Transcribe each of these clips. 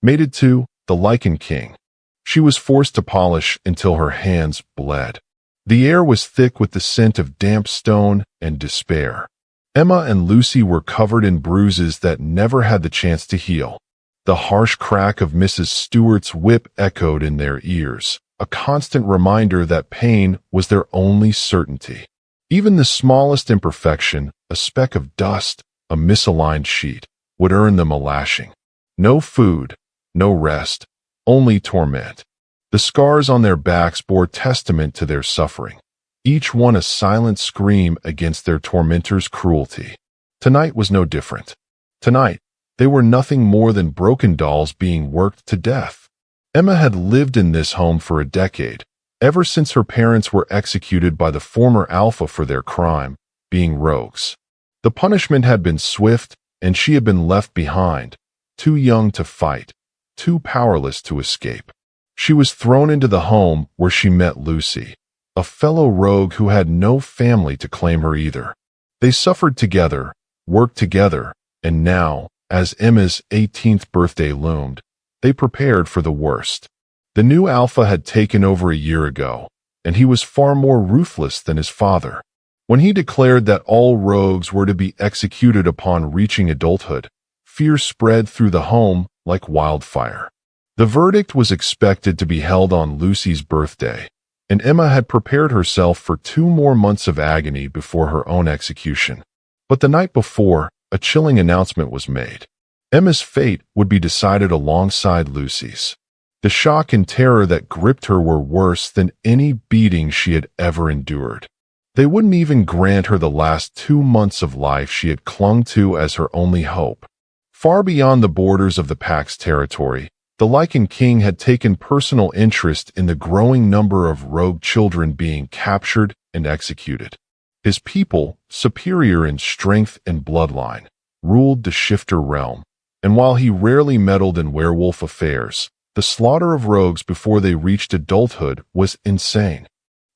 Mated to the Lycan King. She was forced to polish until her hands bled. The air was thick with the scent of damp stone and despair. Emma and Lucy were covered in bruises that never had the chance to heal. The harsh crack of Mrs. Stewart's whip echoed in their ears, a constant reminder that pain was their only certainty. Even the smallest imperfection, a speck of dust, a misaligned sheet, would earn them a lashing. No food, no rest, only torment. The scars on their backs bore testament to their suffering, each one a silent scream against their tormentor's cruelty. Tonight was no different. Tonight, they were nothing more than broken dolls being worked to death. Emma had lived in this home for a decade, ever since her parents were executed by the former alpha for their crime, being rogues. The punishment had been swift, and she had been left behind, too young to fight, too powerless to escape. She was thrown into the home where she met Lucy, a fellow rogue who had no family to claim her either. They suffered together, worked together, and now, as Emma's 18th birthday loomed, they prepared for the worst. The new alpha had taken over a year ago, and he was far more ruthless than his father. When he declared that all rogues were to be executed upon reaching adulthood, fear spread through the home like wildfire. The verdict was expected to be held on Lucy's birthday, and Emma had prepared herself for 2 more months of agony before her own execution. But the night before, a chilling announcement was made. Emma's fate would be decided alongside Lucy's. The shock and terror that gripped her were worse than any beating she had ever endured. They wouldn't even grant her the last 2 months of life she had clung to as her only hope. Far beyond the borders of the Pack's territory, the Lycan King had taken personal interest in the growing number of rogue children being captured and executed. His people, superior in strength and bloodline, ruled the Shifter realm, and while he rarely meddled in werewolf affairs, the slaughter of rogues before they reached adulthood was insane.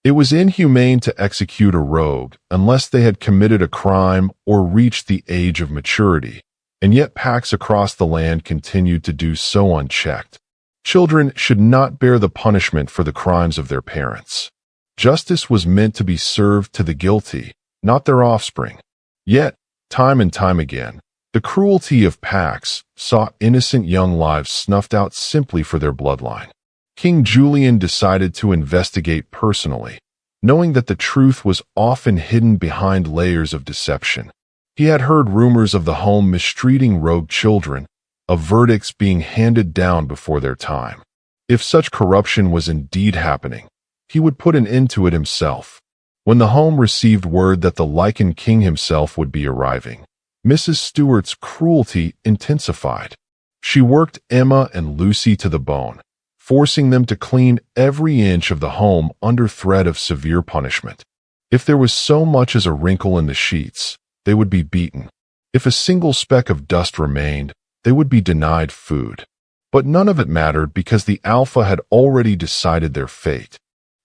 It was inhumane to execute a rogue unless they had committed a crime or reached the age of maturity, and yet packs across the land continued to do so unchecked. Children should not bear the punishment for the crimes of their parents. Justice was meant to be served to the guilty, not their offspring. Yet, time and time again, the cruelty of packs saw innocent young lives snuffed out simply for their bloodline. King Julian decided to investigate personally, knowing that the truth was often hidden behind layers of deception. He had heard rumors of the home mistreating rogue children, of verdicts being handed down before their time. If such corruption was indeed happening, he would put an end to it himself. When the home received word that the Lycan King himself would be arriving, Mrs. Stewart's cruelty intensified. She worked Emma and Lucy to the bone, forcing them to clean every inch of the home under threat of severe punishment. If there was so much as a wrinkle in the sheets, they would be beaten. If a single speck of dust remained, they would be denied food. But none of it mattered because the Alpha had already decided their fate.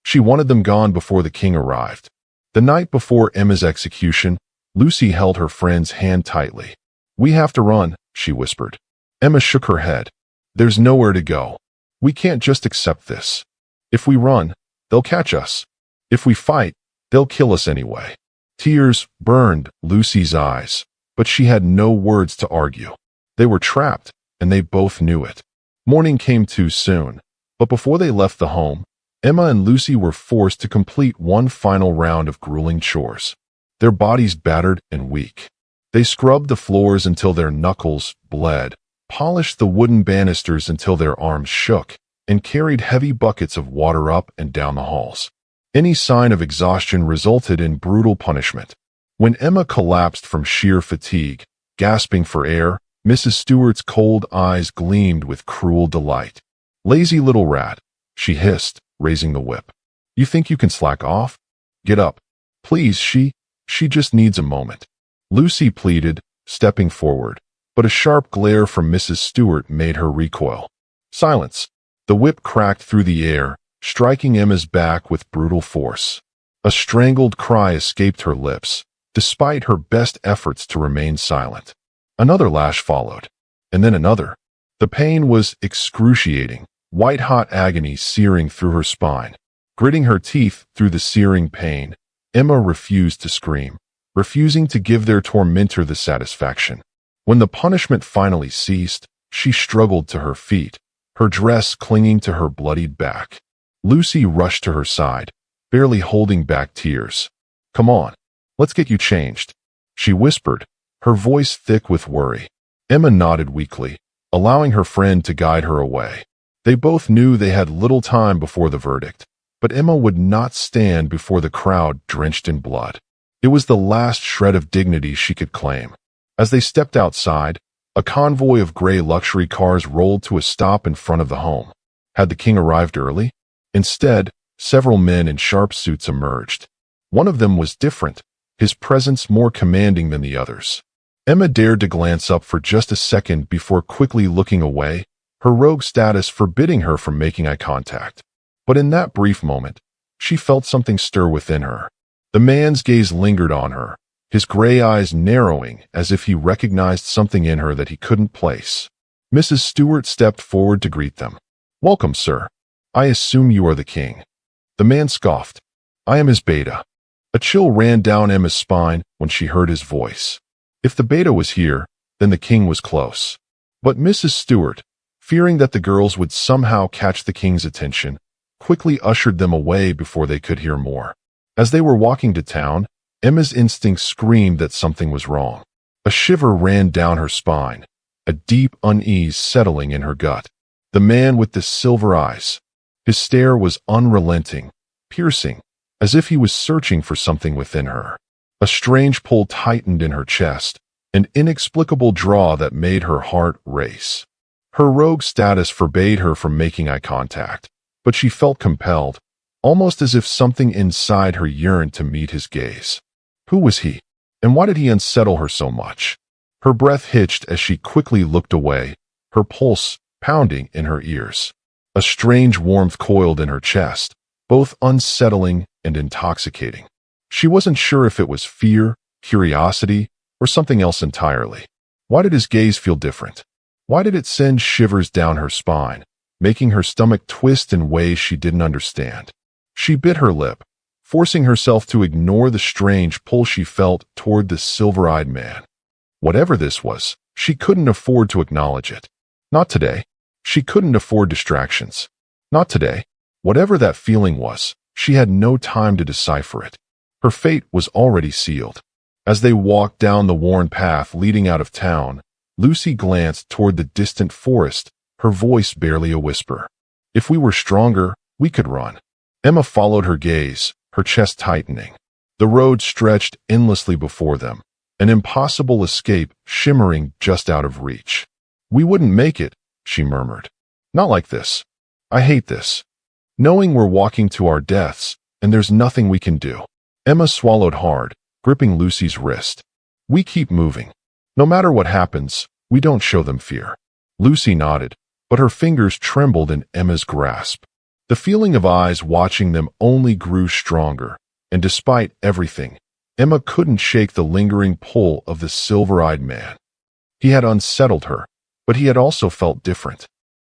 She wanted them gone before the king arrived. The night before Emma's execution, Lucy held her friend's hand tightly. "We have to run," she whispered. Emma shook her head. "There's nowhere to go. We can't just accept this. If we run, they'll catch us. If we fight, they'll kill us anyway." Tears burned Lucy's eyes, but she had no words to argue. They were trapped, and they both knew it. Morning came too soon, but before they left the home, Emma and Lucy were forced to complete one final round of grueling chores. Their bodies battered and weak. They scrubbed the floors until their knuckles bled, polished the wooden banisters until their arms shook, and carried heavy buckets of water up and down the halls. Any sign of exhaustion resulted in brutal punishment. When Emma collapsed from sheer fatigue, gasping for air, Mrs. Stewart's cold eyes gleamed with cruel delight. "Lazy little rat," she hissed, raising the whip. "You think you can slack off? Get up. Please, she just needs a moment." Lucy pleaded, stepping forward, but a sharp glare from Mrs. Stewart made her recoil. "Silence." The whip cracked through the air, striking Emma's back with brutal force. A strangled cry escaped her lips, despite her best efforts to remain silent. Another lash followed, and then another. The pain was excruciating, white-hot agony searing through her spine. Gritting her teeth through the searing pain, Emma refused to scream, refusing to give their tormentor the satisfaction. When the punishment finally ceased, she struggled to her feet, her dress clinging to her bloodied back. Lucy rushed to her side, barely holding back tears. "Come on, let's get you changed," she whispered, her voice thick with worry. Emma nodded weakly, allowing her friend to guide her away. They both knew they had little time before the verdict, but Emma would not stand before the crowd drenched in blood. It was the last shred of dignity she could claim. As they stepped outside, a convoy of gray luxury cars rolled to a stop in front of the home. Had the king arrived early? Instead, several men in sharp suits emerged. One of them was different, his presence more commanding than the others. Emma dared to glance up for just a second before quickly looking away, her rogue status forbidding her from making eye contact. But in that brief moment, she felt something stir within her. The man's gaze lingered on her, his gray eyes narrowing as if he recognized something in her that he couldn't place. Mrs. Stewart stepped forward to greet them. "Welcome, sir. I assume you are the king." The man scoffed. "I am his beta." A chill ran down Emma's spine when she heard his voice. If the beta was here, then the king was close. But Mrs. Stewart, fearing that the girls would somehow catch the king's attention, quickly ushered them away before they could hear more. As they were walking to town, Emma's instincts screamed that something was wrong. A shiver ran down her spine, a deep unease settling in her gut. The man with the silver eyes. His stare was unrelenting, piercing, as if he was searching for something within her. A strange pull tightened in her chest, an inexplicable draw that made her heart race. Her rogue status forbade her from making eye contact, but she felt compelled, almost as if something inside her yearned to meet his gaze. Who was he? And why did he unsettle her so much? Her breath hitched as she quickly looked away, her pulse pounding in her ears. A strange warmth coiled in her chest, both unsettling and intoxicating. She wasn't sure if it was fear, curiosity, or something else entirely. Why did his gaze feel different? Why did it send shivers down her spine, making her stomach twist in ways she didn't understand? She bit her lip, forcing herself to ignore the strange pull she felt toward the silver-eyed man. Whatever this was, she couldn't afford to acknowledge it. Not today. She couldn't afford distractions. Not today. Whatever that feeling was, she had no time to decipher it. Her fate was already sealed. As they walked down the worn path leading out of town, Lucy glanced toward the distant forest, her voice barely a whisper. "If we were stronger, we could run." Emma followed her gaze, her chest tightening. The road stretched endlessly before them, an impossible escape shimmering just out of reach. "We wouldn't make it," she murmured. "Not like this. I hate this. Knowing we're walking to our deaths, and there's nothing we can do." Emma swallowed hard, gripping Lucy's wrist. "We keep moving. No matter what happens, we don't show them fear." Lucy nodded, but her fingers trembled in Emma's grasp. The feeling of eyes watching them only grew stronger, and despite everything, Emma couldn't shake the lingering pull of the silver-eyed man. He had unsettled her, but he had also felt different.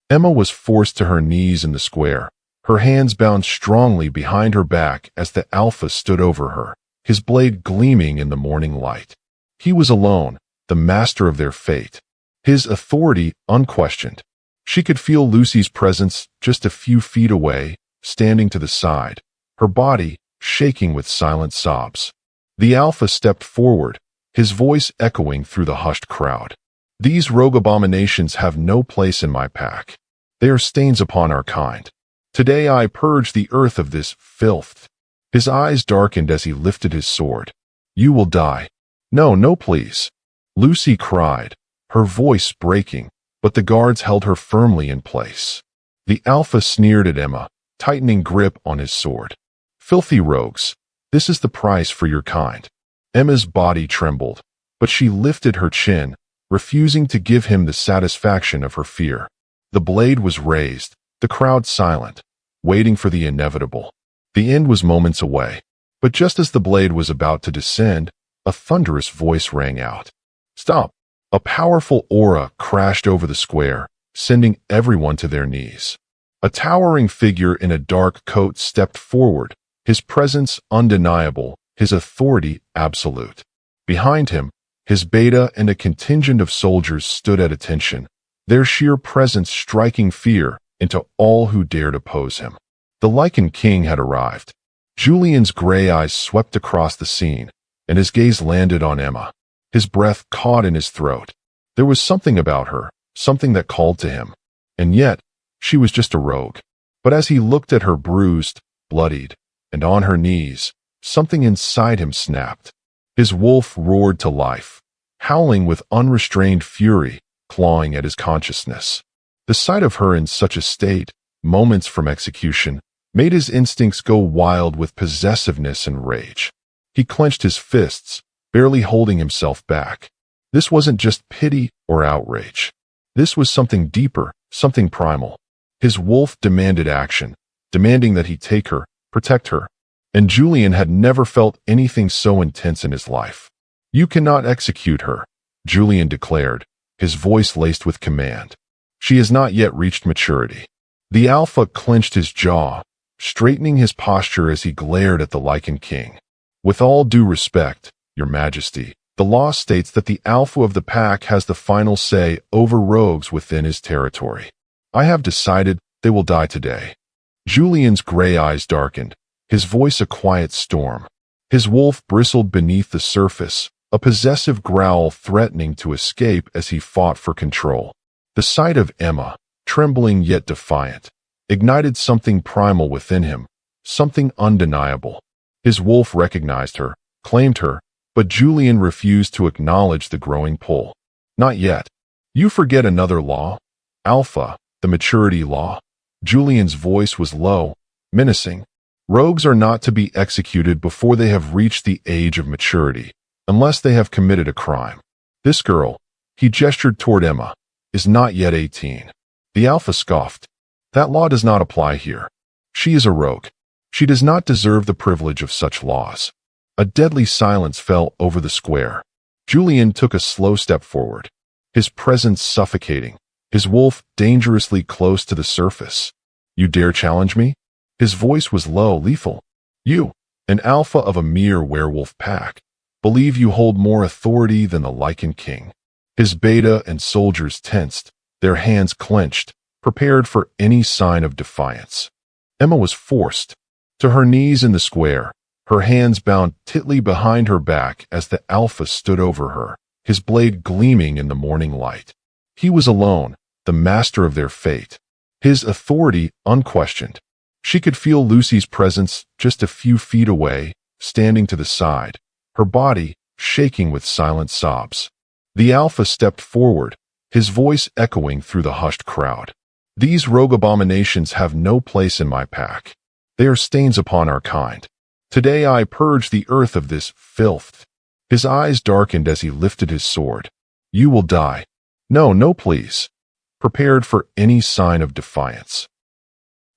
Emma was forced to her knees in the square, her hands bound strongly behind her back as the Alpha stood over her, his blade gleaming in the morning light. He was alone, the master of their fate, his authority unquestioned. She could feel Lucy's presence just a few feet away, standing to the side, her body shaking with silent sobs. The Alpha stepped forward, his voice echoing through the hushed crowd. "These rogue abominations have no place in my pack. They are stains upon our kind. Today I purge the earth of this filth." His eyes darkened as he lifted his sword. "You will die." "No, no, please," Lucy cried, her voice breaking, but the guards held her firmly in place. The Alpha sneered at Emma, tightening grip on his sword. "Filthy rogues, this is the price for your kind." Emma's body trembled, but she lifted her chin, refusing to give him the satisfaction of her fear. The blade was raised, the crowd silent, waiting for the inevitable. The end was moments away, but just as the blade was about to descend, a thunderous voice rang out. "Stop!" A powerful aura crashed over the square, sending everyone to their knees. A towering figure in a dark coat stepped forward, his presence undeniable, his authority absolute. Behind him, his beta and a contingent of soldiers stood at attention, their sheer presence striking fear into all who dared oppose him. The Lycan King had arrived. Julian's gray eyes swept across the scene, and his gaze landed on Emma. His breath caught in his throat. There was something about her, something that called to him. And yet, she was just a rogue. But as he looked at her bruised, bloodied, and on her knees, something inside him snapped. His wolf roared to life, howling with unrestrained fury, clawing at his consciousness. The sight of her in such a state, moments from execution, made his instincts go wild with possessiveness and rage. He clenched his fists, barely holding himself back. This wasn't just pity or outrage. This was something deeper, something primal. His wolf demanded action, demanding that he take her, protect her. And Julian had never felt anything so intense in his life. "You cannot execute her," Julian declared, his voice laced with command. "She has not yet reached maturity." The Alpha clenched his jaw, straightening his posture as he glared at the Lycan King. "With all due respect, Your Majesty, the law states that the Alpha of the pack has the final say over rogues within his territory. I have decided they will die today." Julian's gray eyes darkened, his voice a quiet storm. His wolf bristled beneath the surface, a possessive growl threatening to escape as he fought for control. The sight of Emma, trembling yet defiant, ignited something primal within him, something undeniable. His wolf recognized her, claimed her, but Julian refused to acknowledge the growing pull. "Not yet. You forget another law. Alpha, the maturity law." Julian's voice was low, menacing. "Rogues are not to be executed before they have reached the age of maturity, unless they have committed a crime. This girl," he gestured toward Emma, "is not yet 18. The Alpha scoffed. "That law does not apply here. She is a rogue. She does not deserve the privilege of such laws." A deadly silence fell over the square. Julian took a slow step forward, his presence suffocating, his wolf dangerously close to the surface. "You dare challenge me?" His voice was low, lethal. "You, an alpha of a mere werewolf pack, believe you hold more authority than the Lycan King." His beta and soldiers tensed, their hands clenched, prepared for any sign of defiance. Emma was forced to her knees in the square, her hands bound tightly behind her back as the Alpha stood over her, his blade gleaming in the morning light. He was alone, the master of their fate, his authority unquestioned. She could feel Lucy's presence just a few feet away, standing to the side, her body shaking with silent sobs. The Alpha stepped forward, his voice echoing through the hushed crowd. "These rogue abominations have no place in my pack. They are stains upon our kind. Today I purge the earth of this filth." His eyes darkened as he lifted his sword. "You will die." "No, no, please." Prepared for any sign of defiance.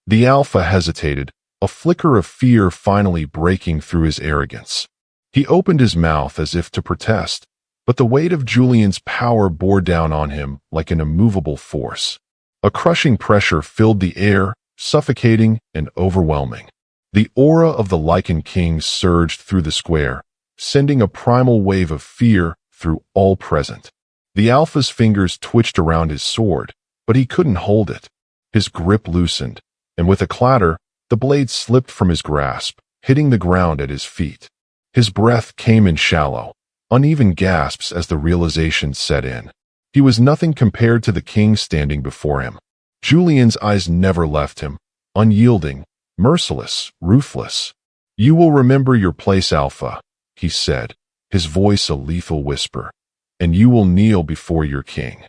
The Alpha hesitated, a flicker of fear finally breaking through his arrogance. He opened his mouth as if to protest, but the weight of Julian's power bore down on him like an immovable force. A crushing pressure filled the air, suffocating and overwhelming. The aura of the Lycan King surged through the square, sending a primal wave of fear through all present. The Alpha's fingers twitched around his sword, but he couldn't hold it. His grip loosened, and with a clatter, the blade slipped from his grasp, hitting the ground at his feet. His breath came in shallow, uneven gasps as the realization set in. He was nothing compared to the king standing before him. Julian's eyes never left him, unyielding, merciless, ruthless. "You will remember your place, Alpha," he said, his voice a lethal whisper, "and you will kneel before your king."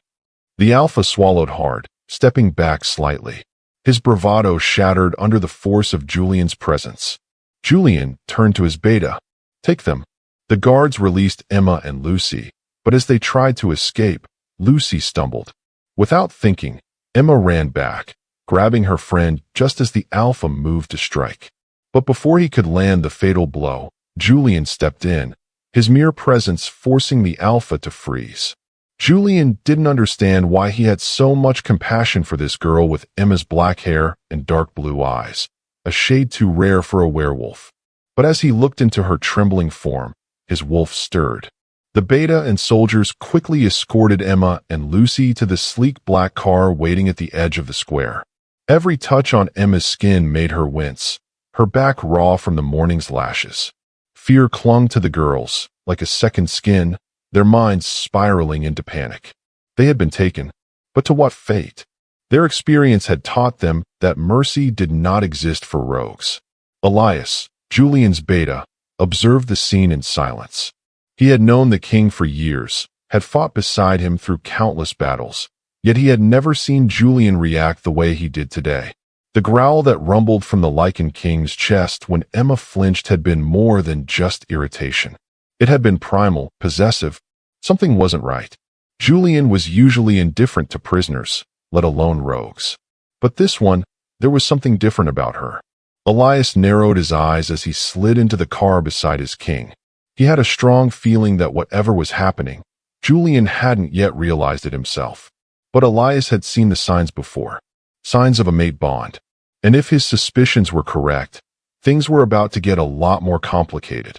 The Alpha swallowed hard, stepping back slightly. His bravado shattered under the force of Julian's presence. Julian turned to his beta. "Take them." The guards released Emma and Lucy, but as they tried to escape, Lucy stumbled. Without thinking, Emma ran back, grabbing her friend just as the Alpha moved to strike. But before he could land the fatal blow, Julian stepped in, his mere presence forcing the Alpha to freeze. Julian didn't understand why he had so much compassion for this girl with Emma's black hair and dark blue eyes, a shade too rare for a werewolf. But as he looked into her trembling form, his wolf stirred. The beta and soldiers quickly escorted Emma and Lucy to the sleek black car waiting at the edge of the square. Every touch on Emma's skin made her wince, her back raw from the morning's lashes. Fear clung to the girls, like a second skin, their minds spiraling into panic. They had been taken, but to what fate? Their experience had taught them that mercy did not exist for rogues. Elias, Julian's beta, observed the scene in silence. He had known the king for years, had fought beside him through countless battles, yet he had never seen Julian react the way he did today. The growl that rumbled from the Lycan King's chest when Emma flinched had been more than just irritation. It had been primal, possessive. Something wasn't right. Julian was usually indifferent to prisoners, let alone rogues. But this one, there was something different about her. Elias narrowed his eyes as he slid into the car beside his king. He had a strong feeling that whatever was happening, Julian hadn't yet realized it himself. But Elias had seen the signs before. Signs of a mate bond. And if his suspicions were correct, things were about to get a lot more complicated.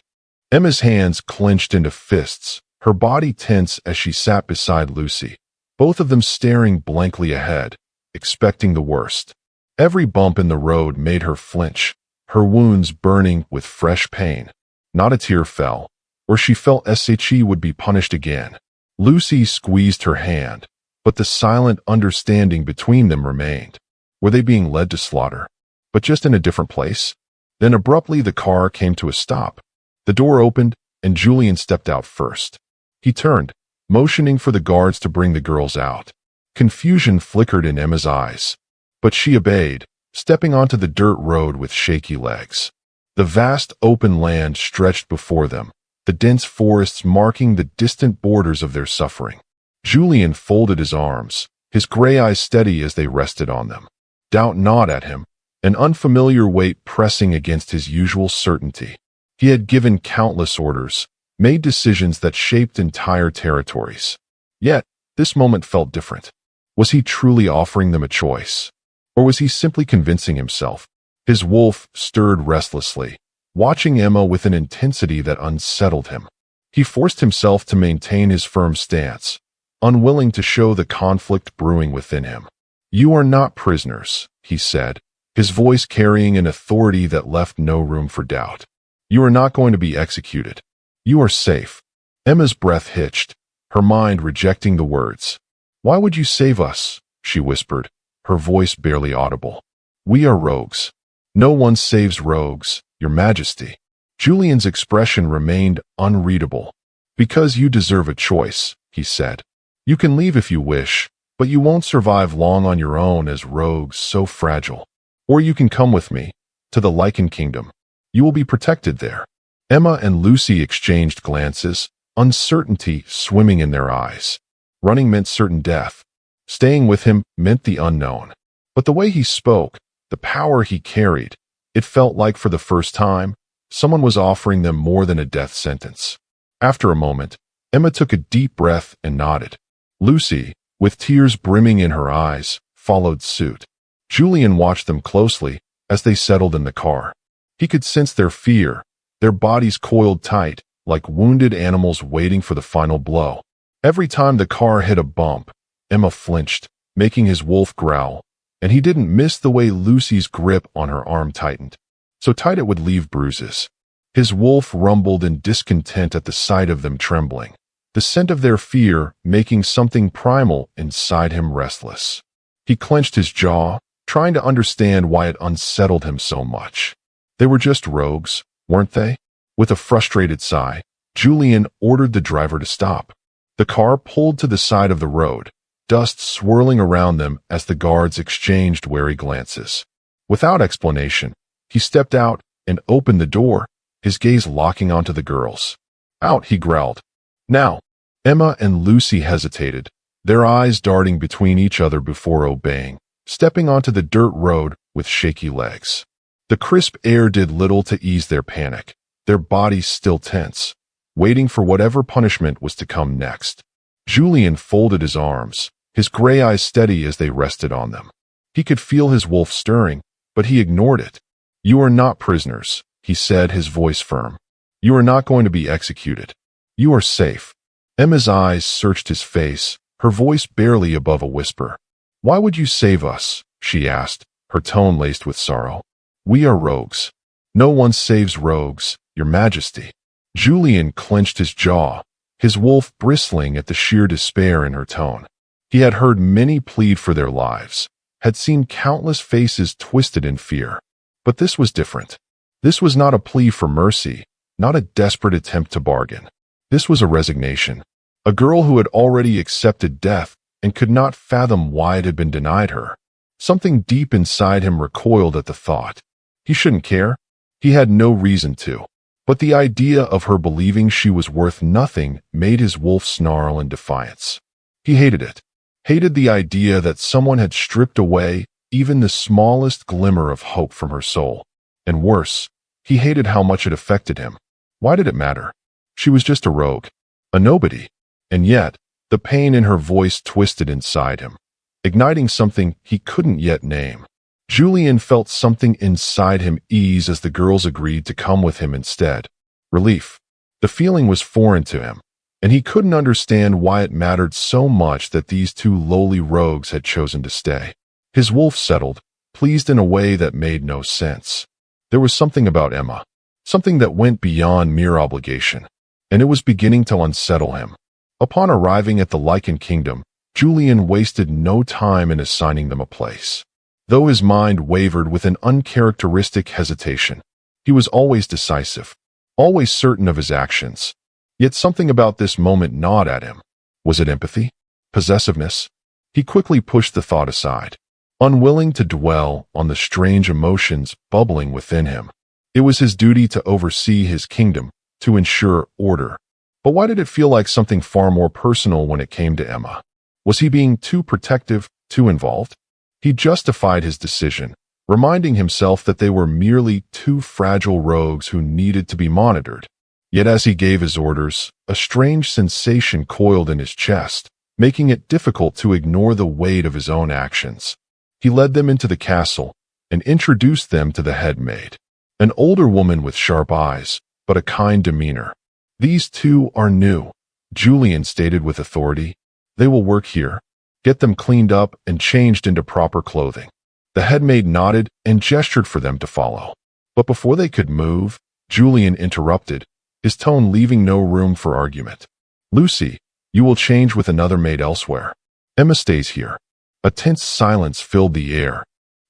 Emma's hands clenched into fists, her body tense as she sat beside Lucy, both of them staring blankly ahead, expecting the worst. Every bump in the road made her flinch, her wounds burning with fresh pain. Not a tear fell, or she felt she would be punished again. Lucy squeezed her hand, but the silent understanding between them remained. Were they being led to slaughter? But just in a different place? Then abruptly the car came to a stop. The door opened, and Julian stepped out first. He turned, motioning for the guards to bring the girls out. Confusion flickered in Emma's eyes, but she obeyed, stepping onto the dirt road with shaky legs. The vast open land stretched before them, the dense forests marking the distant borders of their suffering. Julian folded his arms, his gray eyes steady as they rested on them. Doubt gnawed at him, an unfamiliar weight pressing against his usual certainty. He had given countless orders, made decisions that shaped entire territories. Yet, this moment felt different. Was he truly offering them a choice? Or was he simply convincing himself? His wolf stirred restlessly, watching Emma with an intensity that unsettled him. He forced himself to maintain his firm stance, unwilling to show the conflict brewing within him. "You are not prisoners," he said, his voice carrying an authority that left no room for doubt. "You are not going to be executed. You are safe." Emma's breath hitched, her mind rejecting the words. "Why would you save us?" she whispered, her voice barely audible. "We are rogues." "No one saves rogues, Your Majesty." Julian's expression remained unreadable. "Because you deserve a choice," he said. "You can leave if you wish, but you won't survive long on your own as rogues so fragile. Or you can come with me, to the Lycan Kingdom. You will be protected there." Emma and Lucy exchanged glances, uncertainty swimming in their eyes. Running meant certain death. Staying with him meant the unknown. But the way he spoke, the power he carried, it felt like for the first time, someone was offering them more than a death sentence. After a moment, Emma took a deep breath and nodded. Lucy, with tears brimming in her eyes, followed suit. Julian watched them closely as they settled in the car. He could sense their fear, their bodies coiled tight, like wounded animals waiting for the final blow. Every time the car hit a bump, Emma flinched, making his wolf growl, and he didn't miss the way Lucy's grip on her arm tightened. So tight it would leave bruises. His wolf rumbled in discontent at the sight of them trembling, the scent of their fear making something primal inside him restless. He clenched his jaw, trying to understand why it unsettled him so much. They were just rogues, weren't they? With a frustrated sigh, Julian ordered the driver to stop. The car pulled to the side of the road, dust swirling around them as the guards exchanged wary glances. Without explanation, he stepped out and opened the door, his gaze locking onto the girls. "Out," he growled. "Now." Emma and Lucy hesitated, their eyes darting between each other before obeying, stepping onto the dirt road with shaky legs. The crisp air did little to ease their panic, their bodies still tense, waiting for whatever punishment was to come next. Julian folded his arms, his gray eyes steady as they rested on them. He could feel his wolf stirring, but he ignored it. "You are not prisoners," he said, his voice firm. "You are not going to be executed. You are safe." Emma's eyes searched his face, her voice barely above a whisper. "Why would you save us?" she asked, her tone laced with sorrow. "We are rogues." "No one saves rogues, Your Majesty." Julian clenched his jaw, his wolf bristling at the sheer despair in her tone. He had heard many plead for their lives, had seen countless faces twisted in fear. But this was different. This was not a plea for mercy, not a desperate attempt to bargain. This was a resignation. A girl who had already accepted death and could not fathom why it had been denied her. Something deep inside him recoiled at the thought. He shouldn't care. He had no reason to. But the idea of her believing she was worth nothing made his wolf snarl in defiance. He hated it. Hated the idea that someone had stripped away even the smallest glimmer of hope from her soul. And worse, he hated how much it affected him. Why did it matter? She was just a rogue, a nobody. And yet, the pain in her voice twisted inside him, igniting something he couldn't yet name. Julian felt something inside him ease as the girls agreed to come with him instead. Relief. The feeling was foreign to him, and he couldn't understand why it mattered so much that these two lowly rogues had chosen to stay. His wolf settled, pleased in a way that made no sense. There was something about Emma, something that went beyond mere obligation, and it was beginning to unsettle him. Upon arriving at the Lycan Kingdom, Julian wasted no time in assigning them a place. Though his mind wavered with an uncharacteristic hesitation, he was always decisive, always certain of his actions. Yet something about this moment gnawed at him. Was it empathy? Possessiveness? He quickly pushed the thought aside, unwilling to dwell on the strange emotions bubbling within him. It was his duty to oversee his kingdom, to ensure order. But why did it feel like something far more personal when it came to Emma? Was he being too protective, too involved? He justified his decision, reminding himself that they were merely two fragile rogues who needed to be monitored. Yet as he gave his orders, a strange sensation coiled in his chest, making it difficult to ignore the weight of his own actions. He led them into the castle and introduced them to the head maid, an older woman with sharp eyes, but a kind demeanor. "These two are new," Julian stated with authority. "They will work here. Get them cleaned up and changed into proper clothing." The headmaid nodded and gestured for them to follow. But before they could move, Julian interrupted, his tone leaving no room for argument. "Lucy, you will change with another maid elsewhere. Emma stays here." A tense silence filled the air.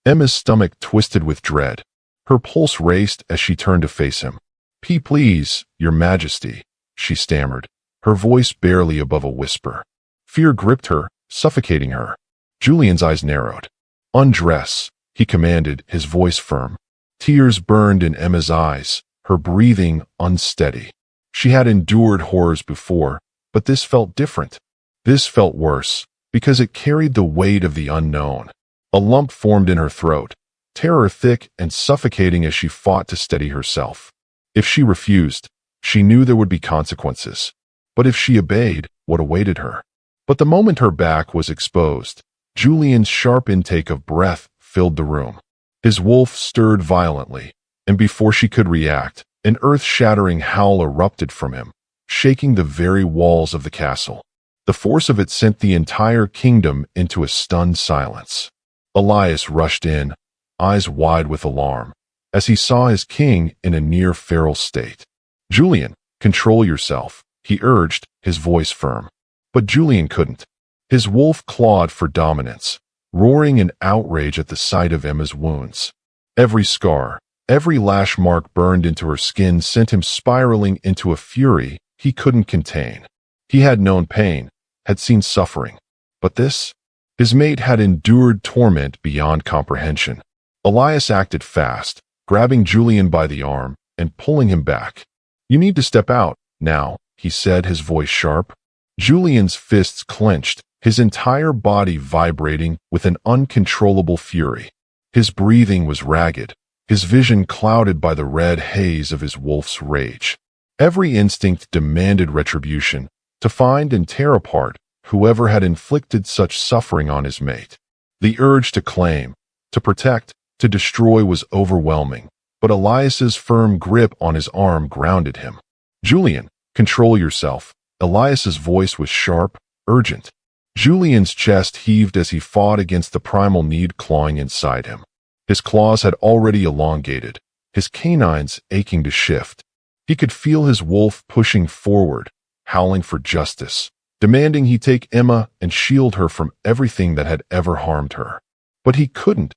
Emma's stomach twisted with dread. Her pulse raced as she turned to face him. Please, Your Majesty," she stammered, her voice barely above a whisper. Fear gripped her, suffocating her. Julian's eyes narrowed. "Undress," he commanded, his voice firm. Tears burned in Emma's eyes, her breathing unsteady. She had endured horrors before, but this felt different. This felt worse, because it carried the weight of the unknown. A lump formed in her throat, terror thick and suffocating as she fought to steady herself. If she refused, she knew there would be consequences. But if she obeyed, what awaited her? But the moment her back was exposed, Julian's sharp intake of breath filled the room. His wolf stirred violently, and before she could react, an earth-shattering howl erupted from him, shaking the very walls of the castle. The force of it sent the entire kingdom into a stunned silence. Elias rushed in, eyes wide with alarm, as he saw his king in a near-feral state. "Julian, control yourself," he urged, his voice firm. But Julian couldn't. His wolf clawed for dominance, roaring in outrage at the sight of Emma's wounds. Every scar, every lash mark burned into her skin sent him spiraling into a fury he couldn't contain. He had known pain, had seen suffering. But this? His mate had endured torment beyond comprehension. Elias acted fast, grabbing Julian by the arm and pulling him back. "You need to step out, now," he said, his voice sharp. Julian's fists clenched, his entire body vibrating with an uncontrollable fury. His breathing was ragged, his vision clouded by the red haze of his wolf's rage. Every instinct demanded retribution, to find and tear apart whoever had inflicted such suffering on his mate. The urge to claim, to protect, to destroy was overwhelming, but Elias's firm grip on his arm grounded him. "Julian, control yourself." Elias's voice was sharp, urgent. Julian's chest heaved as he fought against the primal need clawing inside him. His claws had already elongated, his canines aching to shift. He could feel his wolf pushing forward, howling for justice, demanding he take Emma and shield her from everything that had ever harmed her. But he couldn't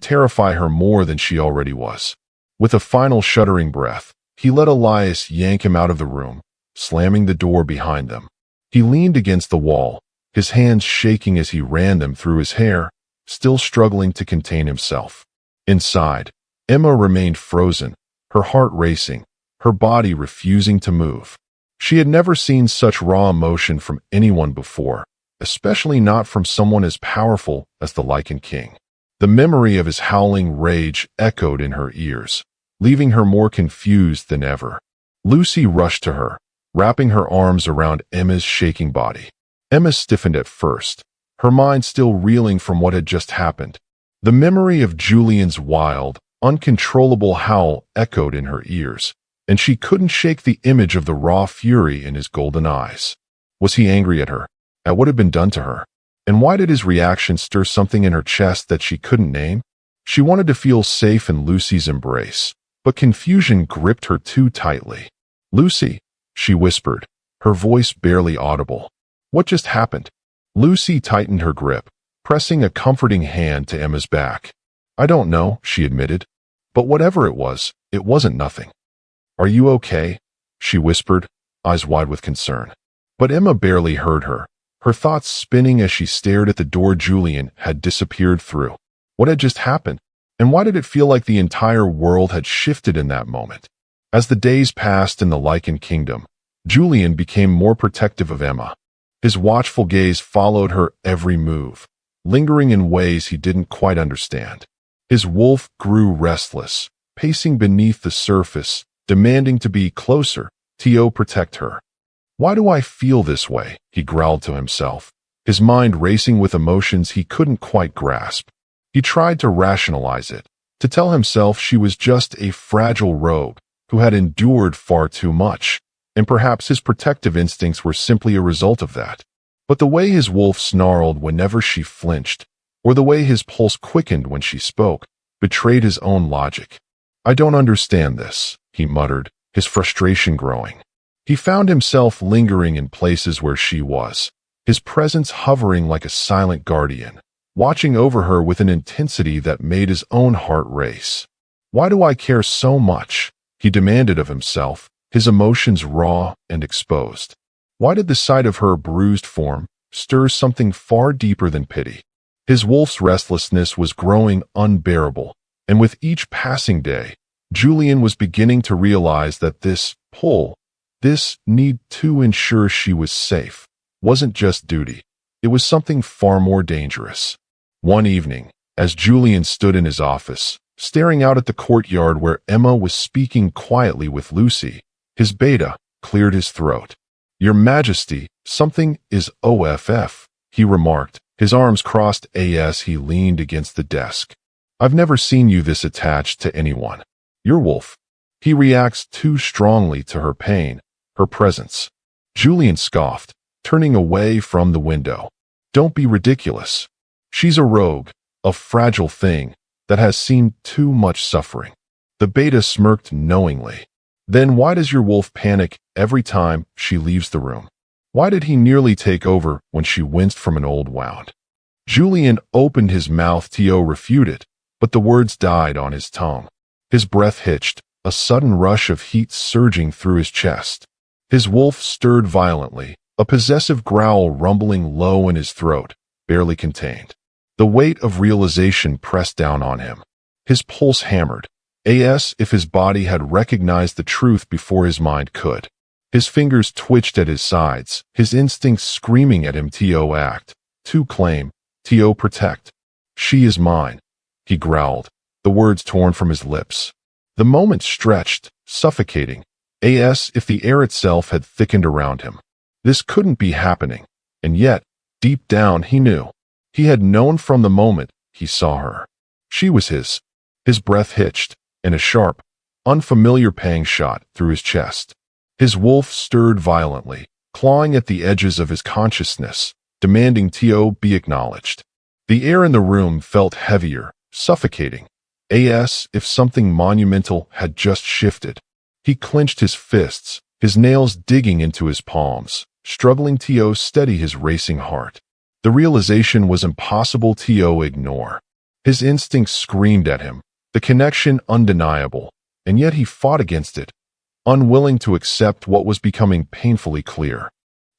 terrify her more than she already was. With a final shuddering breath, he let Elias yank him out of the room, slamming the door behind them. He leaned against the wall, his hands shaking as he ran them through his hair, still struggling to contain himself. Inside, Emma remained frozen, her heart racing, her body refusing to move. She had never seen such raw emotion from anyone before, especially not from someone as powerful as the Lycan King. The memory of his howling rage echoed in her ears, leaving her more confused than ever. Lucy rushed to her, wrapping her arms around Emma's shaking body. Emma stiffened at first, her mind still reeling from what had just happened. The memory of Julian's wild, uncontrollable howl echoed in her ears, and she couldn't shake the image of the raw fury in his golden eyes. Was he angry at her, at what had been done to her? And why did his reaction stir something in her chest that she couldn't name? She wanted to feel safe in Lucy's embrace, but confusion gripped her too tightly. "Lucy," she whispered, her voice barely audible. "What just happened?" Lucy tightened her grip, pressing a comforting hand to Emma's back. "I don't know," she admitted, "but whatever it wasn't nothing." "Are you okay?" she whispered, eyes wide with concern. But Emma barely heard her, her thoughts spinning as she stared at the door Julian had disappeared through. What had just happened? And why did it feel like the entire world had shifted in that moment? As the days passed in the Lycan Kingdom, Julian became more protective of Emma. His watchful gaze followed her every move, lingering in ways he didn't quite understand. His wolf grew restless, pacing beneath the surface, demanding to be closer, to protect her. "Why do I feel this way?" he growled to himself, his mind racing with emotions he couldn't quite grasp. He tried to rationalize it, to tell himself she was just a fragile rogue who had endured far too much, and perhaps his protective instincts were simply a result of that. But the way his wolf snarled whenever she flinched, or the way his pulse quickened when she spoke, betrayed his own logic. "I don't understand this," he muttered, his frustration growing. He found himself lingering in places where she was, his presence hovering like a silent guardian, watching over her with an intensity that made his own heart race. "Why do I care so much?" he demanded of himself, his emotions raw and exposed. Why did the sight of her bruised form stir something far deeper than pity? His wolf's restlessness was growing unbearable, and with each passing day, Julian was beginning to realize that this pull, this need to ensure she was safe, wasn't just duty. It was something far more dangerous. One evening, as Julian stood in his office, staring out at the courtyard where Emma was speaking quietly with Lucy, his beta cleared his throat. "Your Majesty, something is off," he remarked, his arms crossed as he leaned against the desk. "I've never seen you this attached to anyone. Your wolf. He reacts too strongly to her pain, her presence." Julian scoffed, turning away from the window. "Don't be ridiculous. She's a rogue, a fragile thing that has seen too much suffering." The beta smirked knowingly. "Then why does your wolf panic every time she leaves the room? Why did he nearly take over when she winced from an old wound?" Julian opened his mouth to refute it, but the words died on his tongue. His breath hitched, a sudden rush of heat surging through his chest. His wolf stirred violently, a possessive growl rumbling low in his throat, barely contained. The weight of realization pressed down on him. His pulse hammered, as if his body had recognized the truth before his mind could. His fingers twitched at his sides, his instincts screaming at him to act, to claim, to protect. "She is mine," he growled, the words torn from his lips. The moment stretched, suffocating, as if the air itself had thickened around him. This couldn't be happening. And yet, deep down, he knew. He had known from the moment he saw her. She was his. His breath hitched, and a sharp, unfamiliar pang shot through his chest. His wolf stirred violently, clawing at the edges of his consciousness, demanding Tio be acknowledged. The air in the room felt heavier, suffocating, as if something monumental had just shifted. He clenched his fists, his nails digging into his palms, struggling to steady his racing heart. The realization was impossible to ignore. His instincts screamed at him, the connection undeniable, and yet he fought against it, unwilling to accept what was becoming painfully clear.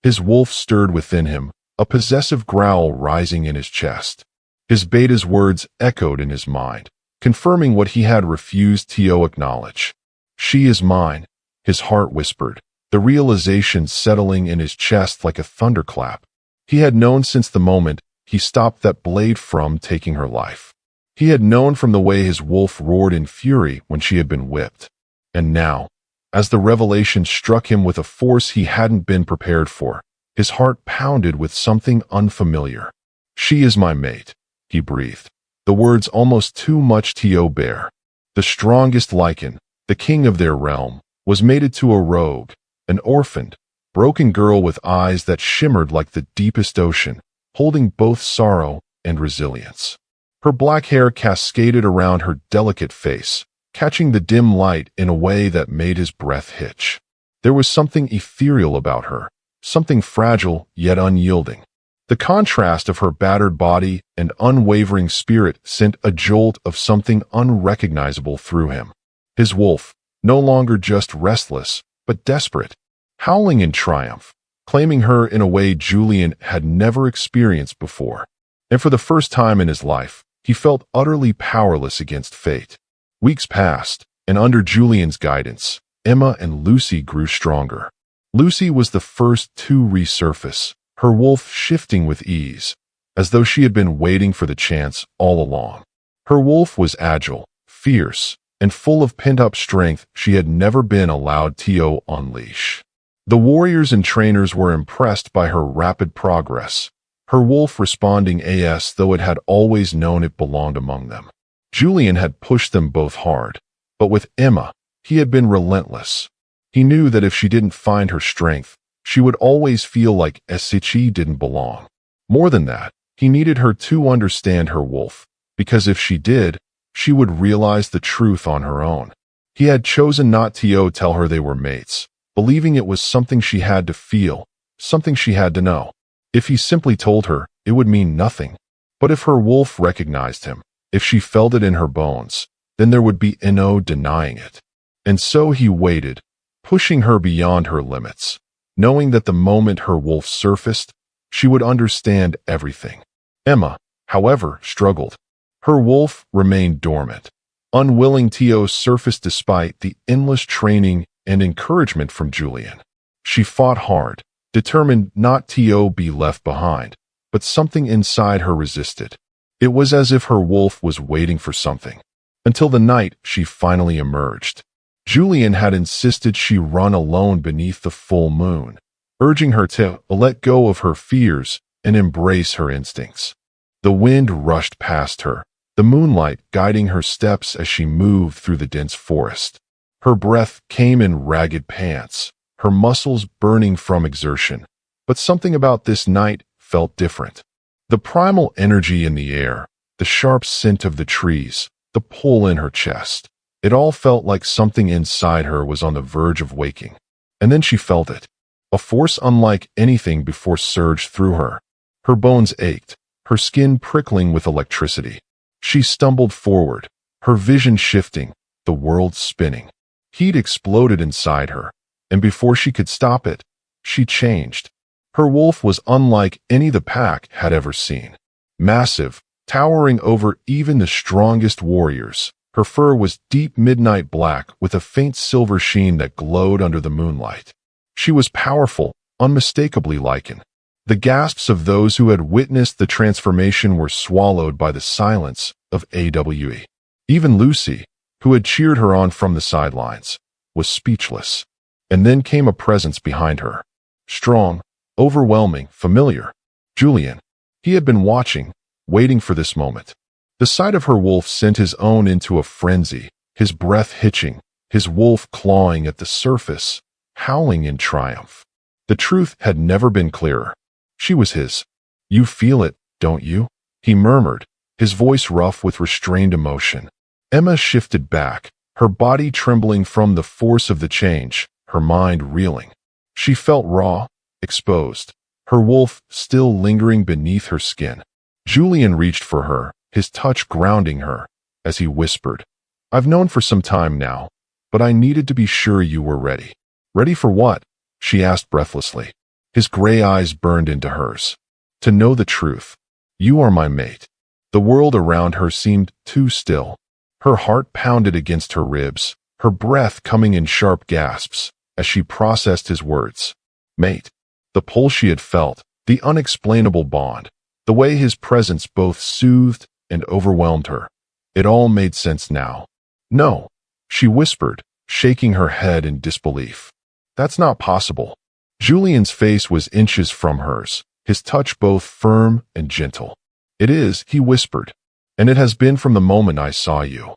His wolf stirred within him, a possessive growl rising in his chest. His beta's words echoed in his mind, confirming what he had refused to acknowledge. She is mine, his heart whispered, the realization settling in his chest like a thunderclap. He had known since the moment he stopped that blade from taking her life. He had known from the way his wolf roared in fury when she had been whipped. And now, as the revelation struck him with a force he hadn't been prepared for, his heart pounded with something unfamiliar. She is my mate, he breathed, the words almost too much to bear. The strongest Lycan, the king of their realm, was mated to a rogue, an orphaned, broken girl with eyes that shimmered like the deepest ocean, holding both sorrow and resilience. Her black hair cascaded around her delicate face, catching the dim light in a way that made his breath hitch. There was something ethereal about her, something fragile yet unyielding. The contrast of her battered body and unwavering spirit sent a jolt of something unrecognizable through him. His wolf, no longer just restless, but desperate, howling in triumph, claiming her in a way Julian had never experienced before. And for the first time in his life, he felt utterly powerless against fate. Weeks passed, and under Julian's guidance, Emma and Lucy grew stronger. Lucy was the first to resurface, her wolf shifting with ease, as though she had been waiting for the chance all along. Her wolf was agile, fierce, and full of pent-up strength she had never been allowed to unleash. The warriors and trainers were impressed by her rapid progress, her wolf responding as though it had always known it belonged among them. Julian had pushed them both hard, but with Emma, he had been relentless. He knew that if she didn't find her strength, she would always feel like she didn't belong. More than that, he needed her to understand her wolf, because if she did, she would realize the truth on her own. He had chosen not to tell her they were mates, believing it was something she had to feel, something she had to know. If he simply told her, it would mean nothing. But if her wolf recognized him, if she felt it in her bones, then there would be no denying it. And so he waited, pushing her beyond her limits, knowing that the moment her wolf surfaced, she would understand everything. Emma, however, struggled. Her wolf remained dormant, unwilling to surface despite the endless training and encouragement from Julian. She fought hard, determined not to be left behind, but something inside her resisted. It was as if her wolf was waiting for something, until the night she finally emerged. Julian had insisted she run alone beneath the full moon, urging her to let go of her fears and embrace her instincts. The wind rushed past her, the moonlight guiding her steps as she moved through the dense forest. Her breath came in ragged pants, her muscles burning from exertion. But something about this night felt different. The primal energy in the air, the sharp scent of the trees, the pull in her chest. It all felt like something inside her was on the verge of waking. And then she felt it. A force unlike anything before surged through her. Her bones ached, her skin prickling with electricity. She stumbled forward, her vision shifting, the world spinning. Heat exploded inside her, and before she could stop it, she changed. Her wolf was unlike any the pack had ever seen. Massive, towering over even the strongest warriors, her fur was deep midnight black with a faint silver sheen that glowed under the moonlight. She was powerful, unmistakably Lycan. The gasps of those who had witnessed the transformation were swallowed by the silence of AWE. Even Lucy, who had cheered her on from the sidelines, was speechless. And then came a presence behind her. Strong, overwhelming, familiar. Julian. He had been watching, waiting for this moment. The sight of her wolf sent his own into a frenzy, his breath hitching, his wolf clawing at the surface, howling in triumph. The truth had never been clearer. She was his. You feel it, don't you? He murmured, his voice rough with restrained emotion. Emma shifted back, her body trembling from the force of the change, her mind reeling. She felt raw, exposed, her wolf still lingering beneath her skin. Julian reached for her, his touch grounding her, as he whispered, I've known for some time now, but I needed to be sure you were ready. Ready for what? She asked breathlessly. His gray eyes burned into hers. To know the truth. You are my mate. The world around her seemed too still. Her heart pounded against her ribs, her breath coming in sharp gasps, as she processed his words. Mate. The pull she had felt, the unexplainable bond, the way his presence both soothed and overwhelmed her. It all made sense now. No, she whispered, shaking her head in disbelief. That's not possible. Julian's face was inches from hers, his touch both firm and gentle. It is, he whispered, and it has been from the moment I saw you.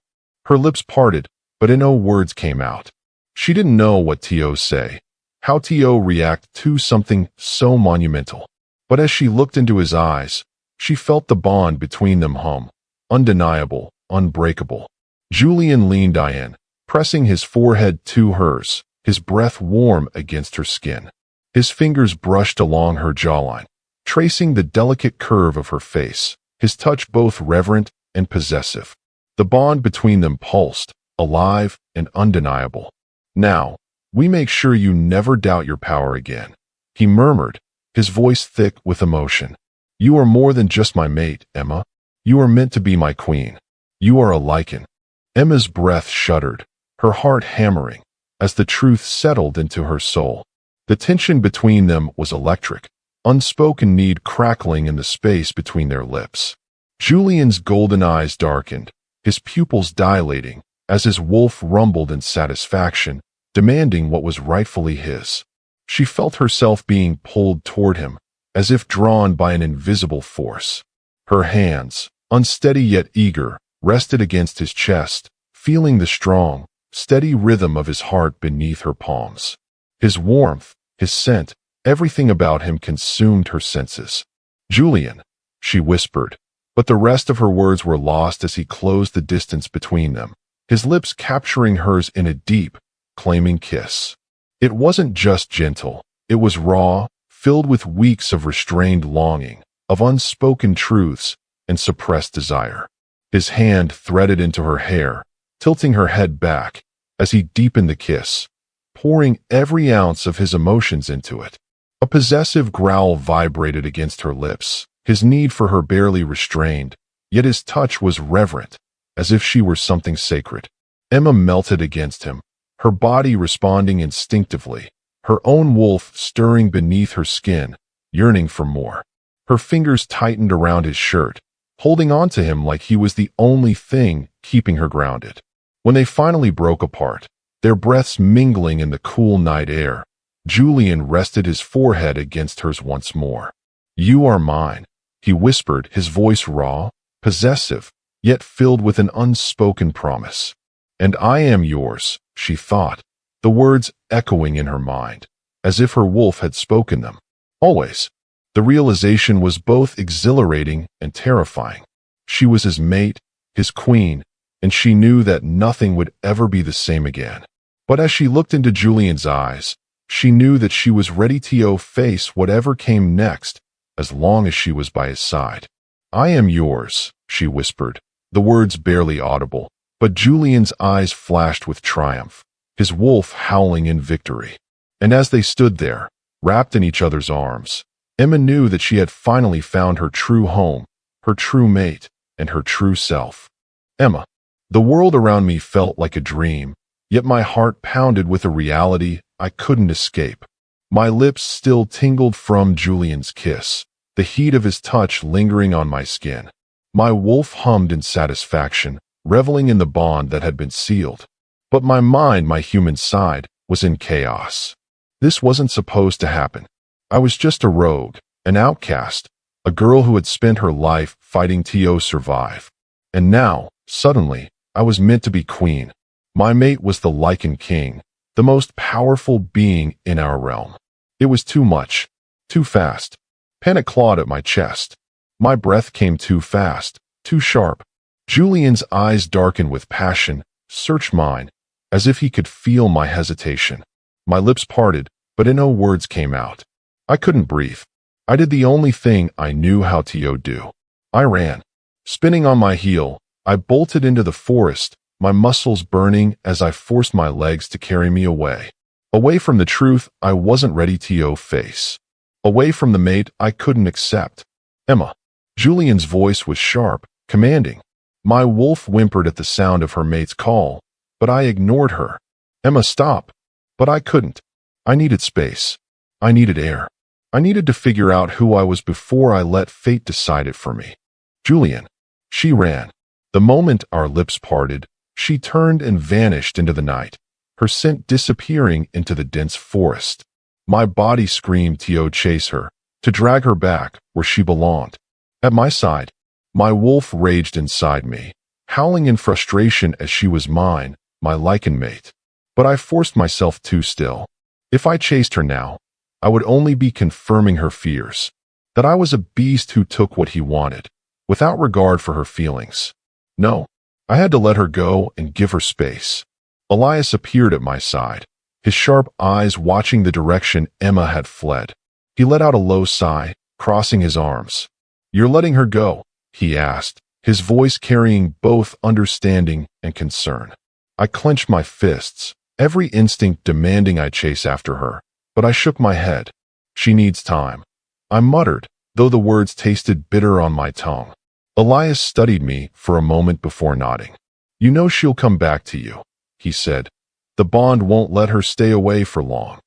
Her lips parted, but no words came out. She didn't know what to say, how to react to something so monumental. But as she looked into his eyes, she felt the bond between them hum, undeniable, unbreakable. Julian leaned in, pressing his forehead to hers, his breath warm against her skin. His fingers brushed along her jawline, tracing the delicate curve of her face, his touch both reverent and possessive. The bond between them pulsed, alive and undeniable. Now, we make sure you never doubt your power again, he murmured, his voice thick with emotion. You are more than just my mate, Emma. You are meant to be my queen. You are a Lycan. Emma's breath shuddered, her heart hammering, as the truth settled into her soul. The tension between them was electric, unspoken need crackling in the space between their lips. Julian's golden eyes darkened, his pupils dilating, as his wolf rumbled in satisfaction, demanding what was rightfully his. She felt herself being pulled toward him, as if drawn by an invisible force. Her hands, unsteady yet eager, rested against his chest, feeling the strong, steady rhythm of his heart beneath her palms. His warmth, his scent, everything about him consumed her senses. Julian, she whispered, but the rest of her words were lost as he closed the distance between them, his lips capturing hers in a deep, claiming kiss. It wasn't just gentle, it was raw, filled with weeks of restrained longing, of unspoken truths and suppressed desire. His hand threaded into her hair, tilting her head back, as he deepened the kiss, pouring every ounce of his emotions into it. A possessive growl vibrated against her lips, his need for her barely restrained, yet his touch was reverent, as if she were something sacred. Emma melted against him, her body responding instinctively, her own wolf stirring beneath her skin, yearning for more. Her fingers tightened around his shirt, holding on to him like he was the only thing keeping her grounded. When they finally broke apart, their breaths mingling in the cool night air, Julian rested his forehead against hers once more. You are mine, he whispered, his voice raw, possessive, yet filled with an unspoken promise. And I am yours, she thought, the words echoing in her mind, as if her wolf had spoken them. Always. The realization was both exhilarating and terrifying. She was his mate, his queen, and she knew that nothing would ever be the same again. But as she looked into Julian's eyes, she knew that she was ready to face whatever came next, as long as she was by his side. I am yours, she whispered, the words barely audible, but Julian's eyes flashed with triumph, his wolf howling in victory. And as they stood there, wrapped in each other's arms, Emma knew that she had finally found her true home, her true mate, and her true self. Emma. The world around me felt like a dream, yet my heart pounded with a reality I couldn't escape. My lips still tingled from Julian's kiss, the heat of his touch lingering on my skin. My wolf hummed in satisfaction, reveling in the bond that had been sealed. But my mind, my human side, was in chaos. This wasn't supposed to happen. I was just a rogue, an outcast, a girl who had spent her life fighting to survive. And now, suddenly, I was meant to be queen. My mate was the Lycan King, the most powerful being in our realm. It was too much, too fast. Panic clawed at my chest. My breath came too fast, too sharp. Julian's eyes darkened with passion, searched mine, as if he could feel my hesitation. My lips parted, but no words came out. I couldn't breathe. I did the only thing I knew how to do. I ran. Spinning on my heel, I bolted into the forest, my muscles burning as I forced my legs to carry me away. Away from the truth I wasn't ready to face. Away from the mate I couldn't accept. Emma. Julian's voice was sharp, commanding. My wolf whimpered at the sound of her mate's call, but I ignored her. Emma, stop. But I couldn't. I needed space. I needed air. I needed to figure out who I was before I let fate decide it for me. Julian. She ran. The moment our lips parted, she turned and vanished into the night, her scent disappearing into the dense forest. My body screamed to chase her, to drag her back where she belonged. At my side, my wolf raged inside me, howling in frustration as she was mine, my Lycan mate. But I forced myself to still. If I chased her now, I would only be confirming her fears, that I was a beast who took what he wanted, without regard for her feelings. No, I had to let her go and give her space. Elias appeared at my side, his sharp eyes watching the direction Emma had fled. He let out a low sigh, crossing his arms. "You're letting her go?" he asked, his voice carrying both understanding and concern. I clenched my fists, every instinct demanding I chase after her, but I shook my head. "She needs time," I muttered, though the words tasted bitter on my tongue. Elias studied me for a moment before nodding. "You know she'll come back to you," he said. "The bond won't let her stay away for long.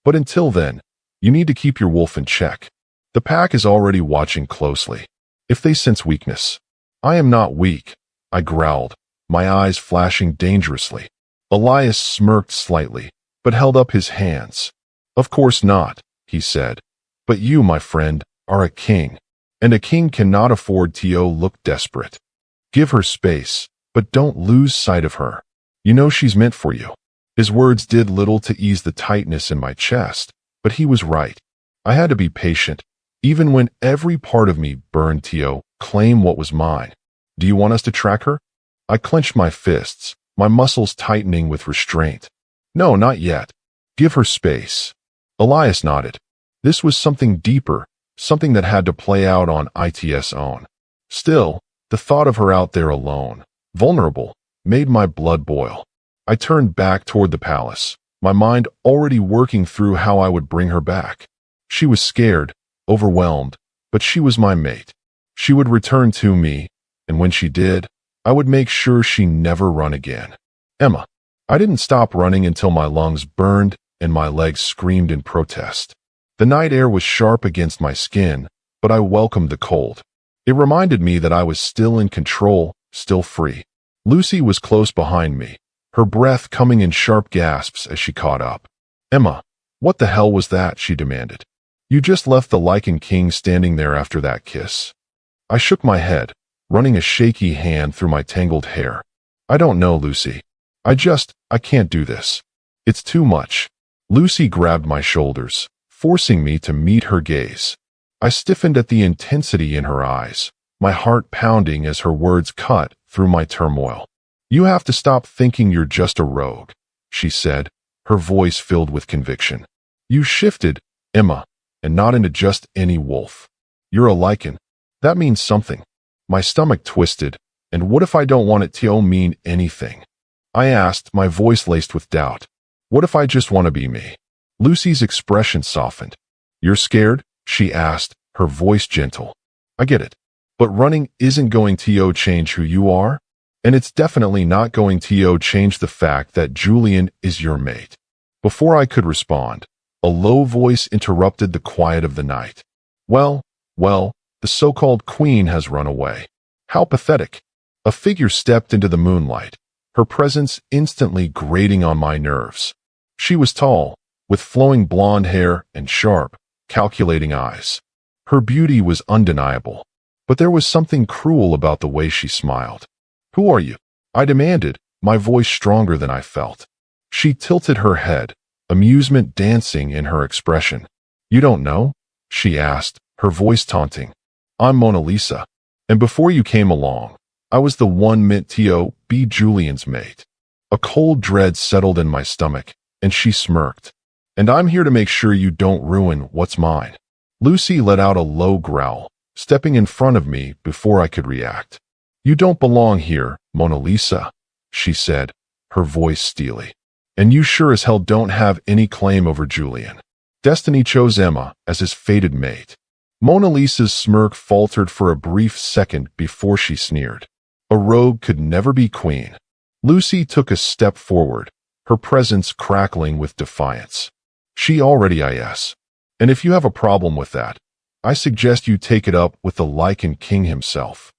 But until then, you need to keep your wolf in check. The pack is already watching closely. If they sense weakness—" "I am not weak," I growled, my eyes flashing dangerously. Elias smirked slightly, but held up his hands. "Of course not," he said. "But you, my friend, are a king, and a king cannot afford to look desperate. Give her space, but don't lose sight of her. You know she's meant for you." His words did little to ease the tightness in my chest, but he was right. I had to be patient, even when every part of me burned to claim what was mine. "Do you want us to track her?" I clenched my fists, my muscles tightening with restraint. "No, not yet. Give her space." Elias nodded. This was something deeper, something that had to play out on its own. Still, the thought of her out there alone, vulnerable, made my blood boil. I turned back toward the palace, my mind already working through how I would bring her back. She was scared, overwhelmed, but she was my mate. She would return to me, and when she did, I would make sure she never run again. Emma. I didn't stop running until my lungs burned and my legs screamed in protest. The night air was sharp against my skin, but I welcomed the cold. It reminded me that I was still in control, still free. Lucy was close behind me, her breath coming in sharp gasps as she caught up. "Emma, what the hell was that?" she demanded. "You just left the Lycan King standing there after that kiss." I shook my head, running a shaky hand through my tangled hair. "I don't know, Lucy. I can't do this. It's too much." Lucy grabbed my shoulders, forcing me to meet her gaze. I stiffened at the intensity in her eyes, my heart pounding as her words cut through my turmoil. "You have to stop thinking you're just a rogue," she said, her voice filled with conviction. "You shifted, Emma, and not into just any wolf. You're a Lycan. That means something." My stomach twisted, and what if I don't want it to mean anything? I asked, my voice laced with doubt. "What if I just want to be me?" Lucy's expression softened. "You're scared?" she asked, her voice gentle. "I get it. But running isn't going to change who you are, and it's definitely not going to change the fact that Julian is your mate." Before I could respond, a low voice interrupted the quiet of the night. Well, the so-called queen has run away. How pathetic." A figure stepped into the moonlight, her presence instantly grating on my nerves. She was tall, with flowing blonde hair and sharp, calculating eyes. Her beauty was undeniable, but there was something cruel about the way she smiled. "Who are you?" I demanded, my voice stronger than I felt. She tilted her head, amusement dancing in her expression. "You don't know?" she asked, her voice taunting. "I'm Mona Lisa, and before you came along, I was the one meant to be Julian's mate." A cold dread settled in my stomach, and she smirked. "And I'm here to make sure you don't ruin what's mine." Lucy let out a low growl, stepping in front of me before I could react. "You don't belong here, Mona Lisa," she said, her voice steely. "And you sure as hell don't have any claim over Julian. Destiny chose Emma as his fated mate." Mona Lisa's smirk faltered for a brief second before she sneered. "A rogue could never be queen." Lucy took a step forward, her presence crackling with defiance. "She already is. And if you have a problem with that, I suggest you take it up with the Lycan King himself."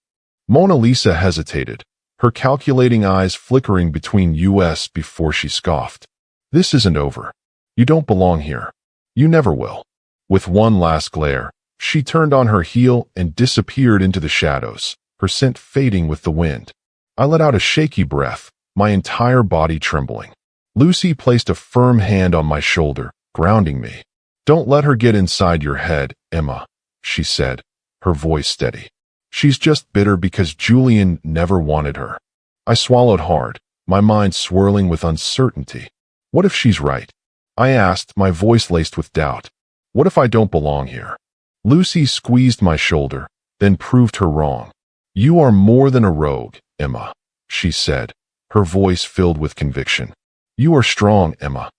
Mona Lisa hesitated, her calculating eyes flickering between us before she scoffed. "This isn't over. You don't belong here. You never will." With one last glare, she turned on her heel and disappeared into the shadows, her scent fading with the wind. I let out a shaky breath, my entire body trembling. Lucy placed a firm hand on my shoulder, grounding me. "Don't let her get inside your head, Emma," she said, her voice steady. "She's just bitter because Julian never wanted her." I swallowed hard, my mind swirling with uncertainty. What if she's right? I asked, my voice laced with doubt. What if I don't belong here? Lucy squeezed my shoulder, then proved her wrong. "You are more than a rogue, Emma," she said, her voice filled with conviction. "You are strong, Emma.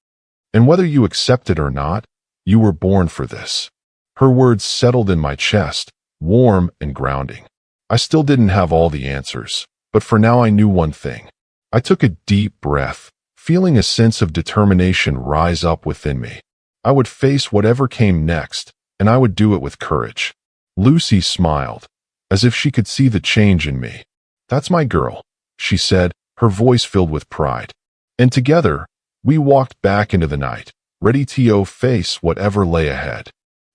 And whether you accept it or not, you were born for this." Her words settled in my chest, warm and grounding. I still didn't have all the answers, but for now I knew one thing. I took a deep breath, feeling a sense of determination rise up within me. I would face whatever came next, and I would do it with courage. Lucy smiled, as if she could see the change in me. "That's my girl," she said, her voice filled with pride. And together, we walked back into the night, ready to face whatever lay ahead.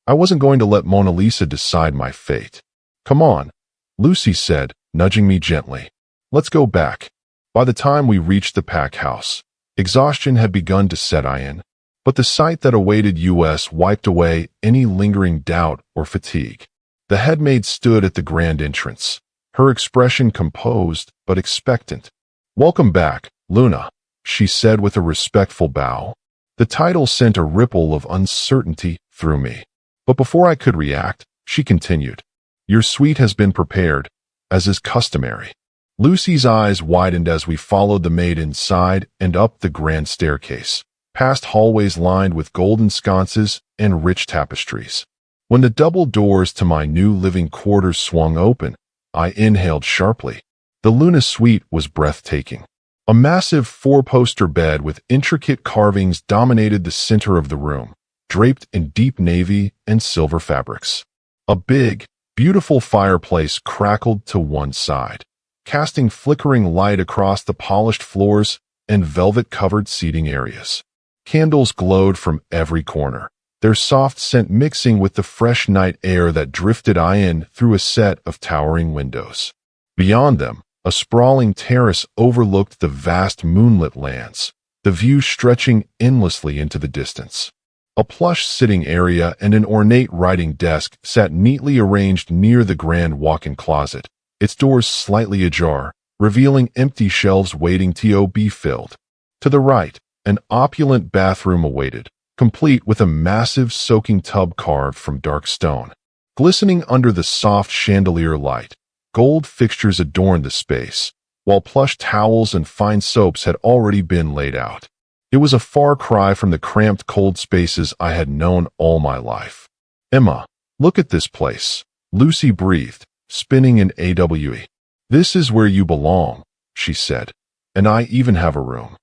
I wasn't going to let Mona Lisa decide my fate. "Come on," Lucy said, nudging me gently. "Let's go back." By the time we reached the pack house, exhaustion had begun to set in, but the sight that awaited us wiped away any lingering doubt or fatigue. The headmaid stood at the grand entrance, her expression composed but expectant. "Welcome back, Luna," she said with a respectful bow. The title sent a ripple of uncertainty through me. But before I could react, she continued, "Your suite has been prepared, as is customary." Lucy's eyes widened as we followed the maid inside and up the grand staircase, past hallways lined with golden sconces and rich tapestries. When the double doors to my new living quarters swung open, I inhaled sharply. The Luna suite was breathtaking. A massive four-poster bed with intricate carvings dominated the center of the room, draped in deep navy and silver fabrics. A big, beautiful fireplace crackled to one side, casting flickering light across the polished floors and velvet-covered seating areas. Candles glowed from every corner, their soft scent mixing with the fresh night air that drifted in through a set of towering windows. Beyond them, a sprawling terrace overlooked the vast moonlit lands, the view stretching endlessly into the distance. A plush sitting area and an ornate writing desk sat neatly arranged near the grand walk-in closet, its doors slightly ajar, revealing empty shelves waiting to be filled. To the right, an opulent bathroom awaited, complete with a massive soaking tub carved from dark stone. Glistening under the soft chandelier light, gold fixtures adorned the space, while plush towels and fine soaps had already been laid out. It was a far cry from the cramped cold spaces I had known all my life. "Emma, look at this place," Lucy breathed, spinning an AWE. "This is where you belong," she said, "and I even have a room."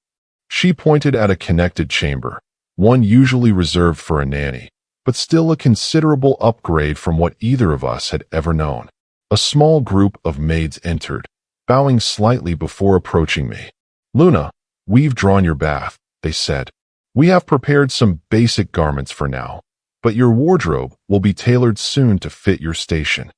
She pointed at a connected chamber, one usually reserved for a nanny, but still a considerable upgrade from what either of us had ever known. A small group of maids entered, bowing slightly before approaching me. "Luna, we've drawn your bath," they said. "We have prepared some basic garments for now, but your wardrobe will be tailored soon to fit your station."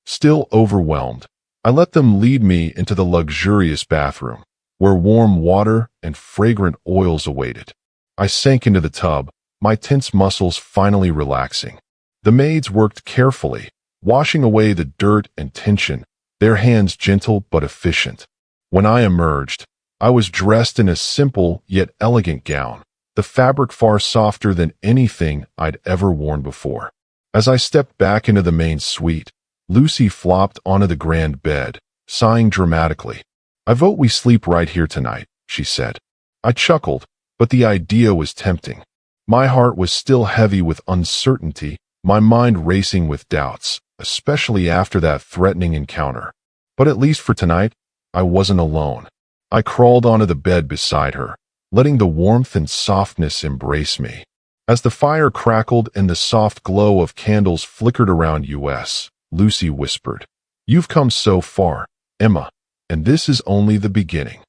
Still overwhelmed, I let them lead me into the luxurious bathroom, where warm water and fragrant oils awaited. I sank into the tub, my tense muscles finally relaxing. The maids worked carefully, washing away the dirt and tension, their hands gentle but efficient. When I emerged, I was dressed in a simple yet elegant gown, the fabric far softer than anything I'd ever worn before. As I stepped back into the main suite, Lucy flopped onto the grand bed, sighing dramatically. "I vote we sleep right here tonight," she said. I chuckled, but the idea was tempting. My heart was still heavy with uncertainty, my mind racing with doubts, especially after that threatening encounter. But at least for tonight, I wasn't alone. I crawled onto the bed beside her, letting the warmth and softness embrace me. As the fire crackled and the soft glow of candles flickered around us, Lucy whispered, "You've come so far, Emma, and this is only the beginning."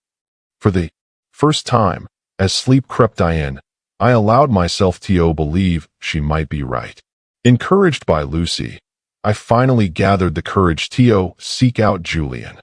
For the first time, as sleep crept in, I allowed myself to believe she might be right. Encouraged by Lucy, I finally gathered the courage to seek out Julian.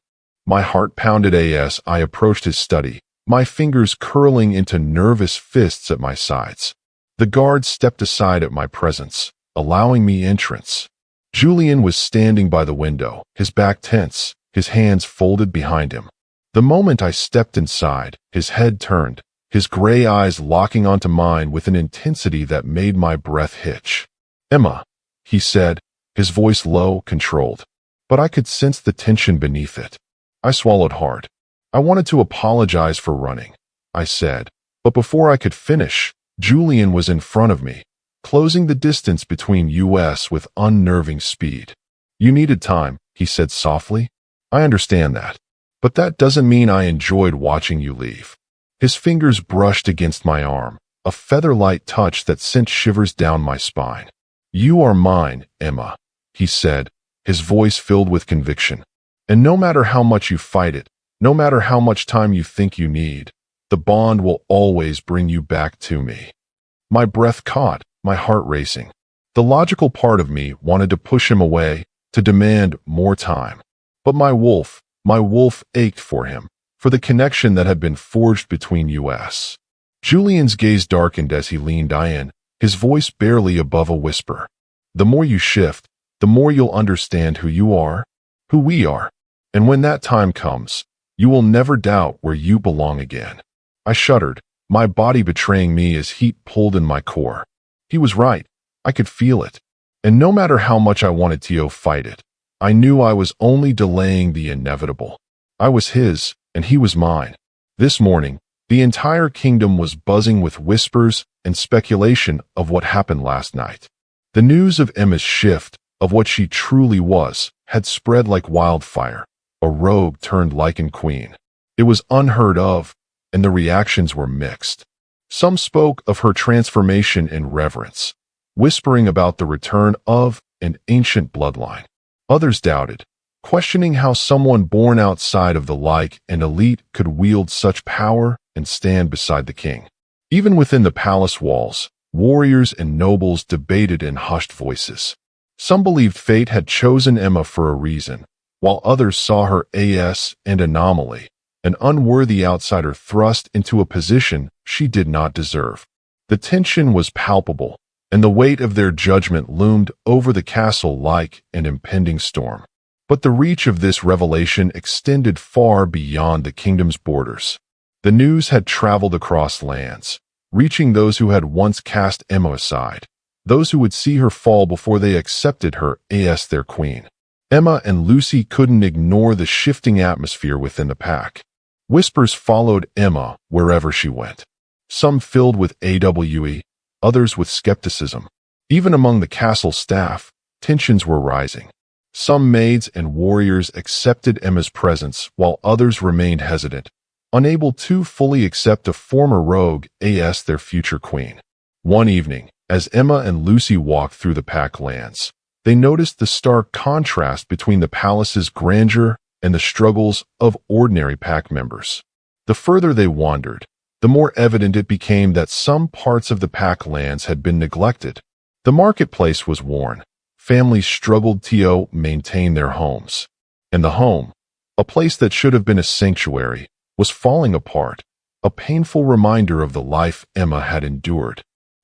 My heart pounded as I approached his study, my fingers curling into nervous fists at my sides. The guard stepped aside at my presence, allowing me entrance. Julian was standing by the window, his back tense, his hands folded behind him. The moment I stepped inside, his head turned, his gray eyes locking onto mine with an intensity that made my breath hitch. "Emma," he said, his voice low, controlled, but I could sense the tension beneath it. I swallowed hard. "I wanted to apologize for running," I said, but before I could finish, Julian was in front of me, closing the distance between us with unnerving speed. "You needed time," he said softly. "I understand that. But that doesn't mean I enjoyed watching you leave." His fingers brushed against my arm, a feather-light touch that sent shivers down my spine. "You are mine, Emma," he said, his voice filled with conviction. "And no matter how much you fight it, no matter how much time you think you need, the bond will always bring you back to me." My breath caught, my heart racing. The logical part of me wanted to push him away, to demand more time. But my wolf ached for him, for the connection that had been forged between us. Julian's gaze darkened as he leaned in, his voice barely above a whisper. "The more you shift, the more you'll understand who you are, who we are. And when that time comes, you will never doubt where you belong again." I shuddered, my body betraying me as heat pulled in my core. He was right. I could feel it. And no matter how much I wanted to fight it, I knew I was only delaying the inevitable. I was his, and he was mine. This morning, the entire kingdom was buzzing with whispers and speculation of what happened last night. The news of Emma's shift, of what she truly was, had spread like wildfire. A rogue turned Lycan Queen. It was unheard of, and the reactions were mixed. Some spoke of her transformation in reverence, whispering about the return of an ancient bloodline. Others doubted, questioning how someone born outside of the like and elite could wield such power and stand beside the king. Even within the palace walls, warriors and nobles debated in hushed voices. Some believed fate had chosen Emma for a reason, while others saw her as an anomaly, an unworthy outsider thrust into a position she did not deserve. The tension was palpable, and the weight of their judgment loomed over the castle like an impending storm. But the reach of this revelation extended far beyond the kingdom's borders. The news had traveled across lands, reaching those who had once cast Emma aside, those who would see her fall before they accepted her as their queen. Emma and Lucy couldn't ignore the shifting atmosphere within the pack. Whispers followed Emma wherever she went, some filled with awe, others with skepticism. Even among the castle staff, tensions were rising. Some maids and warriors accepted Emma's presence, while others remained hesitant, unable to fully accept a former rogue as their future queen. One evening, as Emma and Lucy walked through the pack lands, they noticed the stark contrast between the palace's grandeur and the struggles of ordinary pack members. The further they wandered, the more evident it became that some parts of the pack lands had been neglected. The marketplace was worn. Families struggled to maintain their homes. And the home, a place that should have been a sanctuary, was falling apart, a painful reminder of the life Emma had endured.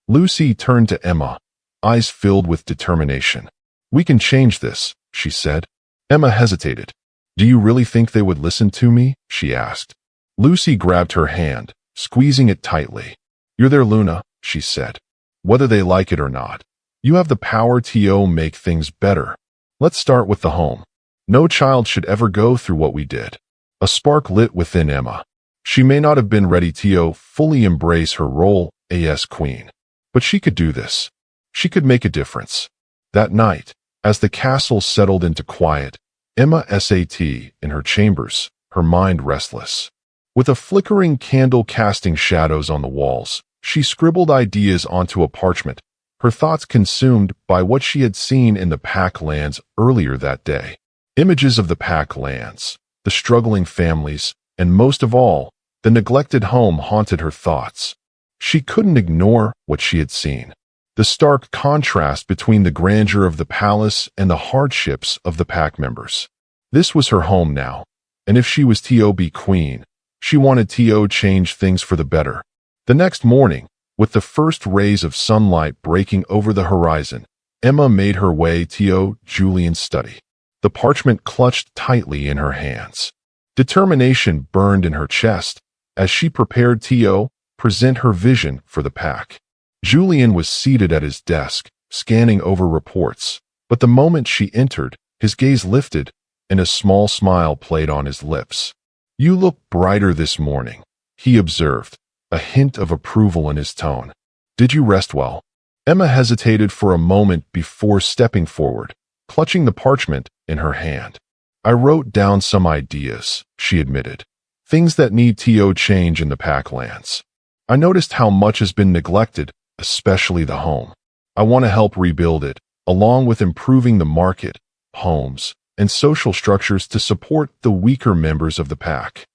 Lucy turned to Emma, eyes filled with determination. "We can change this," she said. Emma hesitated. "Do you really think they would listen to me?" she asked. Lucy grabbed her hand, squeezing it tightly. "You're their Luna," she said. "Whether they like it or not, you have the power to make things better. Let's start with the home. No child should ever go through what we did." A spark lit within Emma. She may not have been ready to fully embrace her role as queen, but she could do this. She could make a difference. That night, as the castle settled into quiet, Emma sat in her chambers, her mind restless. With a flickering candle casting shadows on the walls, she scribbled ideas onto a parchment, her thoughts consumed by what she had seen in the Pack Lands earlier that day. Images of the Pack Lands, the struggling families, and most of all, the neglected home haunted her thoughts. She couldn't ignore what she had seen. The stark contrast between the grandeur of the palace and the hardships of the pack members. This was her home now, and if she was to be queen, she wanted to change things for the better. The next morning, with the first rays of sunlight breaking over the horizon, Emma made her way to Julian's study. The parchment clutched tightly in her hands. Determination burned in her chest as she prepared to present her vision for the pack. Julian was seated at his desk, scanning over reports, but the moment she entered, his gaze lifted, and a small smile played on his lips. "You look brighter this morning," he observed, a hint of approval in his tone. "Did you rest well?" Emma hesitated for a moment before stepping forward, clutching the parchment in her hand. "I wrote down some ideas," she admitted. "Things that need to change in the Packlands. I noticed how much has been neglected, especially the home. I want to help rebuild it, along with improving the market, homes, and social structures to support the weaker members of the pack."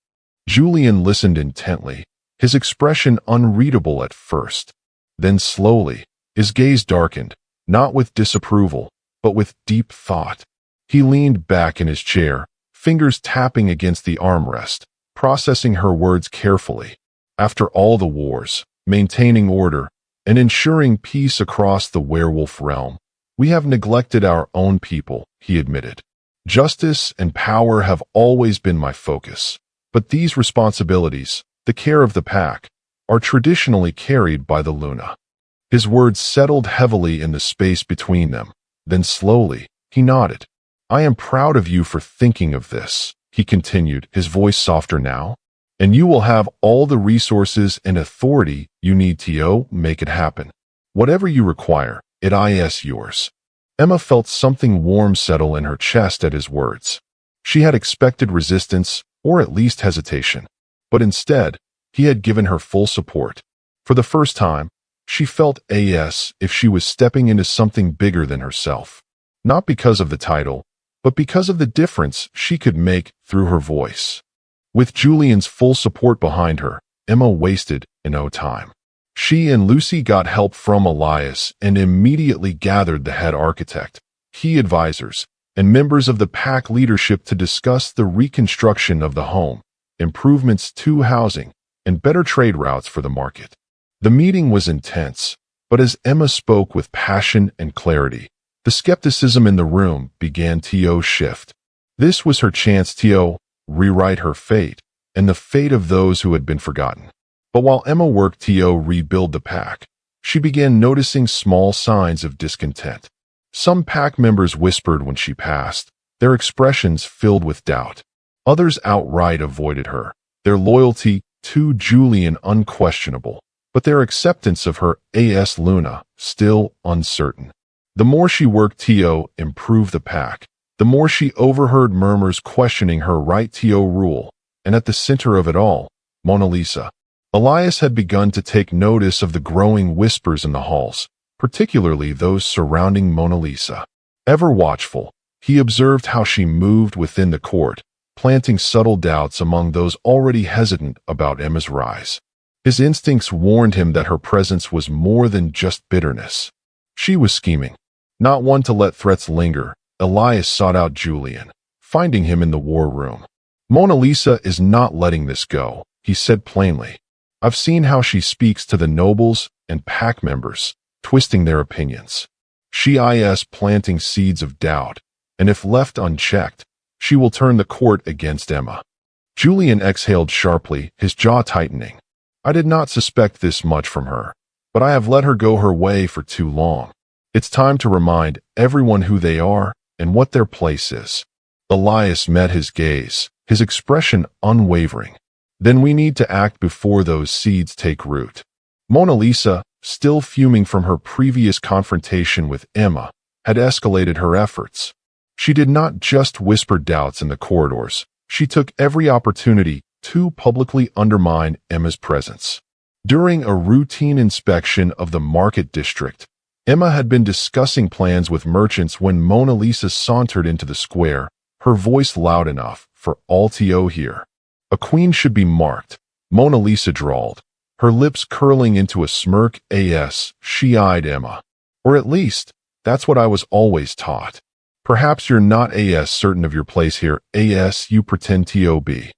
Julian listened intently, his expression unreadable at first. Then slowly, his gaze darkened, not with disapproval, but with deep thought. He leaned back in his chair, fingers tapping against the armrest, processing her words carefully. "After all the wars, maintaining order, and ensuring peace across the werewolf realm, we have neglected our own people," he admitted. "Justice and power have always been my focus, but these responsibilities, the care of the pack, are traditionally carried by the Luna." His words settled heavily in the space between them. Then slowly, he nodded. "I am proud of you for thinking of this," he continued, his voice softer now. "And you will have all the resources and authority you need to make it happen. Whatever you require, it is yours." Emma felt something warm settle in her chest at his words. She had expected resistance, or at least hesitation. But instead, he had given her full support. For the first time, she felt as if she was stepping into something bigger than herself. Not because of the title, but because of the difference she could make through her voice. With Julian's full support behind her, Emma wasted no time. She and Lucy got help from Elias and immediately gathered the head architect, key advisors, and members of the pack leadership to discuss the reconstruction of the home, improvements to housing, and better trade routes for the market. The meeting was intense, but as Emma spoke with passion and clarity, the skepticism in the room began to shift. This was her chance to rewrite her fate and the fate of those who had been forgotten. But while Emma worked to rebuild the pack, she began noticing small signs of discontent. Some pack members whispered when she passed, their expressions filled with doubt. Others outright avoided her, their loyalty to Julian unquestionable, but their acceptance of her as Luna still uncertain. The more she worked to improve the pack, the more she overheard murmurs questioning her right to rule, and at the center of it all, Mona Lisa. Elias had begun to take notice of the growing whispers in the halls, particularly those surrounding Mona Lisa. Ever watchful, he observed how she moved within the court, planting subtle doubts among those already hesitant about Emma's rise. His instincts warned him that her presence was more than just bitterness. She was scheming. Not one to let threats linger, Elias sought out Julian, finding him in the war room. Mona Lisa is not letting this go, he said plainly. I've seen how she speaks to the nobles and pack members, twisting their opinions. She is planting seeds of doubt, and if left unchecked, she will turn the court against Emma. Julian exhaled sharply, his jaw tightening. I did not suspect this much from her, but I have let her go her way for too long. It's time to remind everyone who they are and what their place is. Elias met his gaze, his expression unwavering. Then we need to act before those seeds take root. Mona Lisa, still fuming from her previous confrontation with Emma, had escalated her efforts. She did not just whisper doubts in the corridors. She took every opportunity to publicly undermine Emma's presence. During a routine inspection of the market district, Emma had been discussing plans with merchants when Mona Lisa sauntered into the square, her voice loud enough for all to hear. A queen should be marked, Mona Lisa drawled, her lips curling into a smirk. She eyed Emma. Or at least, that's what I was always taught. Perhaps you're not certain of your place here, you pretend to be.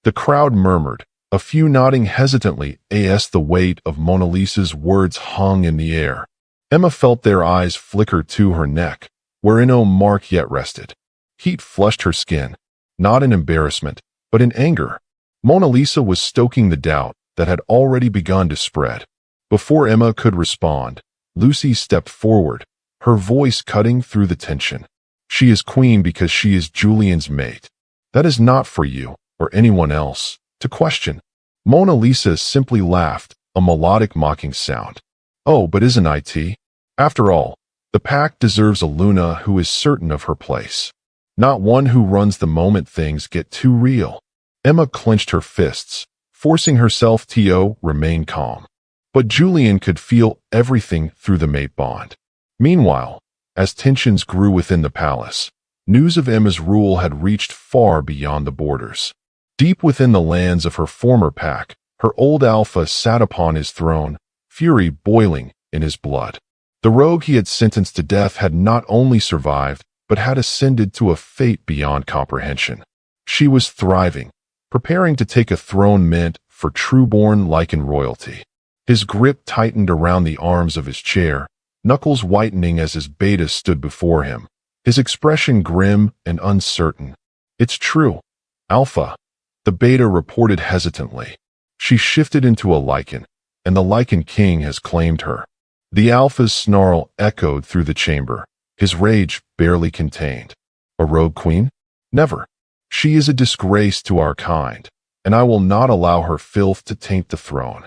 The crowd murmured, a few nodding hesitantly. The weight of Mona Lisa's words hung in the air. Emma felt their eyes flicker to her neck, where no mark yet rested. Heat flushed her skin, not in embarrassment, but in anger. Mona Lisa was stoking the doubt that had already begun to spread. Before Emma could respond, Lucy stepped forward, her voice cutting through the tension. She is queen because she is Julian's mate. That is not for you, or anyone else, to question. Mona Lisa simply laughed, a melodic mocking sound. Oh, but isn't it? After all, the pack deserves a Luna who is certain of her place. Not one who runs the moment things get too real. Emma clenched her fists, forcing herself to remain calm. But Julian could feel everything through the mate bond. Meanwhile, as tensions grew within the palace, news of Emma's rule had reached far beyond the borders. Deep within the lands of her former pack, her old alpha sat upon his throne, fury boiling in his blood. The rogue he had sentenced to death had not only survived, but had ascended to a fate beyond comprehension. She was thriving, preparing to take a throne meant for true-born Lycan royalty. His grip tightened around the arms of his chair, knuckles whitening as his beta stood before him, his expression grim and uncertain. It's true, Alpha, the beta reported hesitantly. She shifted into a Lycan, and the Lycan King has claimed her. The Alpha's snarl echoed through the chamber, his rage barely contained. A rogue queen? Never. She is a disgrace to our kind, and I will not allow her filth to taint the throne.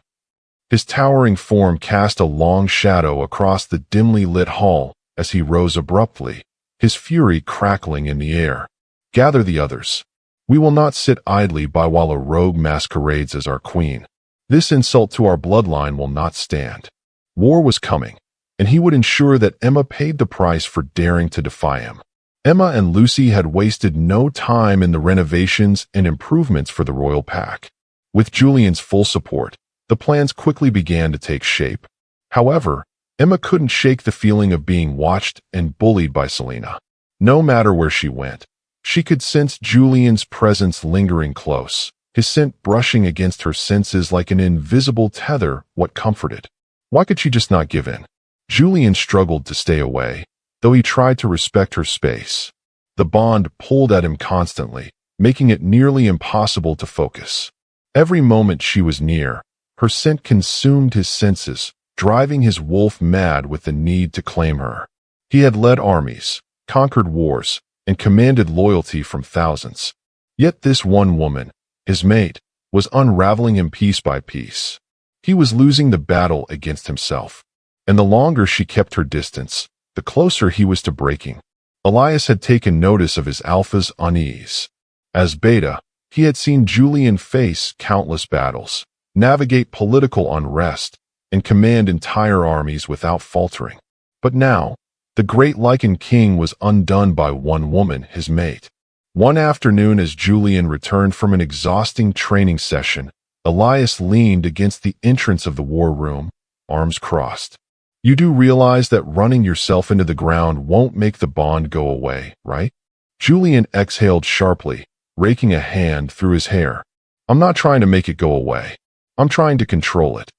His towering form cast a long shadow across the dimly lit hall as he rose abruptly, his fury crackling in the air. Gather the others. We will not sit idly by while a rogue masquerades as our queen. This insult to our bloodline will not stand. War was coming, and he would ensure that Emma paid the price for daring to defy him. Emma and Lucy had wasted no time in the renovations and improvements for the royal pack. With Julian's full support, the plans quickly began to take shape. However, Emma couldn't shake the feeling of being watched and bullied by Selena. No matter where she went, she could sense Julian's presence lingering close, his scent brushing against her senses like an invisible tether. What comforted? Why could she just not give in? Julian struggled to stay away, though he tried to respect her space. The bond pulled at him constantly, making it nearly impossible to focus. Every moment she was near, her scent consumed his senses, driving his wolf mad with the need to claim her. He had led armies, conquered wars, and commanded loyalty from thousands. Yet this one woman, his mate, was unraveling him piece by piece. He was losing the battle against himself, and the longer she kept her distance, the closer he was to breaking. Elias had taken notice of his alpha's unease. As beta, he had seen Julian face countless battles, navigate political unrest, and command entire armies without faltering. But now, the great Lycan King was undone by one woman, his mate. One afternoon as Julian returned from an exhausting training session, Elias leaned against the entrance of the war room, arms crossed. You do realize that running yourself into the ground won't make the bond go away, right? Julian exhaled sharply, raking a hand through his hair. I'm not trying to make it go away. I'm trying to control it.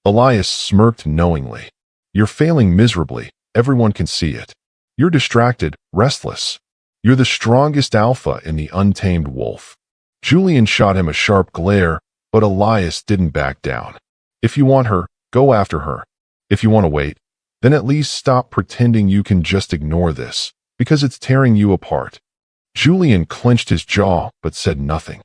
Elias smirked knowingly. You're failing miserably. Everyone can see it. You're distracted, restless. You're the strongest alpha in the untamed wolf. Julian shot him a sharp glare, but Elias didn't back down. If you want her, go after her. If you want to wait, then at least stop pretending you can just ignore this, because it's tearing you apart. Julian clenched his jaw, but said nothing.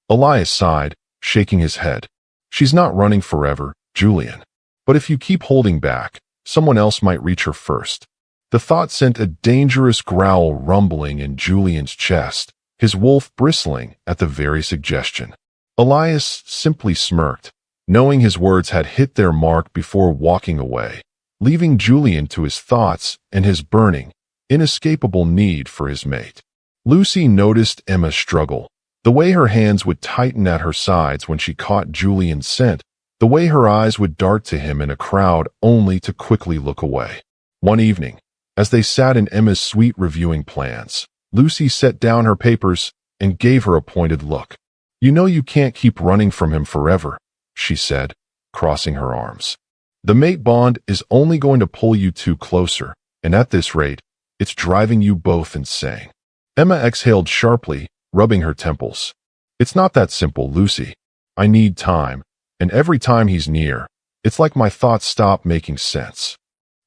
Elias sighed, shaking his head. She's not running forever, Julian. But if you keep holding back, someone else might reach her first. The thought sent a dangerous growl rumbling in Julian's chest, his wolf bristling at the very suggestion. Elias simply smirked, knowing his words had hit their mark before walking away, leaving Julian to his thoughts and his burning, inescapable need for his mate. Lucy noticed Emma's struggle, the way her hands would tighten at her sides when she caught Julian's scent, the way her eyes would dart to him in a crowd only to quickly look away. One evening, as they sat in Emma's suite reviewing plans, Lucy set down her papers and gave her a pointed look. You know you can't keep running from him forever, she said, crossing her arms. The mate bond is only going to pull you two closer, and at this rate, it's driving you both insane. Emma exhaled sharply, rubbing her temples. It's not that simple, Lucy. I need time, and every time he's near, it's like my thoughts stop making sense.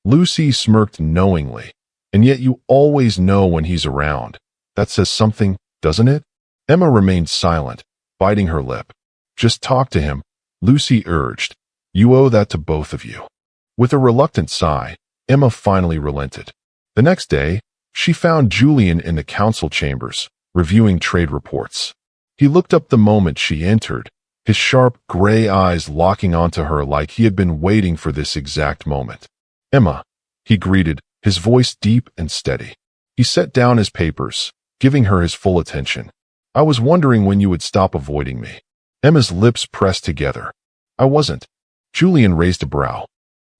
Lucy smirked knowingly, and yet you always know when he's around. That says something, doesn't it? Emma remained silent, biting her lip. Just talk to him, Lucy urged. You owe that to both of you. With a reluctant sigh, Emma finally relented. The next day, she found Julian in the council chambers, reviewing trade reports. He looked up the moment she entered, his sharp gray eyes locking onto her like he had been waiting for this exact moment. Emma, he greeted, his voice deep and steady. He set down his papers, giving her his full attention. I was wondering when you would stop avoiding me. Emma's lips pressed together. I wasn't. Julian raised a brow.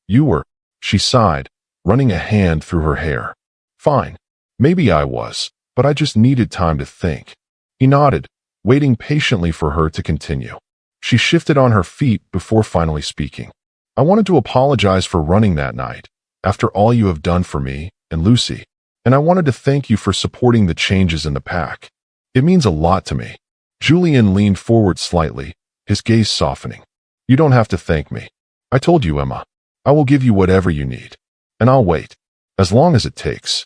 You were, she sighed, running a hand through her hair. Fine. Maybe I was, but I just needed time to think. He nodded, waiting patiently for her to continue. She shifted on her feet before finally speaking. I wanted to apologize for running that night, after all you have done for me and Lucy, and I wanted to thank you for supporting the changes in the pack. It means a lot to me. Julian leaned forward slightly, his gaze softening. You don't have to thank me. I told you, Emma. I will give you whatever you need. And I'll wait. As long as it takes.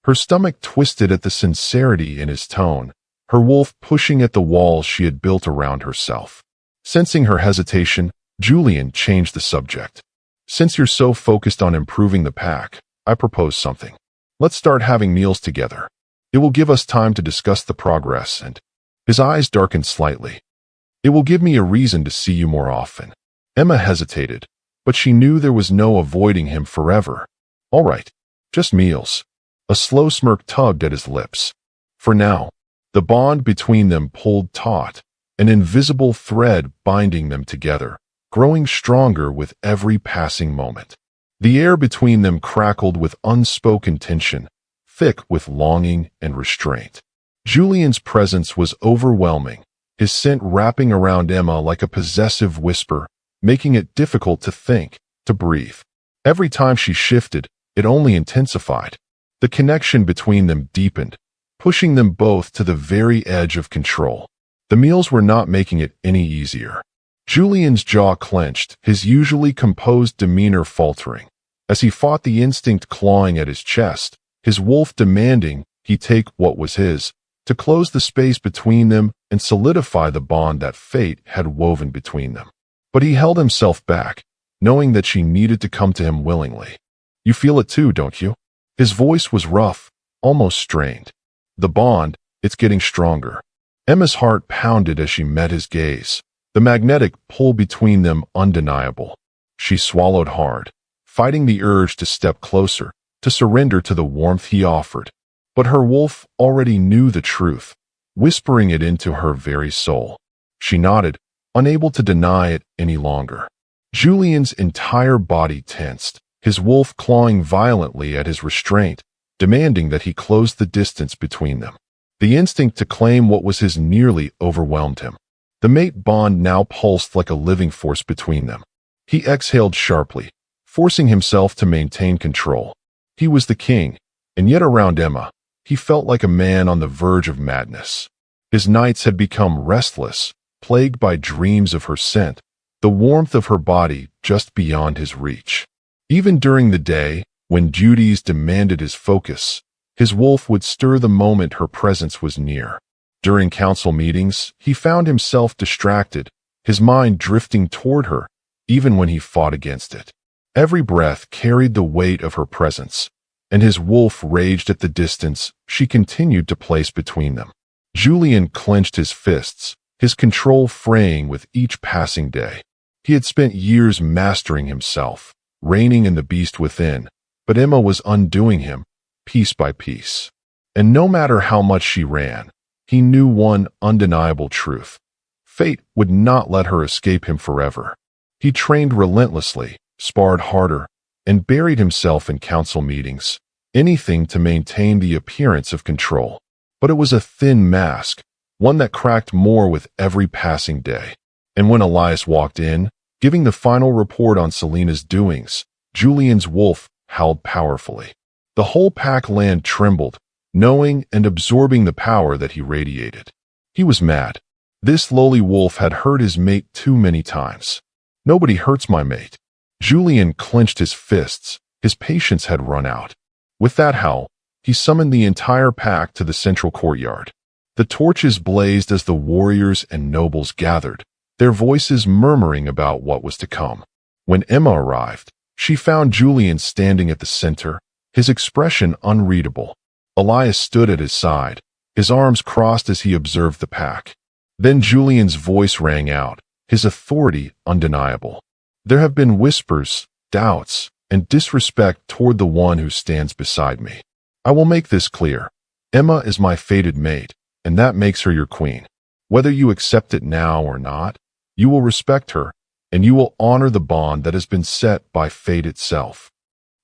Her stomach twisted at the sincerity in his tone, her wolf pushing at the walls she had built around herself. Sensing her hesitation, Julian changed the subject. Since you're so focused on improving the pack, I propose something. Let's start having meals together. It will give us time to discuss the progress and... His eyes darkened slightly. It will give me a reason to see you more often. Emma hesitated, but she knew there was no avoiding him forever. All right, just meals. A slow smirk tugged at his lips. For now, the bond between them pulled taut, an invisible thread binding them together, growing stronger with every passing moment. The air between them crackled with unspoken tension, thick with longing and restraint. Julian's presence was overwhelming, his scent wrapping around Emma like a possessive whisper, making it difficult to think, to breathe. Every time she shifted, it only intensified. The connection between them deepened, pushing them both to the very edge of control. The meals were not making it any easier. Julian's jaw clenched, his usually composed demeanor faltering. As he fought the instinct clawing at his chest, his wolf demanding he take what was his, to close the space between them and solidify the bond that fate had woven between them. But he held himself back, knowing that she needed to come to him willingly. You feel it too, don't you? His voice was rough, almost strained. The bond, it's getting stronger. Emma's heart pounded as she met his gaze, the magnetic pull between them undeniable. She swallowed hard, fighting the urge to step closer, to surrender to the warmth he offered. But her wolf already knew the truth, whispering it into her very soul. She nodded, unable to deny it any longer. Julian's entire body tensed, his wolf clawing violently at his restraint, demanding that he close the distance between them. The instinct to claim what was his nearly overwhelmed him. The mate bond now pulsed like a living force between them. He exhaled sharply, forcing himself to maintain control. He was the king, and yet around Emma, he felt like a man on the verge of madness. His nights had become restless, plagued by dreams of her scent, the warmth of her body just beyond his reach. Even during the day, when duties demanded his focus, his wolf would stir the moment her presence was near. During council meetings, he found himself distracted, his mind drifting toward her, even when he fought against it. Every breath carried the weight of her presence, and his wolf raged at the distance she continued to place between them. Julian clenched his fists, his control fraying with each passing day. He had spent years mastering himself, reigning in the beast within, but Emma was undoing him, piece by piece. And no matter how much she ran, he knew one undeniable truth. Fate would not let her escape him forever. He trained relentlessly, sparred harder, and buried himself in council meetings, anything to maintain the appearance of control. But it was a thin mask, one that cracked more with every passing day. And when Elias walked in, giving the final report on Selena's doings, Julian's wolf howled powerfully. The whole pack land trembled, knowing and absorbing the power that he radiated. He was mad. This lowly wolf had hurt his mate too many times. Nobody hurts my mate. Julian clenched his fists. His patience had run out. With that howl, he summoned the entire pack to the central courtyard. The torches blazed as the warriors and nobles gathered, their voices murmuring about what was to come. When Emma arrived, she found Julian standing at the center, his expression unreadable. Elias stood at his side, his arms crossed as he observed the pack. Then Julian's voice rang out, his authority undeniable. There have been whispers, doubts, and disrespect toward the one who stands beside me. I will make this clear. Emma is my fated mate, and that makes her your queen. Whether you accept it now or not, you will respect her, and you will honor the bond that has been set by fate itself.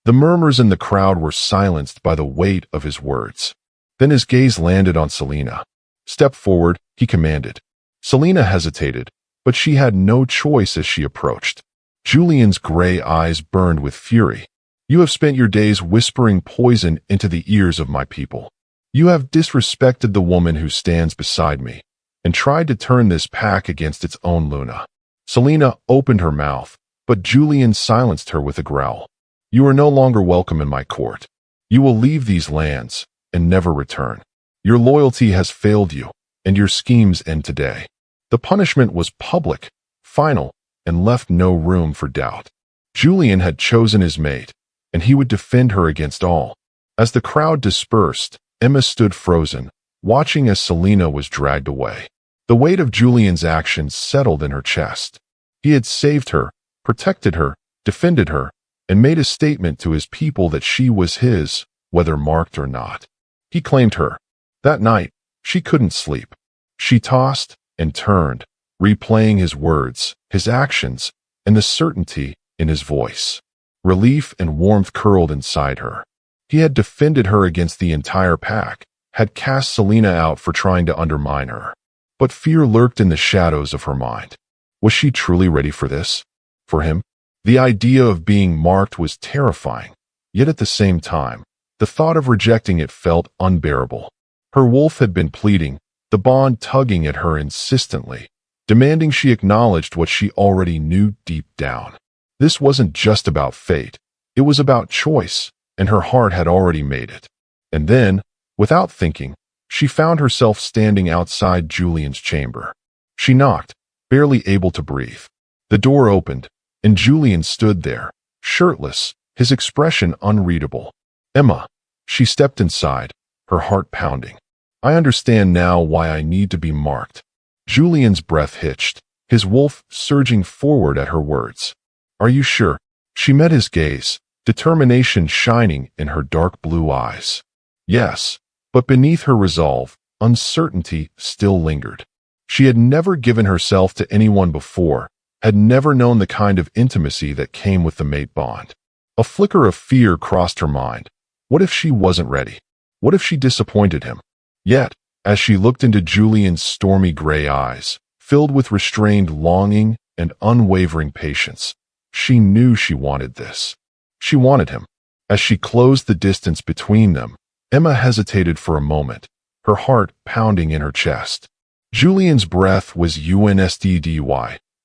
The murmurs in the crowd were silenced by the weight of his words. Then his gaze landed on Selena. Step forward, he commanded. Selena hesitated, but she had no choice as she approached. Julian's gray eyes burned with fury. You have spent your days whispering poison into the ears of my people. You have disrespected the woman who stands beside me, and tried to turn this pack against its own Luna. Selena opened her mouth, but Julian silenced her with a growl. You are no longer welcome in my court. You will leave these lands and never return. Your loyalty has failed you, and your schemes end today. The punishment was public, final, and left no room for doubt. Julian had chosen his mate, and he would defend her against all. As the crowd dispersed, Emma stood frozen, watching as Selena was dragged away. The weight of Julian's actions settled in her chest. He had saved her, protected her, defended her, and made a statement to his people that she was his, whether marked or not. He claimed her. That night, she couldn't sleep. She tossed and turned, replaying his words, his actions, and the certainty in his voice. Relief and warmth curled inside her. He had defended her against the entire pack, had cast Selena out for trying to undermine her. But fear lurked in the shadows of her mind. Was she truly ready for this? For him? The idea of being marked was terrifying, yet at the same time, the thought of rejecting it felt unbearable. Her wolf had been pleading, the bond tugging at her insistently, demanding she acknowledged what she already knew deep down. This wasn't just about fate, it was about choice, and her heart had already made it. And then, without thinking, she found herself standing outside Julian's chamber. She knocked, barely able to breathe. The door opened, and Julian stood there, shirtless, his expression unreadable. Emma. She stepped inside, her heart pounding. I understand now why I need to be marked. Julian's breath hitched, his wolf surging forward at her words. Are you sure? She met his gaze, determination shining in her dark blue eyes. Yes, but beneath her resolve, uncertainty still lingered. She had never given herself to anyone before, had never known the kind of intimacy that came with the mate bond. A flicker of fear crossed her mind. What if she wasn't ready? What if she disappointed him? Yet, as she looked into Julian's stormy gray eyes, filled with restrained longing and unwavering patience, she knew she wanted this. She wanted him. As she closed the distance between them, Emma hesitated for a moment, her heart pounding in her chest. Julian's breath was unsteady,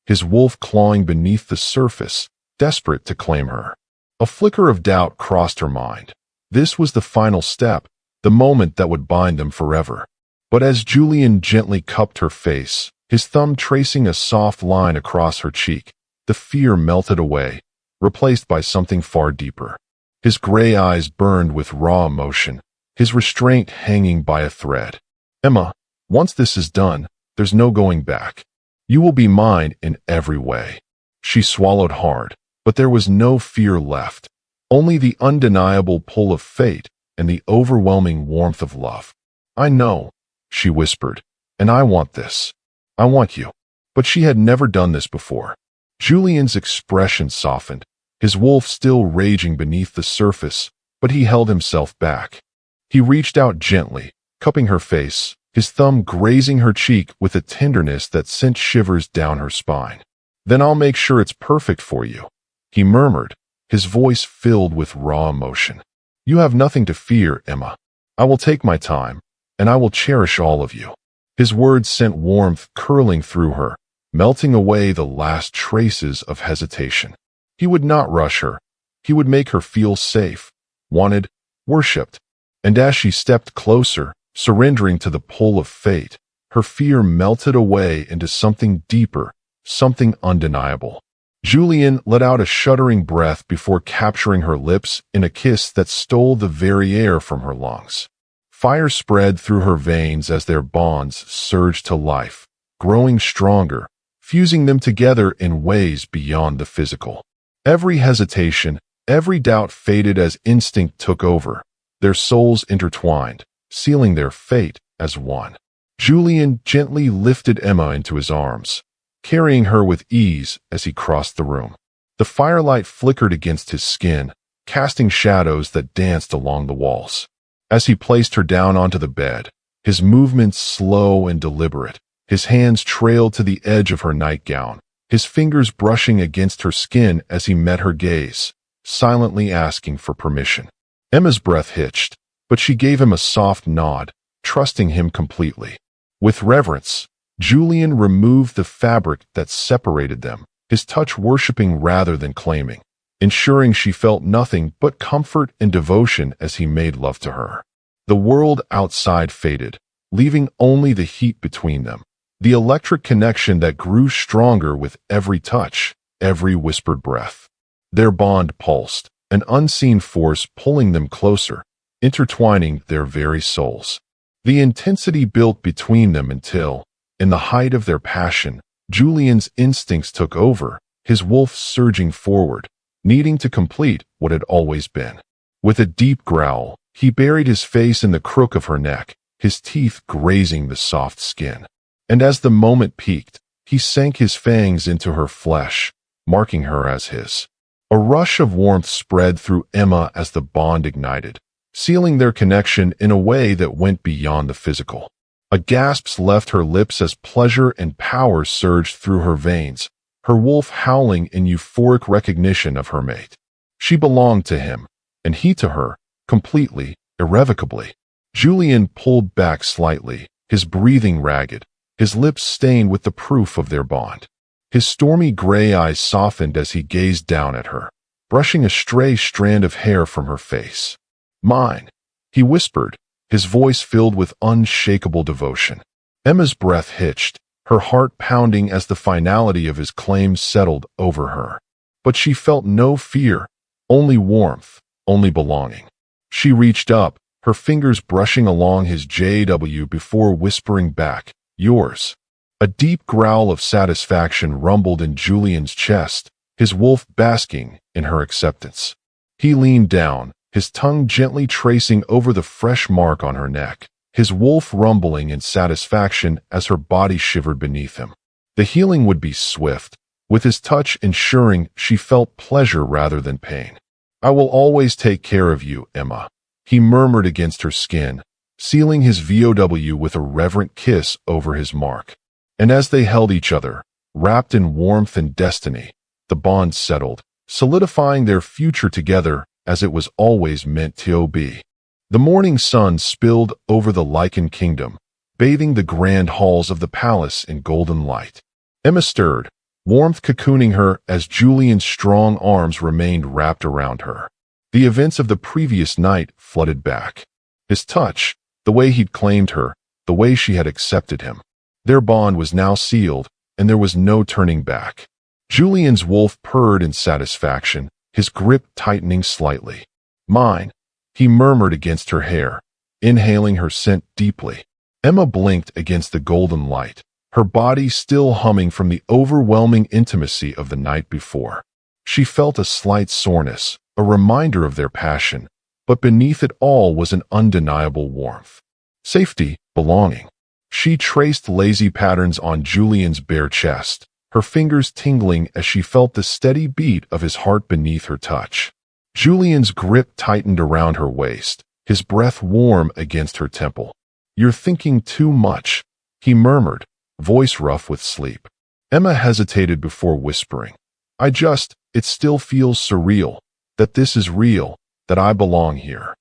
his wolf clawing beneath the surface, desperate to claim her. A flicker of doubt crossed her mind. This was the final step, the moment that would bind them forever. But as Julian gently cupped her face, his thumb tracing a soft line across her cheek, the fear melted away, replaced by something far deeper. His gray eyes burned with raw emotion, his restraint hanging by a thread. Emma, once this is done, there's no going back. You will be mine in every way. She swallowed hard, but there was no fear left, only the undeniable pull of fate and the overwhelming warmth of love. I know, she whispered, and I want this. I want you. But she had never done this before. Julian's expression softened, his wolf still raging beneath the surface, but he held himself back. He reached out gently, cupping her face, his thumb grazing her cheek with a tenderness that sent shivers down her spine. Then I'll make sure it's perfect for you, he murmured, his voice filled with raw emotion. You have nothing to fear, Emma. I will take my time, and I will cherish all of you. His words sent warmth curling through her, melting away the last traces of hesitation. He would not rush her. He would make her feel safe, wanted, worshipped. And as she stepped closer, surrendering to the pull of fate, her fear melted away into something deeper, something undeniable. Julian let out a shuddering breath before capturing her lips in a kiss that stole the very air from her lungs. Fire spread through her veins as their bonds surged to life, growing stronger, fusing them together in ways beyond the physical. Every hesitation, every doubt faded as instinct took over, their souls intertwined, sealing their fate as one. Julian gently lifted Emma into his arms, carrying her with ease as he crossed the room. The firelight flickered against his skin, casting shadows that danced along the walls. As he placed her down onto the bed, his movements slow and deliberate, his hands trailed to the edge of her nightgown, his fingers brushing against her skin as he met her gaze, silently asking for permission. Emma's breath hitched, but she gave him a soft nod, trusting him completely. With reverence, Julian removed the fabric that separated them, his touch worshipping rather than claiming, ensuring she felt nothing but comfort and devotion as he made love to her. The world outside faded, leaving only the heat between them, the electric connection that grew stronger with every touch, every whispered breath. Their bond pulsed, an unseen force pulling them closer, intertwining their very souls. The intensity built between them until, in the height of their passion, Julian's instincts took over, his wolf surging forward, needing to complete what had always been. With a deep growl, he buried his face in the crook of her neck, his teeth grazing the soft skin. And as the moment peaked, he sank his fangs into her flesh, marking her as his. A rush of warmth spread through Emma as the bond ignited, sealing their connection in a way that went beyond the physical. A gasp left her lips as pleasure and power surged through her veins, her wolf howling in euphoric recognition of her mate. She belonged to him, and he to her, completely, irrevocably. Julian pulled back slightly, his breathing ragged, his lips stained with the proof of their bond. His stormy gray eyes softened as he gazed down at her, brushing a stray strand of hair from her face. Mine, he whispered, his voice filled with unshakable devotion. Emma's breath hitched, her heart pounding as the finality of his claims settled over her. But she felt no fear, only warmth, only belonging. She reached up, her fingers brushing along his JW before whispering back, yours. A deep growl of satisfaction rumbled in Julian's chest, his wolf basking in her acceptance. He leaned down, his tongue gently tracing over the fresh mark on her neck, his wolf rumbling in satisfaction as her body shivered beneath him. The healing would be swift, with his touch ensuring she felt pleasure rather than pain. I will always take care of you, Emma, he murmured against her skin, sealing his VOW with a reverent kiss over his mark. And as they held each other, wrapped in warmth and destiny, the bond settled, solidifying their future together as it was always meant to be. The morning sun spilled over the Lycan kingdom, bathing the grand halls of the palace in golden light. Emma stirred, warmth cocooning her as Julian's strong arms remained wrapped around her. The events of the previous night flooded back. His touch, the way he'd claimed her, the way she had accepted him. Their bond was now sealed, and there was no turning back. Julian's wolf purred in satisfaction, his grip tightening slightly. Mine, he murmured against her hair, inhaling her scent deeply. Emma blinked against the golden light, her body still humming from the overwhelming intimacy of the night before. She felt a slight soreness, a reminder of their passion, but beneath it all was an undeniable warmth. Safety, belonging. She traced lazy patterns on Julian's bare chest, her fingers tingling as she felt the steady beat of his heart beneath her touch. Julian's grip tightened around her waist, his breath warm against her temple. You're thinking too much, he murmured, voice rough with sleep. Emma hesitated before whispering. It still feels surreal, that this is real, that I belong here.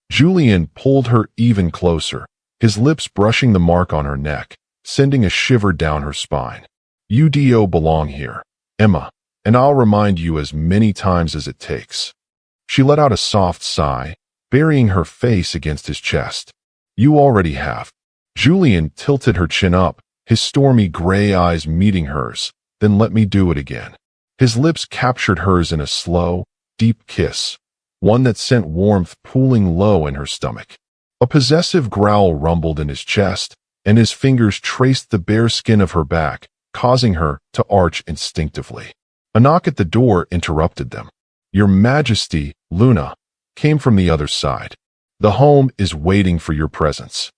Julian pulled her even closer, his lips brushing the mark on her neck, sending a shiver down her spine. You do belong here, Emma, and I'll remind you as many times as it takes. She let out a soft sigh, burying her face against his chest. You already have. Julian tilted her chin up, his stormy gray eyes meeting hers. Then let me do it again. His lips captured hers in a slow, deep kiss, one that sent warmth pooling low in her stomach. A possessive growl rumbled in his chest, and his fingers traced the bare skin of her back, causing her to arch instinctively. A knock at the door interrupted them. Your Majesty, Luna, came from the other side. The home is waiting for your presence.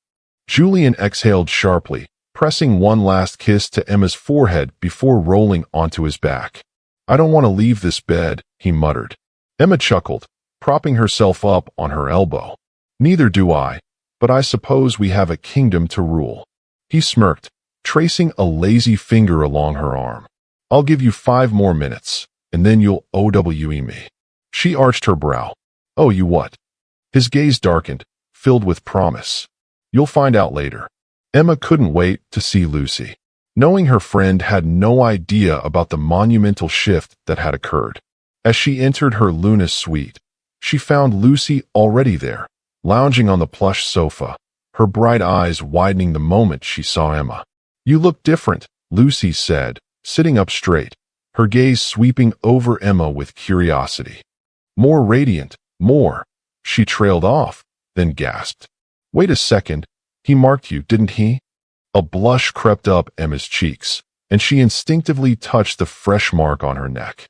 Julian exhaled sharply, pressing one last kiss to Emma's forehead before rolling onto his back. I don't want to leave this bed, he muttered. Emma chuckled, propping herself up on her elbow. Neither do I, but I suppose we have a kingdom to rule. He smirked, tracing a lazy finger along her arm. I'll give you 5 more minutes, and then you'll OWE me. She arched her brow. Oh, you what? His gaze darkened, filled with promise. You'll find out later. Emma couldn't wait to see Lucy, knowing her friend had no idea about the monumental shift that had occurred. As she entered her Luna's suite, she found Lucy already there, lounging on the plush sofa, her bright eyes widening the moment she saw Emma. You look different, Lucy said, sitting up straight, her gaze sweeping over Emma with curiosity. More radiant, more. She trailed off, then gasped. Wait a second, he marked you, didn't he? A blush crept up Emma's cheeks, and she instinctively touched the fresh mark on her neck.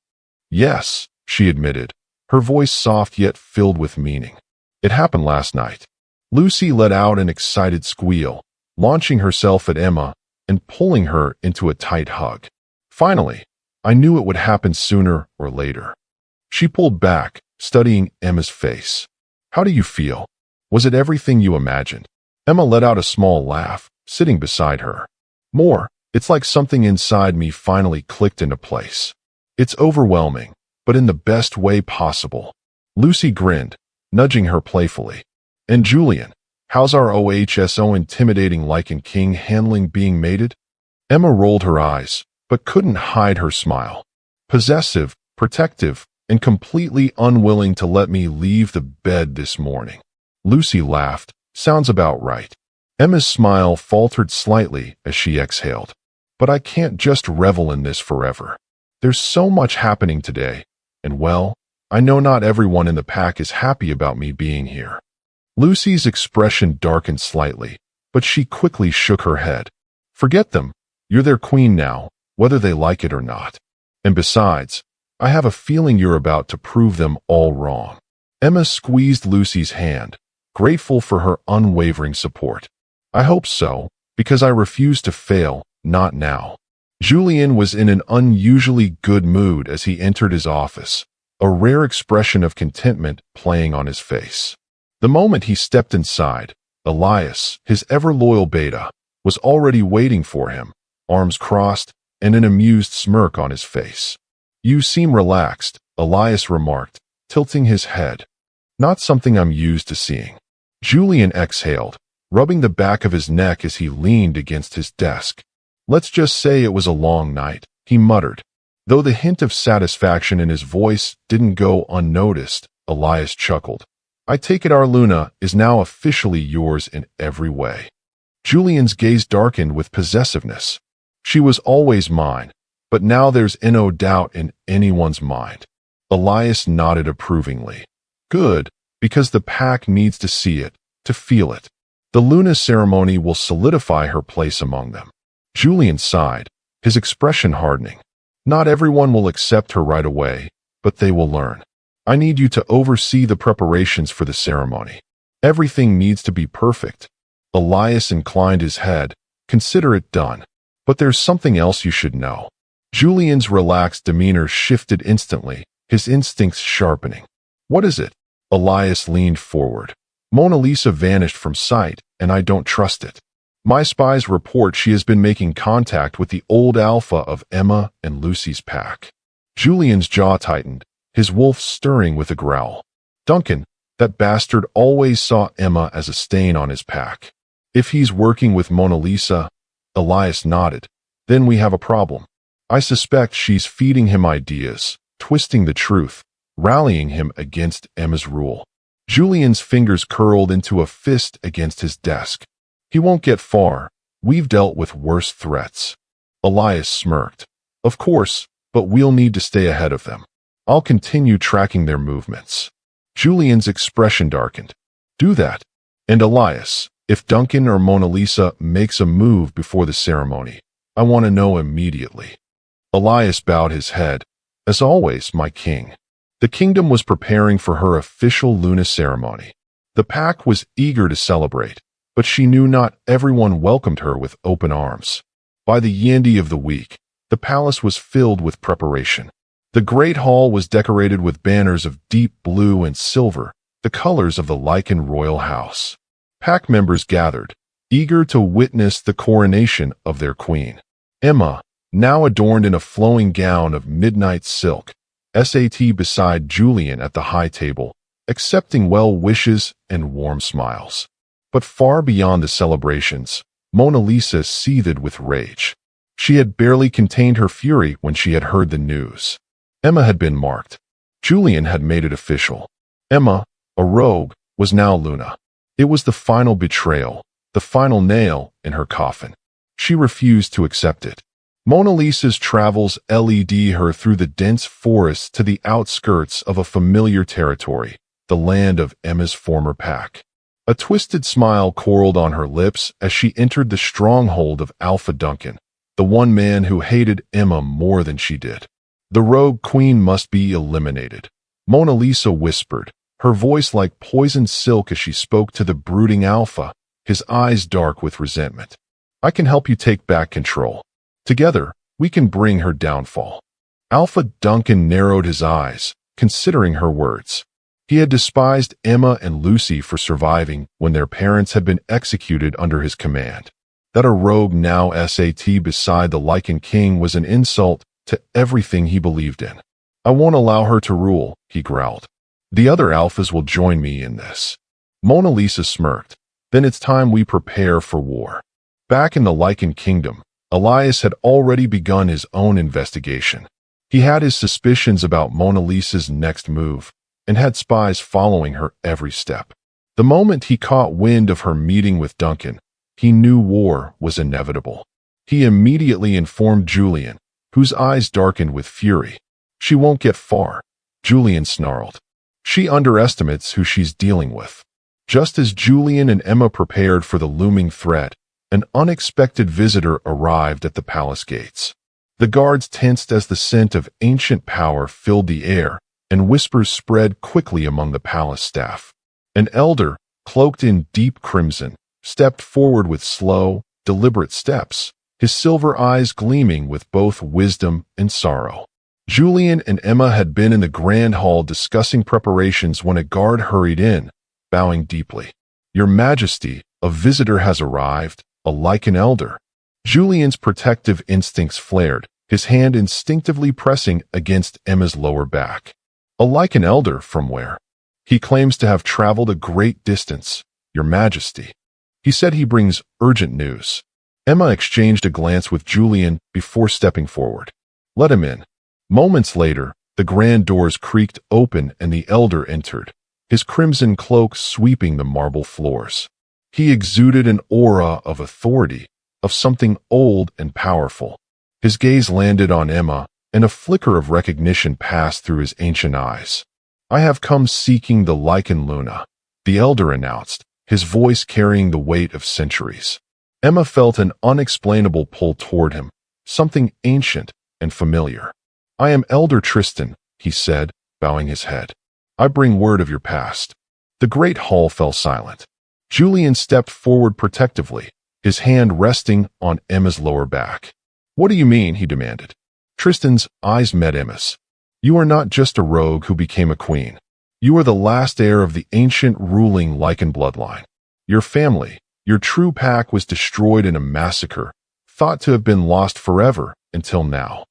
Yes, she admitted, her voice soft yet filled with meaning. It happened last night. Lucy let out an excited squeal, launching herself at Emma and pulling her into a tight hug. Finally, I knew it would happen sooner or later. She pulled back, studying Emma's face. How do you feel? Was it everything you imagined? Emma let out a small laugh, sitting beside her. More, it's like something inside me finally clicked into place. It's overwhelming, but in the best way possible. Lucy grinned, nudging her playfully. And Julian, how's our OHSO intimidating Lycan King handling being mated? Emma rolled her eyes, but couldn't hide her smile. Possessive, protective, and completely unwilling to let me leave the bed this morning. Lucy laughed. Sounds about right. Emma's smile faltered slightly as she exhaled. But I can't just revel in this forever. There's so much happening today, and well, I know not everyone in the pack is happy about me being here. Lucy's expression darkened slightly, but she quickly shook her head. Forget them. You're their queen now, whether they like it or not. And besides, I have a feeling you're about to prove them all wrong. Emma squeezed Lucy's hand, grateful for her unwavering support. I hope so, because I refuse to fail, not now. Julian was in an unusually good mood as he entered his office, a rare expression of contentment playing on his face. The moment he stepped inside, Elias, his ever-loyal beta, was already waiting for him, arms crossed and an amused smirk on his face. "You seem relaxed," Elias remarked, tilting his head. "Not something I'm used to seeing." Julian exhaled, rubbing the back of his neck as he leaned against his desk. "Let's just say it was a long night," he muttered. Though the hint of satisfaction in his voice didn't go unnoticed, Elias chuckled. "I take it our Luna is now officially yours in every way." Julian's gaze darkened with possessiveness. "She was always mine, but now there's no doubt in anyone's mind." Elias nodded approvingly. "Good, because the pack needs to see it, to feel it. The Luna ceremony will solidify her place among them." Julian sighed, his expression hardening. "Not everyone will accept her right away, but they will learn. I need you to oversee the preparations for the ceremony. Everything needs to be perfect." Elias inclined his head. "Consider it done. But there's something else you should know." Julian's relaxed demeanor shifted instantly, his instincts sharpening. "What is it?" Elias leaned forward. "Mona Lisa vanished from sight, and I don't trust it. My spies report she has been making contact with the old alpha of Emma and Lucy's pack." Julian's jaw tightened, his wolf stirring with a growl. "Duncan, that bastard always saw Emma as a stain on his pack. If he's working with Mona Lisa," Elias nodded, "then we have a problem. I suspect she's feeding him ideas, twisting the truth, rallying him against Emma's rule." Julian's fingers curled into a fist against his desk. "He won't get far. We've dealt with worse threats." Elias smirked. "Of course, but we'll need to stay ahead of them. I'll continue tracking their movements." Julian's expression darkened. "Do that. And Elias, if Duncan or Mona Lisa makes a move before the ceremony, I want to know immediately." Elias bowed his head. "As always, my king." The kingdom was preparing for her official Luna ceremony. The pack was eager to celebrate, but she knew not everyone welcomed her with open arms. By the Yandi of the week, the palace was filled with preparation. The great hall was decorated with banners of deep blue and silver, the colors of the Lycan royal house. Pack members gathered, eager to witness the coronation of their queen. Emma, now adorned in a flowing gown of midnight silk, sat beside Julian at the high table, accepting well wishes and warm smiles. But far beyond the celebrations, Mona Lisa seethed with rage. She had barely contained her fury when she had heard the news. Emma had been marked. Julian had made it official. Emma, a rogue, was now Luna. It was the final betrayal, the final nail in her coffin. She refused to accept it. Mona Lisa's travels led her through the dense forests to the outskirts of a familiar territory, the land of Emma's former pack. A twisted smile curled on her lips as she entered the stronghold of Alpha Duncan, the one man who hated Emma more than she did. "The rogue queen must be eliminated," Mona Lisa whispered, her voice like poisoned silk as she spoke to the brooding Alpha, his eyes dark with resentment. "I can help you take back control. Together, we can bring her downfall." Alpha Duncan narrowed his eyes, considering her words. He had despised Emma and Lucy for surviving when their parents had been executed under his command. That a rogue now sat beside the Lycan King was an insult to everything he believed in. "I won't allow her to rule," he growled. "The other alphas will join me in this." Mona Lisa smirked. "Then it's time we prepare for war." Back in the Lycan Kingdom, Elias had already begun his own investigation. He had his suspicions about Mona Lisa's next move, and had spies following her every step. The moment he caught wind of her meeting with Duncan, he knew war was inevitable. He immediately informed Julian, whose eyes darkened with fury. "She won't get far," Julian snarled. "She underestimates who she's dealing with." Just as Julian and Emma prepared for the looming threat, an unexpected visitor arrived at the palace gates. The guards tensed as the scent of ancient power filled the air, and whispers spread quickly among the palace staff. An elder, cloaked in deep crimson, stepped forward with slow, deliberate steps, his silver eyes gleaming with both wisdom and sorrow. Julian and Emma had been in the grand hall discussing preparations when a guard hurried in, bowing deeply. "Your Majesty, a visitor has arrived, a Lycan elder." Julian's protective instincts flared, his hand instinctively pressing against Emma's lower back. "A Lycan elder from where?" "He claims to have traveled a great distance, Your Majesty. He said he brings urgent news." Emma exchanged a glance with Julian before stepping forward. "Let him in." Moments later, the grand doors creaked open and the elder entered, his crimson cloak sweeping the marble floors. He exuded an aura of authority, of something old and powerful. His gaze landed on Emma, and a flicker of recognition passed through his ancient eyes. "I have come seeking the Lycan Luna," the elder announced, his voice carrying the weight of centuries. Emma felt an unexplainable pull toward him, something ancient and familiar. "I am Elder Tristan," he said, bowing his head. "I bring word of your past." The great hall fell silent. Julian stepped forward protectively, his hand resting on Emma's lower back. "What do you mean?" he demanded. Tristan's eyes met Emma's. "You are not just a rogue who became a queen. You are the last heir of the ancient ruling Lycan bloodline. Your family, your true pack, was destroyed in a massacre, thought to have been lost forever until now."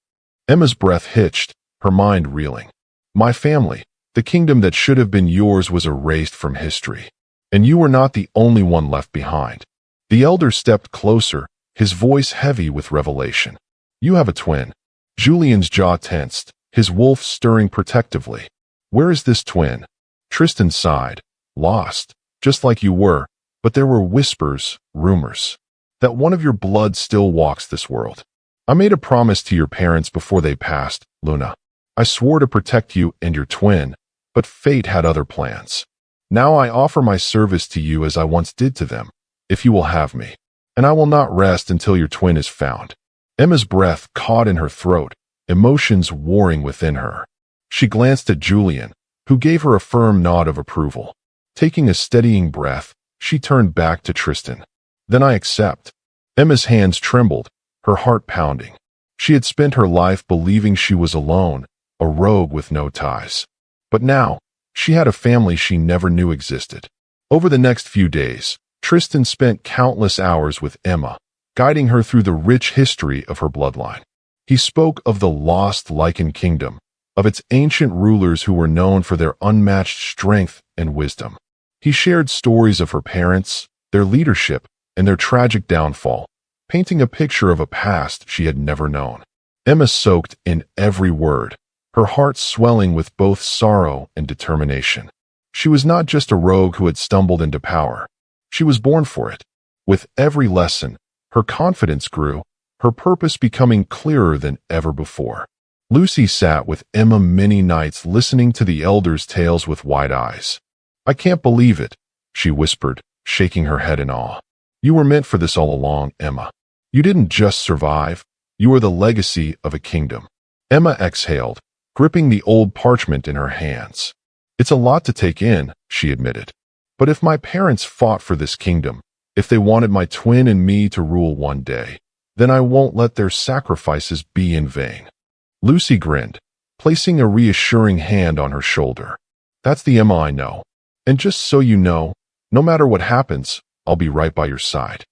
Emma's breath hitched, her mind reeling. "My family, the kingdom that should have been yours, was erased from history. And you were not the only one left behind." The elder stepped closer, his voice heavy with revelation. "You have a twin." Julian's jaw tensed, his wolf stirring protectively. "Where is this twin?" Tristan sighed. "Lost, just like you were, but there were whispers, rumors, that one of your blood still walks this world. I made a promise to your parents before they passed, Luna. I swore to protect you and your twin, but fate had other plans. Now I offer my service to you as I once did to them, if you will have me. And I will not rest until your twin is found." Emma's breath caught in her throat, emotions warring within her. She glanced at Julian, who gave her a firm nod of approval. Taking a steadying breath, she turned back to Tristan. "Then I accept." Emma's hands trembled, her heart pounding. She had spent her life believing she was alone, a rogue with no ties. But now, she had a family she never knew existed. Over the next few days, Tristan spent countless hours with Emma, guiding her through the rich history of her bloodline. He spoke of the lost Lycan kingdom, of its ancient rulers who were known for their unmatched strength and wisdom. He shared stories of her parents, their leadership, and their tragic downfall, painting a picture of a past she had never known. Emma soaked in every word, her heart swelling with both sorrow and determination. She was not just a rogue who had stumbled into power. She was born for it. With every lesson, her confidence grew, her purpose becoming clearer than ever before. Lucy sat with Emma many nights listening to the elders' tales with wide eyes. "I can't believe it," she whispered, shaking her head in awe. "You were meant for this all along, Emma. You didn't just survive, you are the legacy of a kingdom." Emma exhaled, gripping the old parchment in her hands. "It's a lot to take in," she admitted. "But if my parents fought for this kingdom, if they wanted my twin and me to rule one day, then I won't let their sacrifices be in vain." Lucy grinned, placing a reassuring hand on her shoulder. "That's the Emma I know. And just so you know, no matter what happens, I'll be right by your side."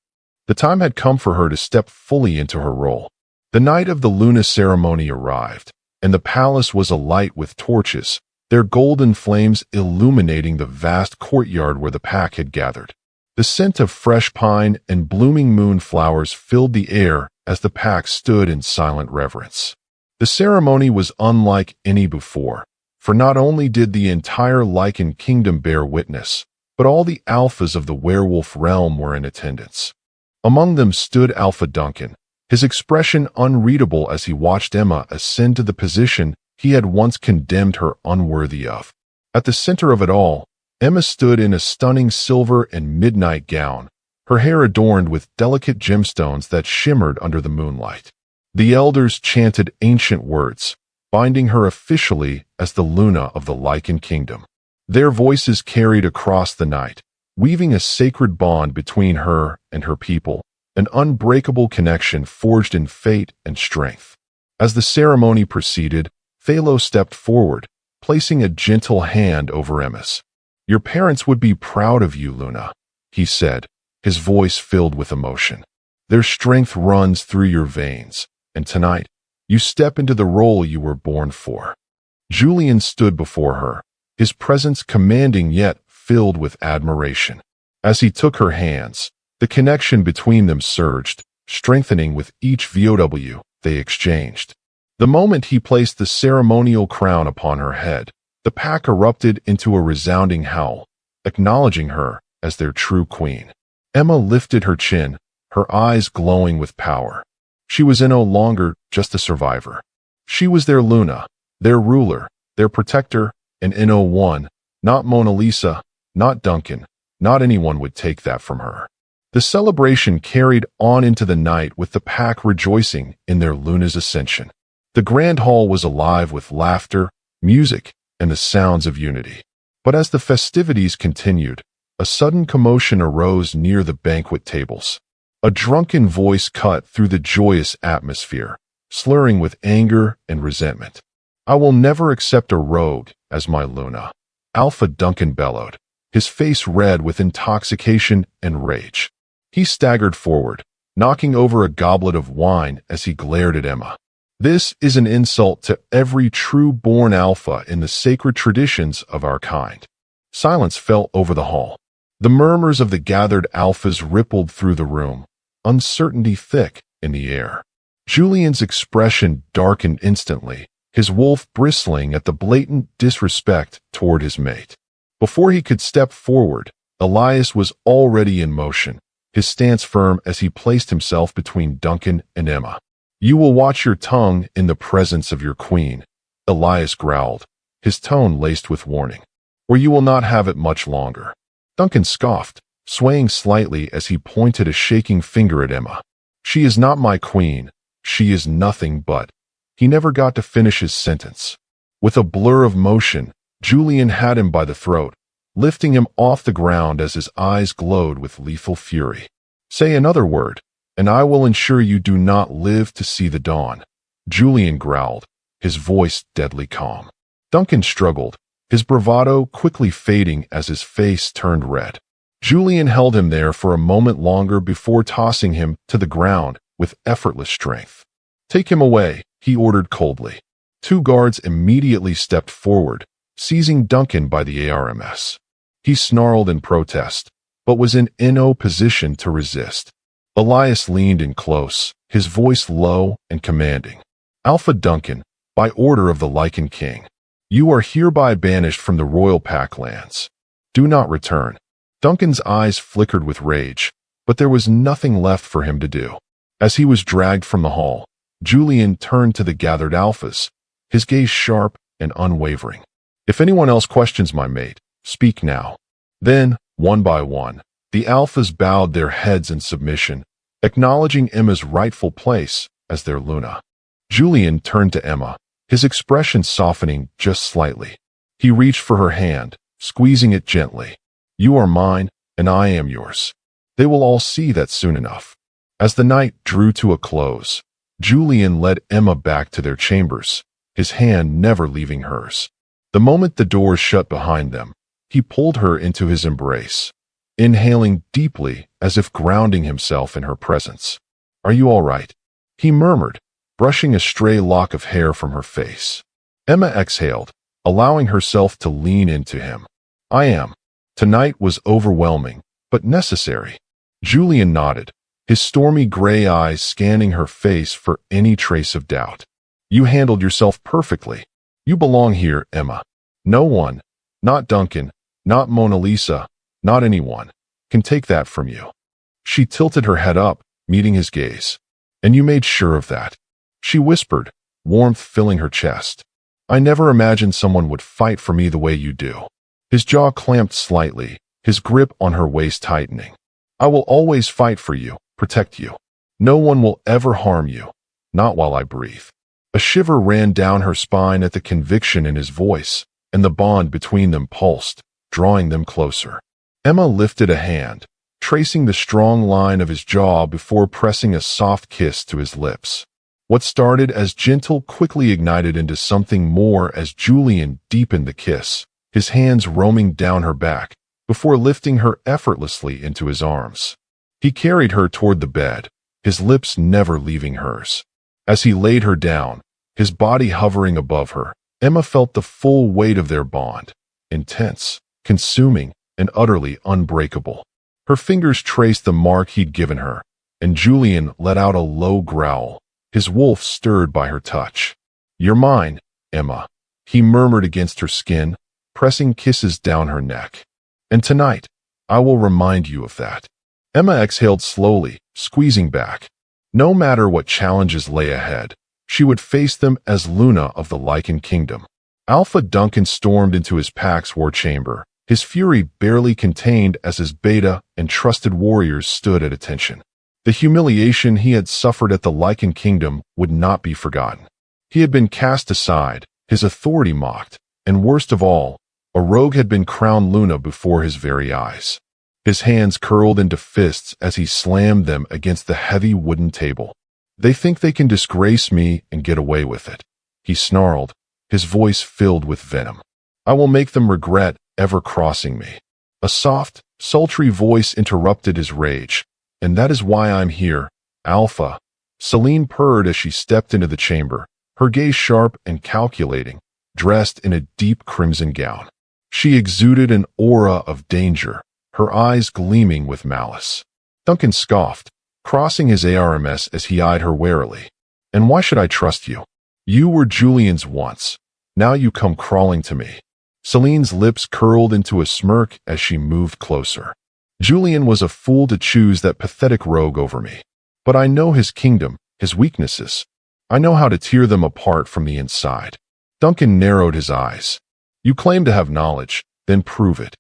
The time had come for her to step fully into her role. The night of the Luna ceremony arrived, and the palace was alight with torches, their golden flames illuminating the vast courtyard where the pack had gathered. The scent of fresh pine and blooming moon flowers filled the air as the pack stood in silent reverence. The ceremony was unlike any before, for not only did the entire Lycan kingdom bear witness, but all the alphas of the werewolf realm were in attendance. Among them stood Alpha Duncan, his expression unreadable as he watched Emma ascend to the position he had once condemned her unworthy of. At the center of it all, Emma stood in a stunning silver and midnight gown, her hair adorned with delicate gemstones that shimmered under the moonlight. The elders chanted ancient words, binding her officially as the Luna of the Lycan kingdom. Their voices carried across the night, weaving a sacred bond between her and her people, an unbreakable connection forged in fate and strength. As the ceremony proceeded, Thalo stepped forward, placing a gentle hand over Emma's. "Your parents would be proud of you, Luna," he said, his voice filled with emotion. "Their strength runs through your veins, and tonight, you step into the role you were born for." Julian stood before her, his presence commanding yet filled with admiration. As he took her hands, the connection between them surged, strengthening with each VOW they exchanged. The moment he placed the ceremonial crown upon her head, the pack erupted into a resounding howl, acknowledging her as their true queen. Emma lifted her chin, her eyes glowing with power. She was no longer just a survivor. She was their Luna, their ruler, their protector, and one, not Mona Lisa, not Duncan, not anyone would take that from her. The celebration carried on into the night with the pack rejoicing in their Luna's ascension. The grand hall was alive with laughter, music, and the sounds of unity. But as the festivities continued, a sudden commotion arose near the banquet tables. A drunken voice cut through the joyous atmosphere, slurring with anger and resentment. "I will never accept a rogue as my Luna," Alpha Duncan bellowed, his face red with intoxication and rage. He staggered forward, knocking over a goblet of wine as he glared at Emma. "This is an insult to every true-born alpha in the sacred traditions of our kind." Silence fell over the hall. The murmurs of the gathered alphas rippled through the room, uncertainty thick in the air. Julian's expression darkened instantly, his wolf bristling at the blatant disrespect toward his mate. Before he could step forward, Elias was already in motion, his stance firm as he placed himself between Duncan and Emma. "You will watch your tongue in the presence of your queen," Elias growled, his tone laced with warning, "or you will not have it much longer." Duncan scoffed, swaying slightly as he pointed a shaking finger at Emma. "She is not my queen. She is nothing but—" He never got to finish his sentence. With a blur of motion, Julian had him by the throat, lifting him off the ground as his eyes glowed with lethal fury. "Say another word, and I will ensure you do not live to see the dawn," Julian growled, his voice deadly calm. Duncan struggled, his bravado quickly fading as his face turned red. Julian held him there for a moment longer before tossing him to the ground with effortless strength. "Take him away," he ordered coldly. Two guards immediately stepped forward, seizing Duncan by the arms. He snarled in protest, but was in no position to resist. Elias leaned in close, his voice low and commanding. "Alpha Duncan, by order of the Lycan King, you are hereby banished from the royal packlands. Do not return." Duncan's eyes flickered with rage, but there was nothing left for him to do. As he was dragged from the hall, Julian turned to the gathered alphas, his gaze sharp and unwavering. "If anyone else questions my mate, speak now." Then, one by one, the alphas bowed their heads in submission, acknowledging Emma's rightful place as their Luna. Julian turned to Emma, his expression softening just slightly. He reached for her hand, squeezing it gently. "You are mine, and I am yours. They will all see that soon enough." As the night drew to a close, Julian led Emma back to their chambers, his hand never leaving hers. The moment the doors shut behind them, he pulled her into his embrace, inhaling deeply as if grounding himself in her presence. "Are you all right?" he murmured, brushing a stray lock of hair from her face. Emma exhaled, allowing herself to lean into him. "I am." Tonight was overwhelming, but necessary. Julian nodded, his stormy gray eyes scanning her face for any trace of doubt. "You handled yourself perfectly. You belong here, Emma. No one, not Duncan, not Mona Lisa, not anyone, can take that from you." She tilted her head up, meeting his gaze. "And you made sure of that," she whispered, warmth filling her chest. "I never imagined someone would fight for me the way you do." His jaw clamped slightly, his grip on her waist tightening. "I will always fight for you, protect you. No one will ever harm you, not while I breathe." A shiver ran down her spine at the conviction in his voice, and the bond between them pulsed, drawing them closer. Emma lifted a hand, tracing the strong line of his jaw before pressing a soft kiss to his lips. What started as gentle quickly ignited into something more as Julian deepened the kiss, his hands roaming down her back, before lifting her effortlessly into his arms. He carried her toward the bed, his lips never leaving hers. As he laid her down, his body hovering above her, Emma felt the full weight of their bond, intense, consuming, and utterly unbreakable. Her fingers traced the mark he'd given her, and Julian let out a low growl, his wolf stirred by her touch. "You're mine, Emma," he murmured against her skin, pressing kisses down her neck. "And tonight, I will remind you of that." Emma exhaled slowly, squeezing back. No matter what challenges lay ahead, she would face them as Luna of the Lycan Kingdom. Alpha Duncan stormed into his pack's war chamber, his fury barely contained as his beta and trusted warriors stood at attention. The humiliation he had suffered at the Lycan Kingdom would not be forgotten. He had been cast aside, his authority mocked, and worst of all, a rogue had been crowned Luna before his very eyes. His hands curled into fists as he slammed them against the heavy wooden table. "They think they can disgrace me and get away with it," he snarled, his voice filled with venom. "I will make them regret ever crossing me." A soft, sultry voice interrupted his rage. "And that is why I'm here, Alpha." Celine purred as she stepped into the chamber, her gaze sharp and calculating, dressed in a deep crimson gown. She exuded an aura of danger, her eyes gleaming with malice. Duncan scoffed, crossing his arms as he eyed her warily. "And why should I trust you? You were Julian's once. Now you come crawling to me." Celine's lips curled into a smirk as she moved closer. "Julian was a fool to choose that pathetic rogue over me. But I know his kingdom, his weaknesses. I know how to tear them apart from the inside." Duncan narrowed his eyes. "You claim to have knowledge, then prove it.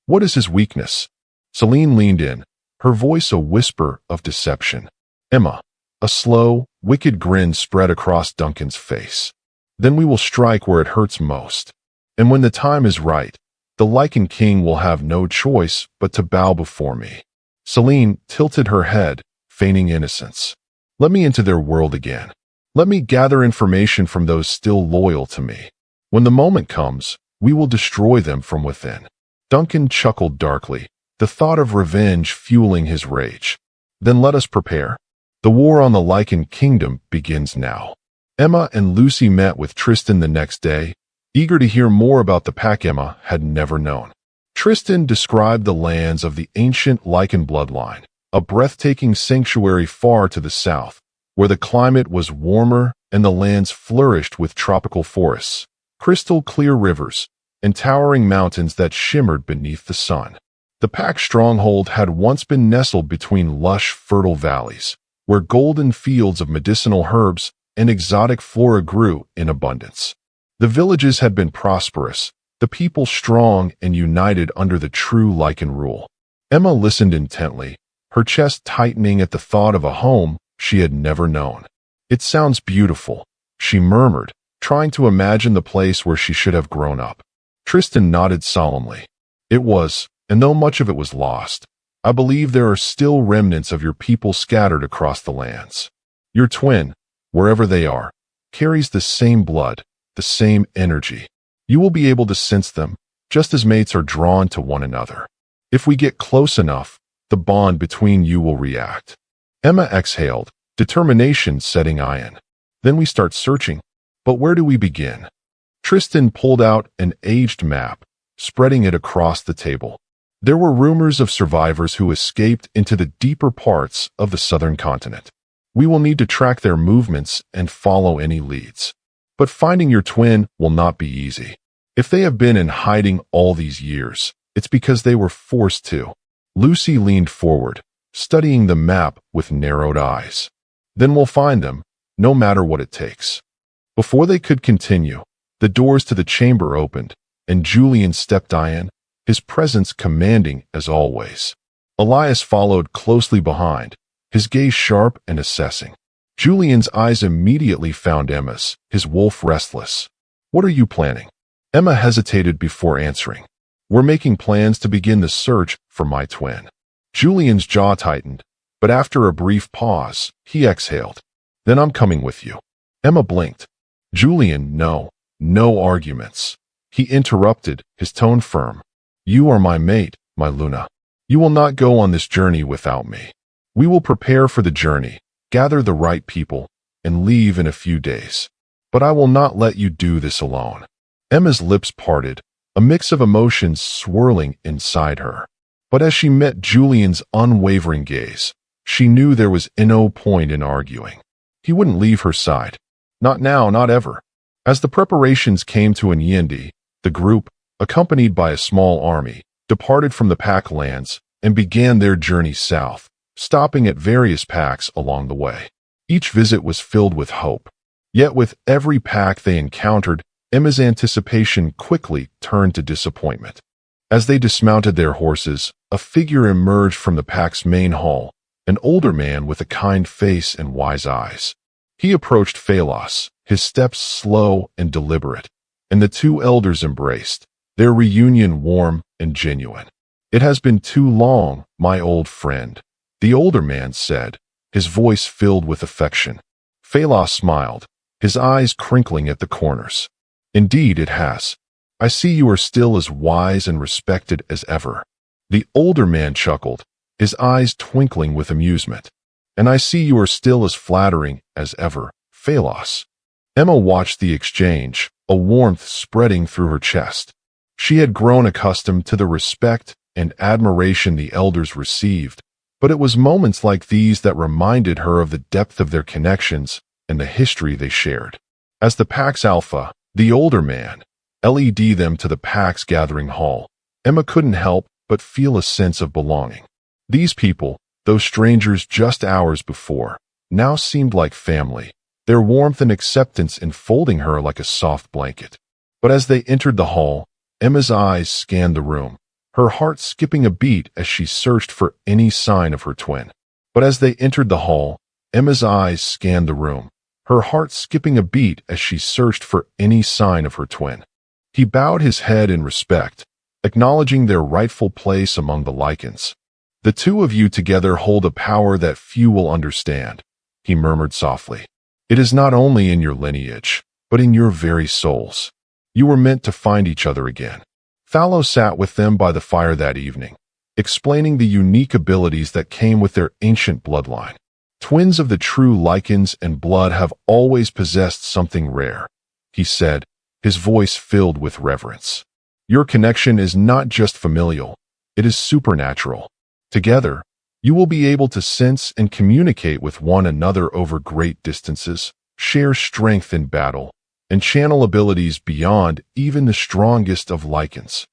What is his weakness?" Celine leaned in, her voice a whisper of deception. "Emma." A slow, wicked grin spread across Duncan's face. "Then we will strike where it hurts most. And when the time is right, the Lycan King will have no choice but to bow before me." Celine tilted her head, feigning innocence. "Let me into their world again. Let me gather information from those still loyal to me. When the moment comes, we will destroy them from within." Duncan chuckled darkly, the thought of revenge fueling his rage. "Then let us prepare. The war on the Lycan Kingdom begins now." Emma and Lucy met with Tristan the next day, eager to hear more about the pack Emma had never known. Tristan described the lands of the ancient Lycan bloodline, a breathtaking sanctuary far to the south, where the climate was warmer and the lands flourished with tropical forests, crystal-clear rivers, and towering mountains that shimmered beneath the sun. The pack stronghold had once been nestled between lush, fertile valleys, where golden fields of medicinal herbs and exotic flora grew in abundance. The villages had been prosperous, the people strong and united under the true Lycan rule. Emma listened intently, her chest tightening at the thought of a home she had never known. "It sounds beautiful," she murmured, trying to imagine the place where she should have grown up. Tristan nodded solemnly. "It was, and though much of it was lost, I believe there are still remnants of your people scattered across the lands. Your twin, wherever they are, carries the same blood, the same energy. You will be able to sense them, just as mates are drawn to one another. If we get close enough, the bond between you will react." Emma exhaled, determination setting in. "Then we start searching. But where do we begin?" Tristan pulled out an aged map, spreading it across the table. There were rumors of survivors who escaped into the deeper parts of the southern continent. We will need to track their movements and follow any leads. But finding your twin will not be easy. If they have been in hiding all these years, it's because they were forced to. Lucy leaned forward, studying the map with narrowed eyes. "Then we'll find them, no matter what it takes." Before they could continue, the doors to the chamber opened, and Julian stepped in, his presence commanding as always. Elias followed closely behind, his gaze sharp and assessing. Julian's eyes immediately found Emma's, his wolf restless. "What are you planning?" Emma hesitated before answering. "We're making plans to begin the search for my twin." Julian's jaw tightened, but after a brief pause, he exhaled. "Then I'm coming with you." Emma blinked. Julian, no. No arguments. He interrupted, his tone firm. You are my mate, my Luna. You will not go on this journey without me. We will prepare for the journey, gather the right people, and leave in a few days. But I will not let you do this alone. Emma's lips parted, a mix of emotions swirling inside her. But as she met Julian's unwavering gaze, she knew there was no point in arguing. He wouldn't leave her side. Not now, not ever. As the preparations came to an end, the group, accompanied by a small army, departed from the pack lands and began their journey south, stopping at various packs along the way. Each visit was filled with hope. Yet with every pack they encountered, Emma's anticipation quickly turned to disappointment. As they dismounted their horses, a figure emerged from the pack's main hall, an older man with a kind face and wise eyes. He approached Phalos, his steps slow and deliberate, and the two elders embraced, their reunion warm and genuine. It has been too long, my old friend, the older man said, his voice filled with affection. Phalos smiled, his eyes crinkling at the corners. Indeed it has. I see you are still as wise and respected as ever. The older man chuckled, his eyes twinkling with amusement. And I see you are still as flattering as ever, Phalos. Emma watched the exchange, a warmth spreading through her chest. She had grown accustomed to the respect and admiration the elders received, but it was moments like these that reminded her of the depth of their connections and the history they shared. As the pack's alpha, the older man, led them to the pack's gathering hall, Emma couldn't help but feel a sense of belonging. These people, though strangers just hours before, now seemed like family, their warmth and acceptance enfolding her like a soft blanket. But as they entered the hall, Emma's eyes scanned the room, her heart skipping a beat as she searched for any sign of her twin. But as they entered the hall, Emma's eyes scanned the room, her heart skipping a beat as she searched for any sign of her twin. He bowed his head in respect, acknowledging their rightful place among the Lycans. The two of you together hold a power that few will understand, he murmured softly. It is not only in your lineage, but in your very souls. You were meant to find each other again. Thalos sat with them by the fire that evening, explaining the unique abilities that came with their ancient bloodline. Twins of the true Lycans and blood have always possessed something rare, he said, his voice filled with reverence. Your connection is not just familial, it is supernatural. Together, you will be able to sense and communicate with one another over great distances, share strength in battle, and channel abilities beyond even the strongest of Lycans.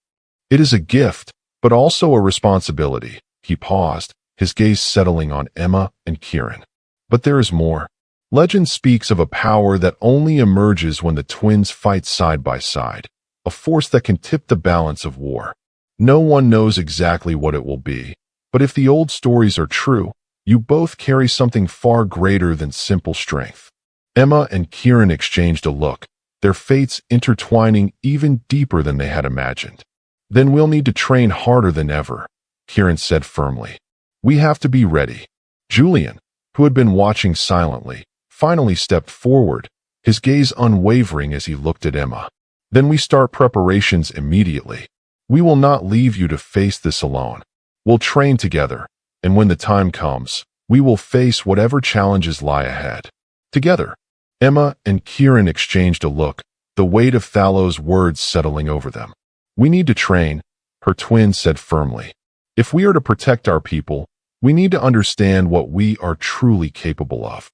It is a gift, but also a responsibility. He paused, his gaze settling on Emma and Kieran. But there is more. Legend speaks of a power that only emerges when the twins fight side by side, a force that can tip the balance of war. No one knows exactly what it will be, but if the old stories are true, you both carry something far greater than simple strength. Emma and Kieran exchanged a look, their fates intertwining even deeper than they had imagined. Then we'll need to train harder than ever, Kieran said firmly. We have to be ready. Julian, who had been watching silently, finally stepped forward, his gaze unwavering as he looked at Emma. Then we start preparations immediately. We will not leave you to face this alone. We'll train together, and when the time comes, we will face whatever challenges lie ahead. Together. Emma and Kieran exchanged a look, the weight of Thalos' words settling over them. We need to train, her twin said firmly. If we are to protect our people, we need to understand what we are truly capable of.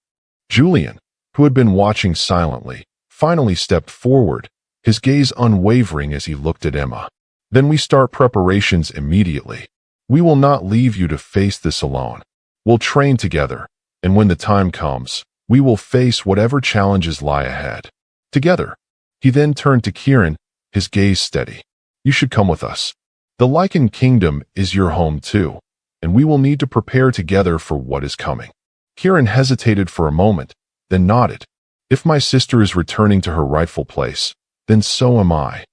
Julian, who had been watching silently, finally stepped forward, his gaze unwavering as he looked at Emma. Then we start preparations immediately. We will not leave you to face this alone. We'll train together, and when the time comes, we will face whatever challenges lie ahead. Together. He then turned to Kieran, his gaze steady. You should come with us. The Lycan Kingdom is your home too, and we will need to prepare together for what is coming. Kieran hesitated for a moment, then nodded. If my sister is returning to her rightful place, then so am I.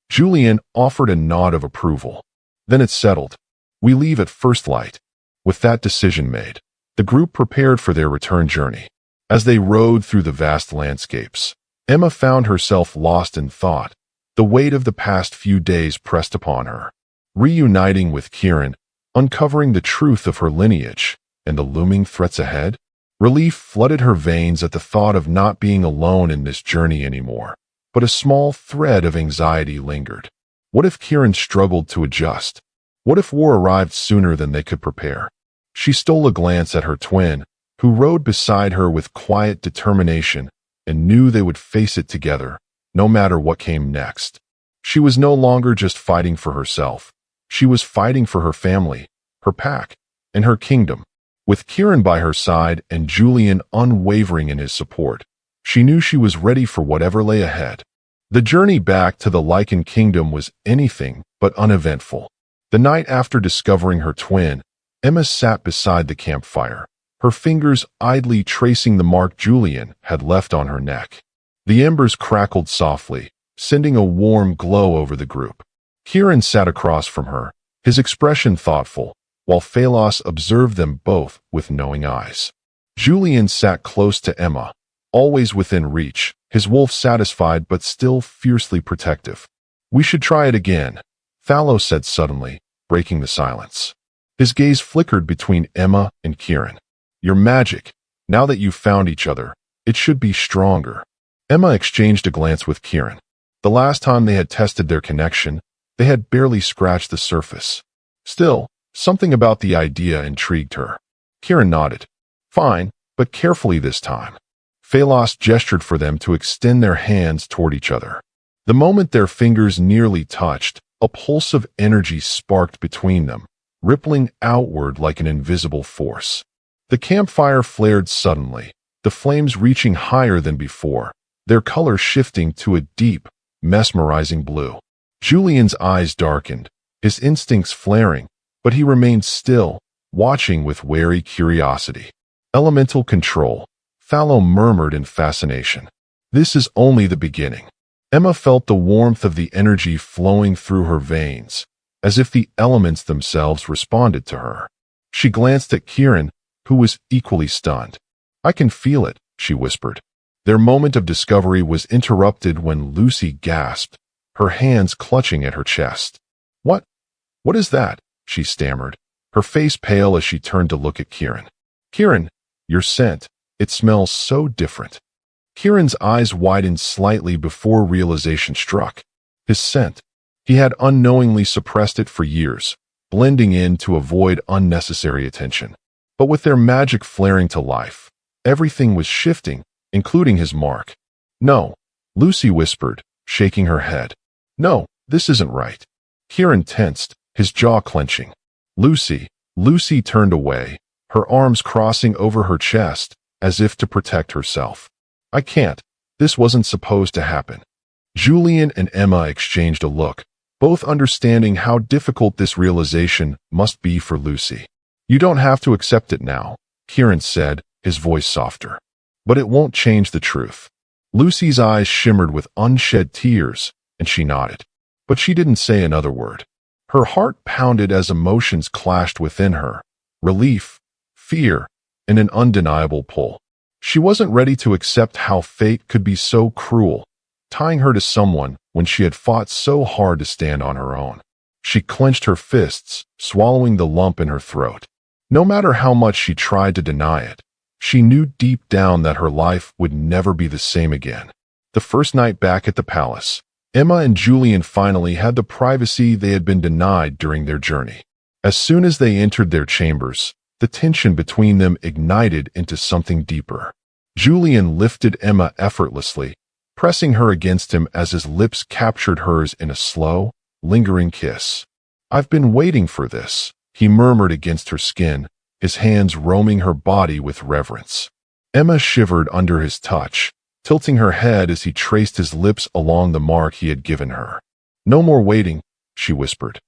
Julian offered a nod of approval. Then it settled. We leave at first light. With that decision made, the group prepared for their return journey. As they rode through the vast landscapes, Emma found herself lost in thought. The weight of the past few days pressed upon her. Reuniting with Kieran, uncovering the truth of her lineage, and the looming threats ahead, relief flooded her veins at the thought of not being alone in this journey anymore. But a small thread of anxiety lingered. What if Kieran struggled to adjust? What if war arrived sooner than they could prepare? She stole a glance at her twin, who rode beside her with quiet determination, and knew they would face it together, no matter what came next. She was no longer just fighting for herself. She was fighting for her family, her pack, and her kingdom. With Kieran by her side and Julian unwavering in his support, she knew she was ready for whatever lay ahead. The journey back to the Lycan kingdom was anything but uneventful. The night after discovering her twin, Emma sat beside the campfire, her fingers idly tracing the mark Julian had left on her neck. The embers crackled softly, sending a warm glow over the group. Kieran sat across from her, his expression thoughtful, while Phalos observed them both with knowing eyes. Julian sat close to Emma, always within reach, his wolf satisfied but still fiercely protective. "We should try it again," Phalos said suddenly, breaking the silence. His gaze flickered between Emma and Kieran. "Your magic, now that you've found each other, it should be stronger." Emma exchanged a glance with Kieran. The last time they had tested their connection, they had barely scratched the surface. Still, something about the idea intrigued her. Kieran nodded. "Fine, but carefully this time." Phalos gestured for them to extend their hands toward each other. The moment their fingers nearly touched, a pulse of energy sparked between them, rippling outward like an invisible force. The campfire flared suddenly, the flames reaching higher than before, their color shifting to a deep, mesmerizing blue. Julian's eyes darkened, his instincts flaring, but he remained still, watching with wary curiosity. "Elemental control," Phallo murmured in fascination. "This is only the beginning." Emma felt the warmth of the energy flowing through her veins, as if the elements themselves responded to her. She glanced at Kieran, who was equally stunned. "I can feel it," she whispered. Their moment of discovery was interrupted when Lucy gasped, her hands clutching at her chest. What is that?" she stammered, her face pale as she turned to look at Kieran. "Kieran, your scent. It smells so different." Kieran's eyes widened slightly before realization struck. His scent. He had unknowingly suppressed it for years, blending in to avoid unnecessary attention. But with their magic flaring to life, everything was shifting, including his mark. "No," Lucy whispered, shaking her head. "No, this isn't right." Kieran tensed, his jaw clenching. Lucy turned away, her arms crossing over her chest, as if to protect herself. "I can't. This wasn't supposed to happen." Julian and Emma exchanged a look, both understanding how difficult this realization must be for Lucy. "You don't have to accept it now," Kieran said, his voice softer. "But it won't change the truth." Lucy's eyes shimmered with unshed tears, and she nodded. But she didn't say another word. Her heart pounded as emotions clashed within her. Relief, fear, and an undeniable pull. She wasn't ready to accept how fate could be so cruel, tying her to someone when she had fought so hard to stand on her own. She clenched her fists, swallowing the lump in her throat. No matter how much she tried to deny it, she knew deep down that her life would never be the same again. The first night back at the palace, Emma and Julian finally had the privacy they had been denied during their journey. As soon as they entered their chambers, the tension between them ignited into something deeper. Julian lifted Emma effortlessly, pressing her against him as his lips captured hers in a slow, lingering kiss. "I've been waiting for this," he murmured against her skin, his hands roaming her body with reverence. Emma shivered under his touch, tilting her head as he traced his lips along the mark he had given her. "No more waiting," she whispered.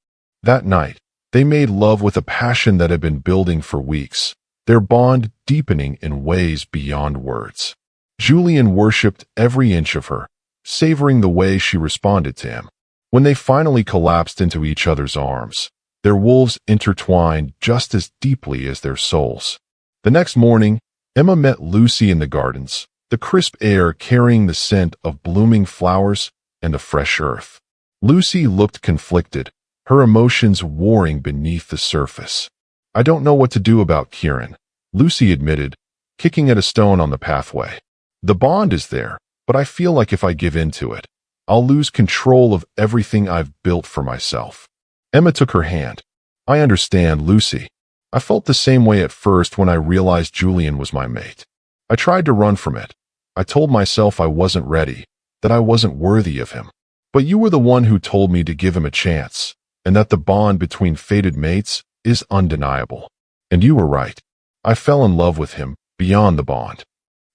That night, they made love with a passion that had been building for weeks, their bond deepening in ways beyond words. Julian worshipped every inch of her, savoring the way she responded to him. When they finally collapsed into each other's arms, their wolves intertwined just as deeply as their souls. The next morning, Emma met Lucy in the gardens, the crisp air carrying the scent of blooming flowers and the fresh earth. Lucy looked conflicted, her emotions warring beneath the surface. "I don't know what to do about Kieran," Lucy admitted, kicking at a stone on the pathway. "The bond is there, but I feel like if I give in to it, I'll lose control of everything I've built for myself." Emma took her hand. "I understand, Lucy. I felt the same way at first when I realized Julian was my mate. I tried to run from it. I told myself I wasn't ready, that I wasn't worthy of him. But you were the one who told me to give him a chance, and that the bond between fated mates is undeniable. And you were right. I fell in love with him, beyond the bond."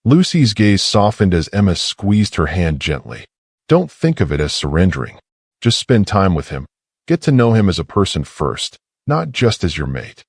Lucy's gaze softened as Emma squeezed her hand gently. "Don't think of it as surrendering. Just spend time with him. Get to know him as a person first, not just as your mate."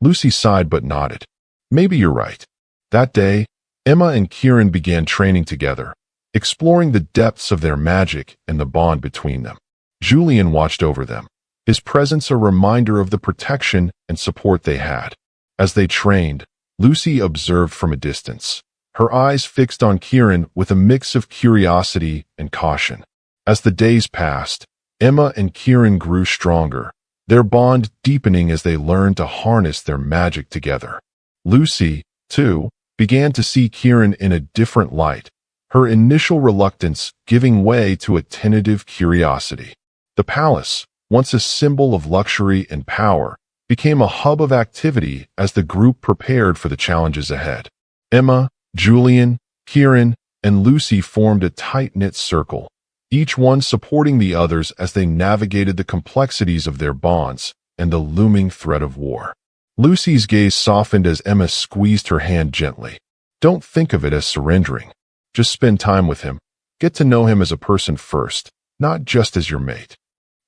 Lucy sighed but nodded. "Maybe you're right." That day, Emma and Kieran began training together, exploring the depths of their magic and the bond between them. Julian watched over them, his presence a reminder of the protection and support they had. As they trained, Lucy observed from a distance, her eyes fixed on Kieran with a mix of curiosity and caution. As the days passed, Emma and Kieran grew stronger, their bond deepening as they learned to harness their magic together. Lucy, too, began to see Kieran in a different light, her initial reluctance giving way to a tentative curiosity. The palace, once a symbol of luxury and power, became a hub of activity as the group prepared for the challenges ahead. Emma, Julian, Kieran, and Lucy formed a tight-knit circle, each one supporting the others as they navigated the complexities of their bonds and the looming threat of war. Lucy's gaze softened as Emma squeezed her hand gently. "Don't think of it as surrendering. Just spend time with him. Get to know him as a person first, not just as your mate."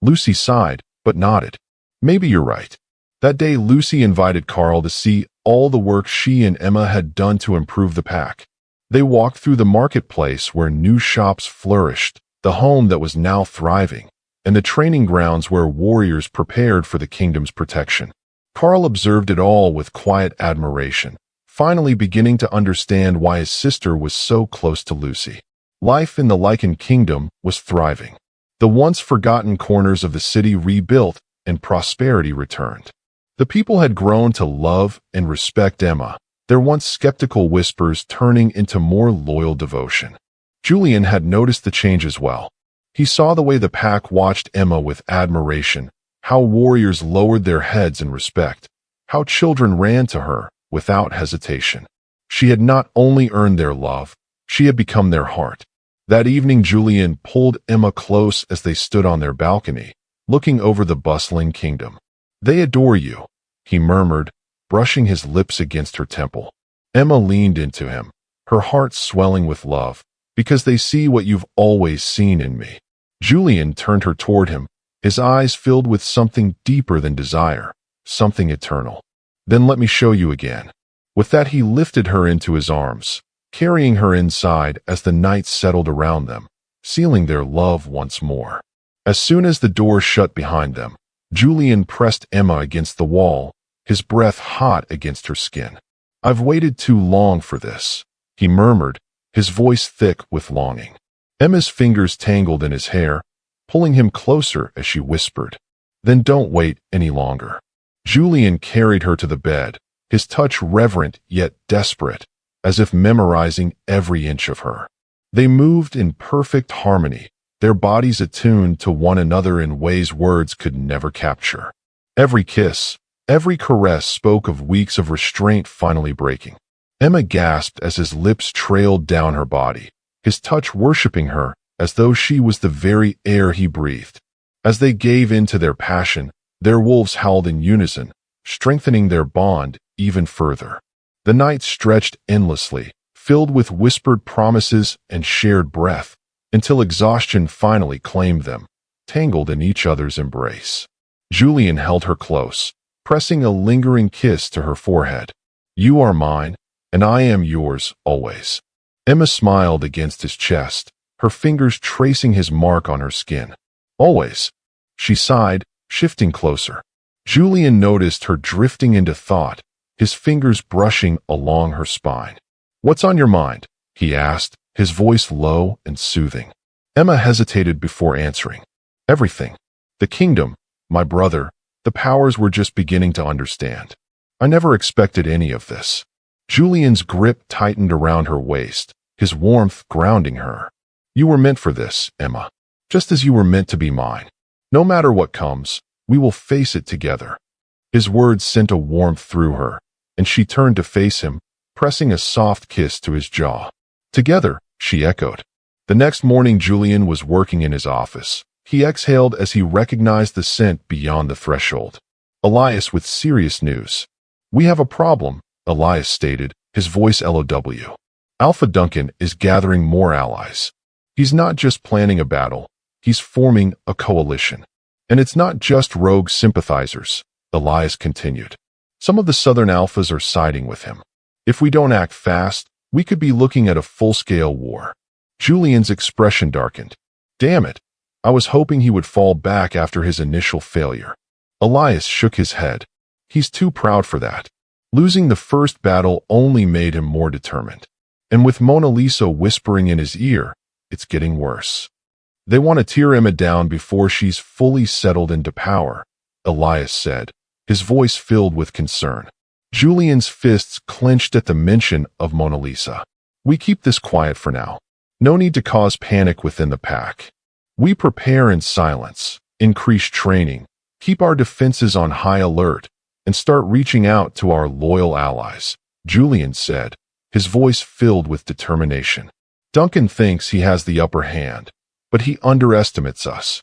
Lucy sighed, but nodded. "Maybe you're right." That day, Lucy invited Carl to see all the work she and Emma had done to improve the pack. They walked through the marketplace where new shops flourished, the home that was now thriving, and the training grounds where warriors prepared for the kingdom's protection. Carl observed it all with quiet admiration, finally beginning to understand why his sister was so close to Lucy. Life in the Lycan Kingdom was thriving. The once forgotten corners of the city rebuilt and prosperity returned. The people had grown to love and respect Emma, their once skeptical whispers turning into more loyal devotion. Julian had noticed the change as well. He saw the way the pack watched Emma with admiration, how warriors lowered their heads in respect, how children ran to her without hesitation. She had not only earned their love, she had become their heart. That evening, Julian pulled Emma close as they stood on their balcony, looking over the bustling kingdom. "They adore you," he murmured, brushing his lips against her temple. Emma leaned into him, her heart swelling with love, "Because they see what you've always seen in me." Julian turned her toward him, his eyes filled with something deeper than desire, something eternal. "Then let me show you again." With that, he lifted her into his arms, carrying her inside as the night settled around them, sealing their love once more. As soon as the door shut behind them, Julian pressed Emma against the wall, his breath hot against her skin. "I've waited too long for this," he murmured, his voice thick with longing. Emma's fingers tangled in his hair, pulling him closer as she whispered, "Then don't wait any longer." Julian carried her to the bed, his touch reverent yet desperate, as if memorizing every inch of her. They moved in perfect harmony, their bodies attuned to one another in ways words could never capture. Every kiss, every caress spoke of weeks of restraint finally breaking. Emma gasped as his lips trailed down her body, his touch worshiping her as though she was the very air he breathed. As they gave in to their passion, their wolves howled in unison, strengthening their bond even further. The night stretched endlessly, filled with whispered promises and shared breath, until exhaustion finally claimed them, tangled in each other's embrace. Julian held her close, pressing a lingering kiss to her forehead. "You are mine, and I am yours always." Emma smiled against his chest, her fingers tracing his mark on her skin. "Always," she sighed, shifting closer. Julian noticed her drifting into thought, his fingers brushing along her spine. "What's on your mind?" he asked, his voice low and soothing. Emma hesitated before answering. "Everything. The kingdom, my brother, the powers we're just beginning to understand. I never expected any of this." Julian's grip tightened around her waist, his warmth grounding her. "You were meant for this, Emma. Just as you were meant to be mine. No matter what comes, we will face it together." His words sent a warmth through her, and she turned to face him, pressing a soft kiss to his jaw. "Together," she echoed. The next morning Julian was working in his office. He exhaled as he recognized the scent beyond the threshold. Elias with serious news. "We have a problem," Elias stated, his voice LOW. "Alpha Duncan is gathering more allies. He's not just planning a battle, he's forming a coalition. And it's not just rogue sympathizers," Elias continued. "Some of the Southern Alphas are siding with him. If we don't act fast, we could be looking at a full-scale war." Julian's expression darkened. "Damn it, I was hoping he would fall back after his initial failure." Elias shook his head. "He's too proud for that. Losing the first battle only made him more determined. And with Mona Lisa whispering in his ear, it's getting worse. They want to tear Emma down before she's fully settled into power," Elias said, his voice filled with concern. Julian's fists clenched at the mention of Mona Lisa. "We keep this quiet for now. No need to cause panic within the pack. We prepare in silence, increase training, keep our defenses on high alert, and start reaching out to our loyal allies," Julian said, his voice filled with determination. "Duncan thinks he has the upper hand, but he underestimates us."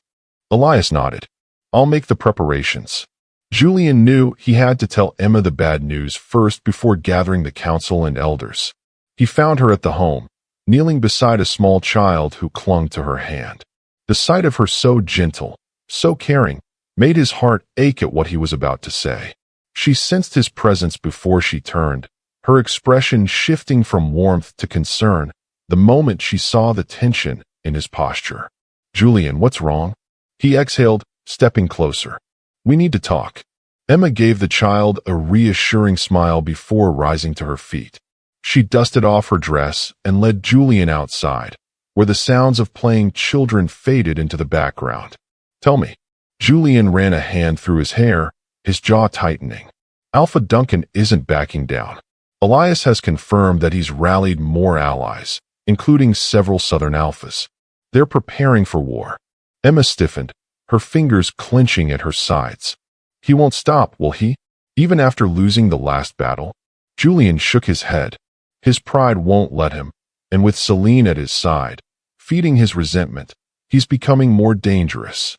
Elias nodded. "I'll make the preparations." Julian knew he had to tell Emma the bad news first before gathering the council and elders. He found her at the home, kneeling beside a small child who clung to her hand. The sight of her so gentle, so caring, made his heart ache at what he was about to say. She sensed his presence before she turned, her expression shifting from warmth to concern the moment she saw the tension in his posture. "Julian, what's wrong?" He exhaled, stepping closer. "We need to talk." Emma gave the child a reassuring smile before rising to her feet. She dusted off her dress and led Julian outside, where the sounds of playing children faded into the background. "Tell me." Julian ran a hand through his hair, his jaw tightening. "Alpha Duncan isn't backing down. Elias has confirmed that he's rallied more allies, including several Southern Alphas. They're preparing for war." Emma stiffened, her fingers clenching at her sides. "He won't stop, will he? Even after losing the last battle?" Julian shook his head. His pride won't let him, and with Celine at his side, feeding his resentment, he's becoming more dangerous.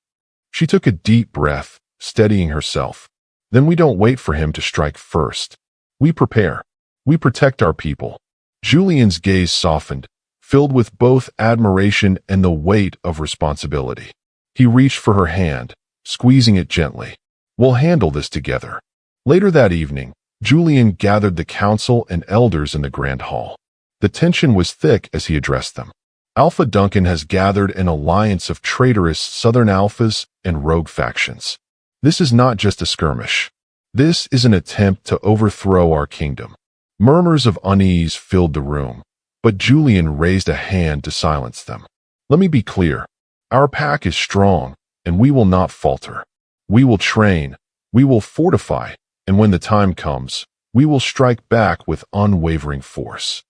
She took a deep breath, steadying herself. "Then we don't wait for him to strike first. We prepare. We protect our people." Julian's gaze softened, filled with both admiration and the weight of responsibility. He reached for her hand, squeezing it gently. "We'll handle this together." Later that evening, Julian gathered the council and elders in the grand hall. The tension was thick as he addressed them. Alpha Duncan has gathered an alliance of traitorous Southern Alphas and rogue factions. This is not just a skirmish. This is an attempt to overthrow our kingdom. Murmurs of unease filled the room, but Julian raised a hand to silence them. "Let me be clear. Our pack is strong, and we will not falter. We will train, we will fortify, and when the time comes, we will strike back with unwavering force."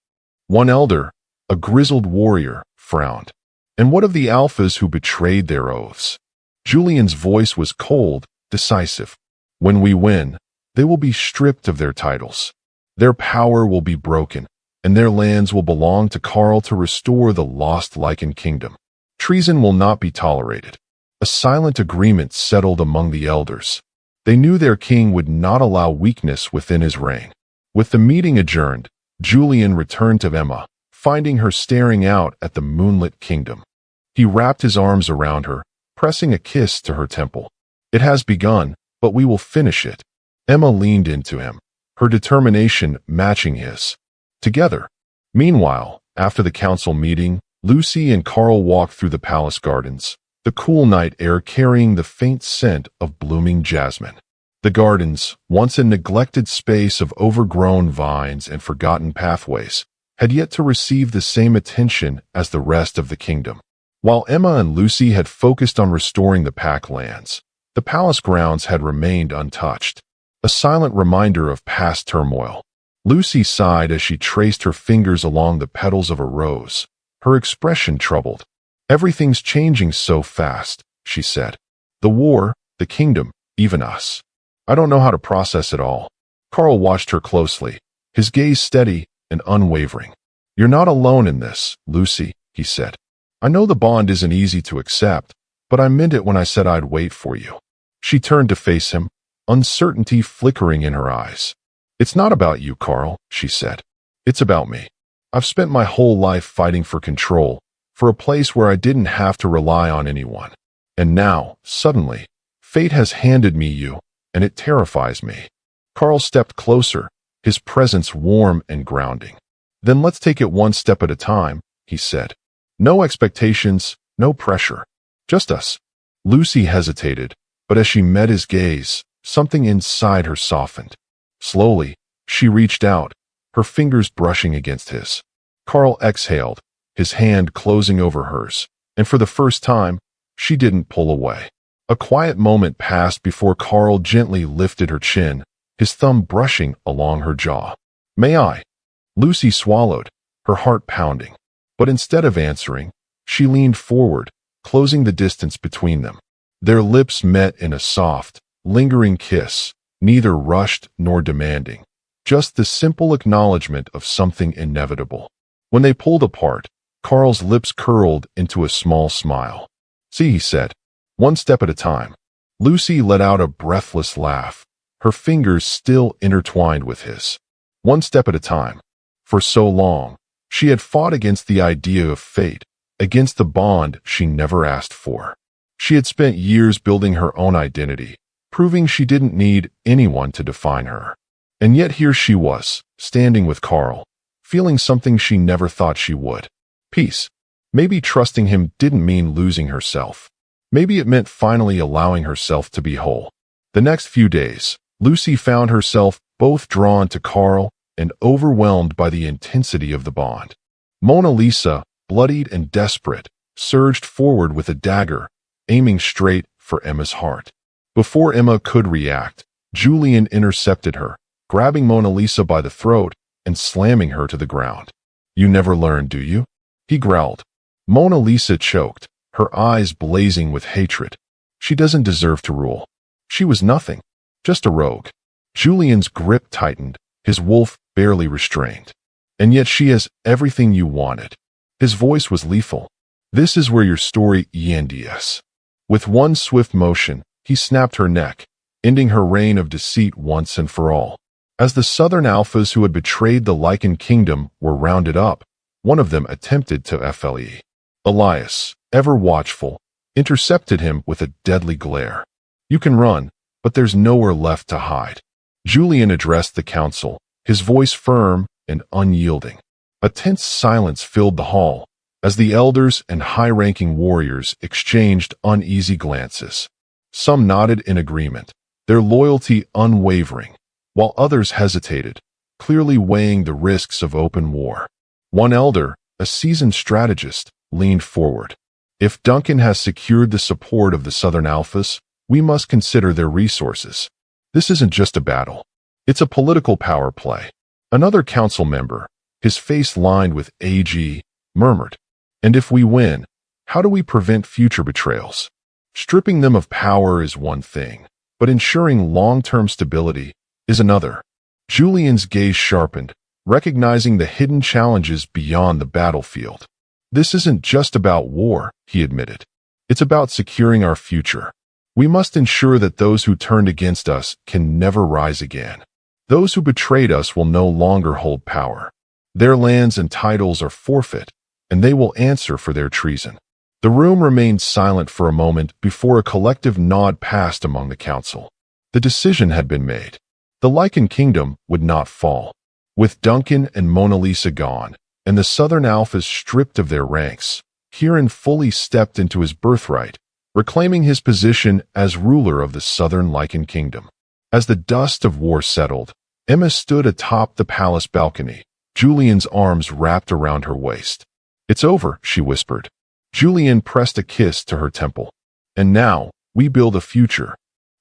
One elder, a grizzled warrior, frowned. "And what of the Alphas who betrayed their oaths?" Julian's voice was cold, decisive. "When we win, they will be stripped of their titles. Their power will be broken, and their lands will belong to Karl to restore the lost Lycan kingdom. Treason will not be tolerated." A silent agreement settled among the elders. They knew their king would not allow weakness within his reign. With the meeting adjourned, Julian returned to Emma, finding her staring out at the moonlit kingdom. He wrapped his arms around her, pressing a kiss to her temple. "It has begun, but we will finish it." Emma leaned into him, her determination matching his. Together. Meanwhile, after the council meeting, Lucy and Karl walked through the palace gardens, the cool night air carrying the faint scent of blooming jasmine. The gardens, once a neglected space of overgrown vines and forgotten pathways, had yet to receive the same attention as the rest of the kingdom. While Emma and Lucy had focused on restoring the Pack lands, the palace grounds had remained untouched, a silent reminder of past turmoil. Lucy sighed as she traced her fingers along the petals of a rose, her expression troubled. "Everything's changing so fast," she said. "The war, the kingdom, even us. I don't know how to process it all." Carl watched her closely, his gaze steady and unwavering. "You're not alone in this, Lucy," he said. "I know the bond isn't easy to accept, but I meant it when I said I'd wait for you." She turned to face him, uncertainty flickering in her eyes. "It's not about you, Carl," she said. "It's about me. I've spent my whole life fighting for control, for a place where I didn't have to rely on anyone. And now, suddenly, fate has handed me you, and it terrifies me." Carl stepped closer, his presence warm and grounding. "Then let's take it one step at a time," he said. "No expectations, no pressure. Just us." Lucy hesitated, but as she met his gaze, something inside her softened. Slowly, she reached out, her fingers brushing against his. Carl exhaled, his hand closing over hers, and for the first time, she didn't pull away. A quiet moment passed before Carl gently lifted her chin, his thumb brushing along her jaw. "May I?" Lucy swallowed, her heart pounding. But instead of answering, she leaned forward, closing the distance between them. Their lips met in a soft, lingering kiss, neither rushed nor demanding, just the simple acknowledgement of something inevitable. When they pulled apart, Carl's lips curled into a small smile. "See," he said, "one step at a time." Lucy let out a breathless laugh, her fingers still intertwined with his. One step at a time. For so long, she had fought against the idea of fate, against the bond she never asked for. She had spent years building her own identity, proving she didn't need anyone to define her. And yet here she was, standing with Carl, feeling something she never thought she would. Peace. Maybe trusting him didn't mean losing herself. Maybe it meant finally allowing herself to be whole. The next few days, Lucy found herself both drawn to Carl and overwhelmed by the intensity of the bond. Mona Lisa, bloodied and desperate, surged forward with a dagger, aiming straight for Emma's heart. Before Emma could react, Julian intercepted her, grabbing Mona Lisa by the throat and slamming her to the ground. "You never learn, do you?" he growled. Mona Lisa choked, her eyes blazing with hatred. She doesn't deserve to rule. She was nothing, just a rogue. Julian's grip tightened, his wolf barely restrained. "And yet she has everything you wanted." His voice was lethal. "This is where your story ends." With one swift motion, he snapped her neck, ending her reign of deceit once and for all. As the southern alphas who had betrayed the Lycan kingdom were rounded up, one of them attempted to flee. Elias, ever watchful, intercepted him with a deadly glare. "You can run, but there's nowhere left to hide." Julian addressed the council, his voice firm and unyielding. A tense silence filled the hall, as the elders and high-ranking warriors exchanged uneasy glances. Some nodded in agreement, their loyalty unwavering, while others hesitated, clearly weighing the risks of open war. One elder, a seasoned strategist, leaned forward. "If Duncan has secured the support of the Southern Alphas, we must consider their resources. This isn't just a battle. It's a political power play." Another council member, his face lined with AG, murmured, "And if we win, how do we prevent future betrayals? Stripping them of power is one thing, but ensuring long-term stability is another." Julian's gaze sharpened, recognizing the hidden challenges beyond the battlefield. "This isn't just about war," he admitted. "It's about securing our future. We must ensure that those who turned against us can never rise again. Those who betrayed us will no longer hold power. Their lands and titles are forfeit, and they will answer for their treason." The room remained silent for a moment before a collective nod passed among the council. The decision had been made. The Lycan kingdom would not fall. With Duncan and Mona Lisa gone, and the Southern Alphas stripped of their ranks, Kieran fully stepped into his birthright, reclaiming his position as ruler of the Southern Lycan kingdom. As the dust of war settled, Emma stood atop the palace balcony, Julian's arms wrapped around her waist. "It's over," she whispered. Julian pressed a kiss to her temple. "And now, we build a future."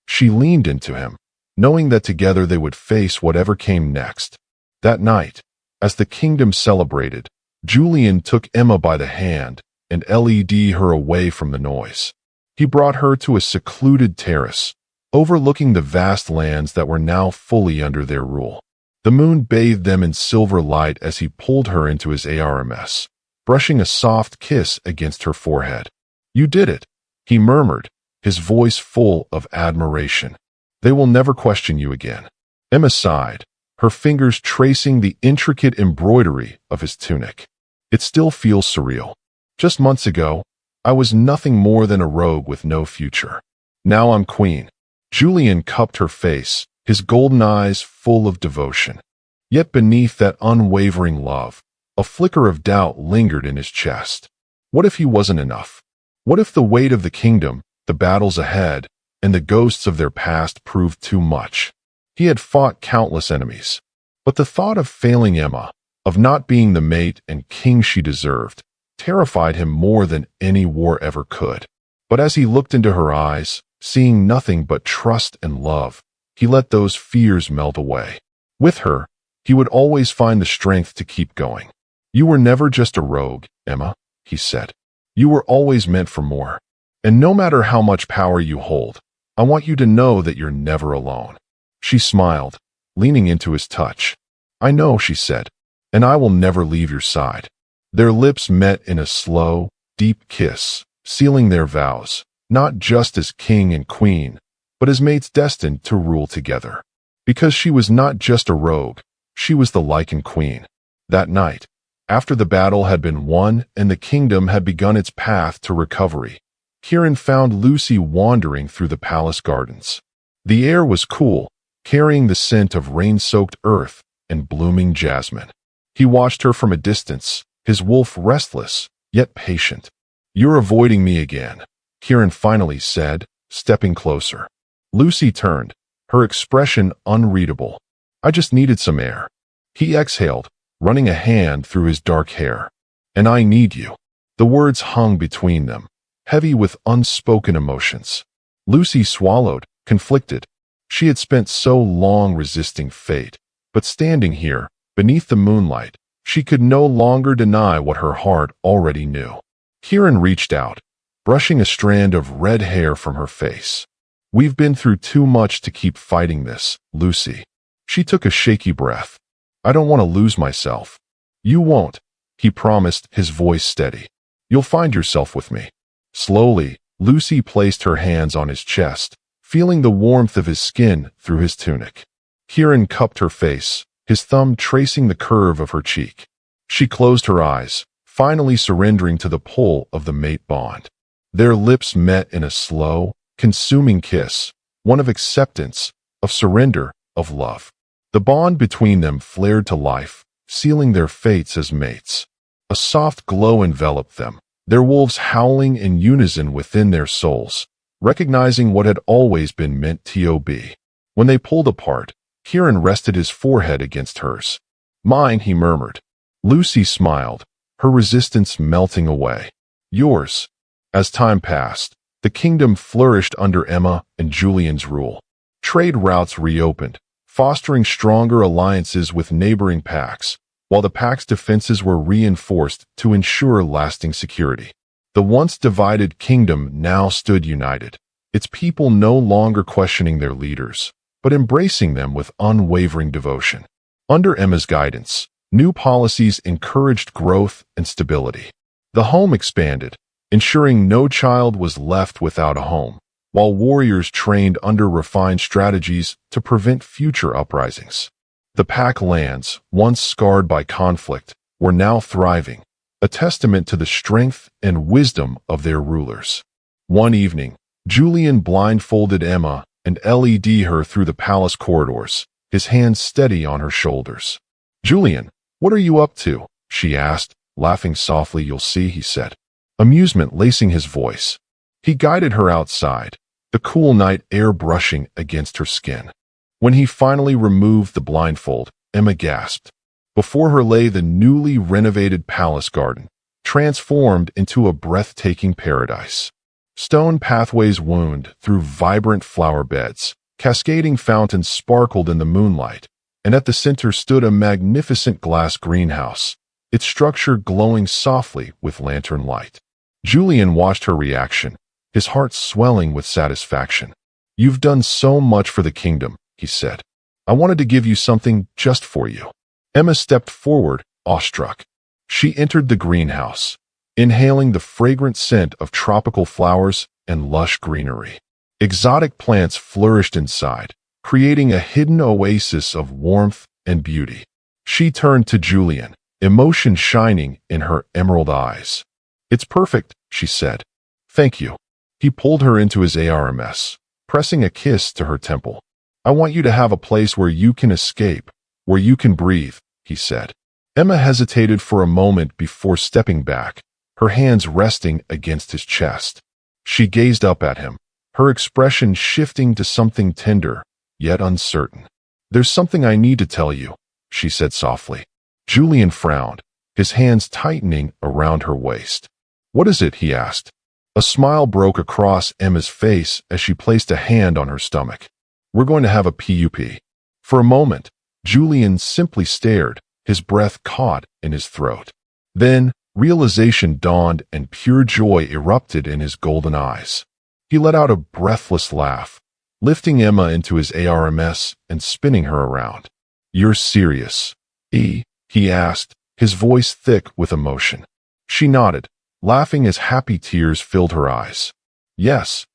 She leaned into him, knowing that together they would face whatever came next. That night, as the kingdom celebrated, Julian took Emma by the hand and led her away from the noise. He brought her to a secluded terrace, overlooking the vast lands that were now fully under their rule. The moon bathed them in silver light as he pulled her into his ARMS, brushing a soft kiss against her forehead. "You did it," he murmured, his voice full of admiration. "They will never question you again." Emma sighed, her fingers tracing the intricate embroidery of his tunic. "It still feels surreal. Just months ago, I was nothing more than a rogue with no future. Now I'm queen." Julian cupped her face, his golden eyes full of devotion. Yet beneath that unwavering love, a flicker of doubt lingered in his chest. What if he wasn't enough? What if the weight of the kingdom, the battles ahead, and the ghosts of their past proved too much? He had fought countless enemies, but the thought of failing Emma, of not being the mate and king she deserved, terrified him more than any war ever could. But as he looked into her eyes, seeing nothing but trust and love, he let those fears melt away. With her, he would always find the strength to keep going. "You were never just a rogue, Emma," he said. "You were always meant for more. And no matter how much power you hold, I want you to know that you're never alone." She smiled, leaning into his touch. "I know," she said, "and I will never leave your side." Their lips met in a slow, deep kiss, sealing their vows, not just as king and queen, but as mates destined to rule together. Because she was not just a rogue, she was the Lycan Queen. That night, after the battle had been won and the kingdom had begun its path to recovery, Kieran found Lucy wandering through the palace gardens. The air was cool, carrying the scent of rain-soaked earth and blooming jasmine. He watched her from a distance, his wolf restless, yet patient. "You're avoiding me again," Kieran finally said, stepping closer. Lucy turned, her expression unreadable. "I just needed some air." He exhaled, running a hand through his dark hair. "And I need you." The words hung between them, heavy with unspoken emotions. Lucy swallowed, conflicted. She had spent so long resisting fate, but standing here, beneath the moonlight, she could no longer deny what her heart already knew. Kieran reached out, brushing a strand of red hair from her face. "We've been through too much to keep fighting this, Lucy." She took a shaky breath. "I don't want to lose myself." "You won't," he promised, his voice steady. "You'll find yourself with me." Slowly, Lucy placed her hands on his chest, feeling the warmth of his skin through his tunic. Kieran cupped her face, his thumb tracing the curve of her cheek. She closed her eyes, finally surrendering to the pull of the mate bond. Their lips met in a slow, consuming kiss, one of acceptance, of surrender, of love. The bond between them flared to life, sealing their fates as mates. A soft glow enveloped them, their wolves howling in unison within their souls, recognizing what had always been meant to be. When they pulled apart, Kieran rested his forehead against hers. "Mine," he murmured. Lucy smiled, her resistance melting away. "Yours." As time passed, the kingdom flourished under Emma and Julian's rule. Trade routes reopened, fostering stronger alliances with neighboring pacts, while the pact's defenses were reinforced to ensure lasting security. The once divided kingdom now stood united, its people no longer questioning their leaders, but embracing them with unwavering devotion. Under Emma's guidance, new policies encouraged growth and stability. The home expanded, ensuring no child was left without a home, while warriors trained under refined strategies to prevent future uprisings. The pack lands, once scarred by conflict, were now thriving, a testament to the strength and wisdom of their rulers. One evening, Julian blindfolded Emma and led her through the palace corridors, his hands steady on her shoulders. "Julian, what are you up to?" she asked, laughing softly. "You'll see," he said, amusement lacing his voice. He guided her outside, the cool night air brushing against her skin. When he finally removed the blindfold, Emma gasped. Before her lay the newly renovated palace garden, transformed into a breathtaking paradise. Stone pathways wound through vibrant flower beds. Cascading fountains sparkled in the moonlight, and at the center stood a magnificent glass greenhouse, its structure glowing softly with lantern light. Julian watched her reaction, his heart swelling with satisfaction. "You've done so much for the kingdom," he said. "I wanted to give you something just for you." Emma stepped forward, awestruck. She entered the greenhouse, inhaling the fragrant scent of tropical flowers and lush greenery. Exotic plants flourished inside, creating a hidden oasis of warmth and beauty. She turned to Julian, emotion shining in her emerald eyes. "It's perfect," she said. "Thank you." He pulled her into his arms, pressing a kiss to her temple. "I want you to have a place where you can escape, where you can breathe," he said. Emma hesitated for a moment before stepping back, her hands resting against his chest. She gazed up at him, her expression shifting to something tender, yet uncertain. "There's something I need to tell you," she said softly. Julian frowned, his hands tightening around her waist. "What is it?" he asked. A smile broke across Emma's face as she placed a hand on her stomach. "We're going to have a PUP." For a moment, Julian simply stared, his breath caught in his throat. Then, realization dawned and pure joy erupted in his golden eyes. He let out a breathless laugh, lifting Emma into his arms and spinning her around. "You're serious, E?" he asked, his voice thick with emotion. She nodded, laughing as happy tears filled her eyes. "Yes."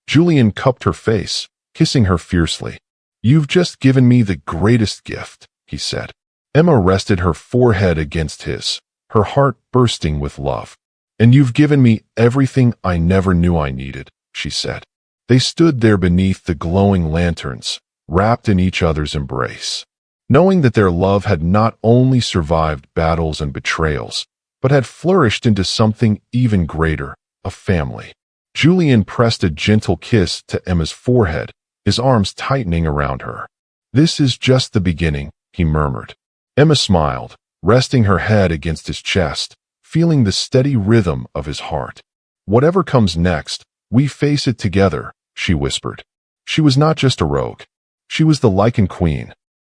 Julian cupped her face, kissing her fiercely. "You've just given me the greatest gift," he said. Emma rested her forehead against his, her heart bursting with love. "And you've given me everything I never knew I needed," she said. They stood there beneath the glowing lanterns, wrapped in each other's embrace, knowing that their love had not only survived battles and betrayals, but had flourished into something even greater, a family. Julian pressed a gentle kiss to Emma's forehead, his arms tightening around her. "This is just the beginning," he murmured. Emma smiled, resting her head against his chest, feeling the steady rhythm of his heart. "Whatever comes next, we face it together," she whispered. She was not just a rogue. She was the Lycan Queen,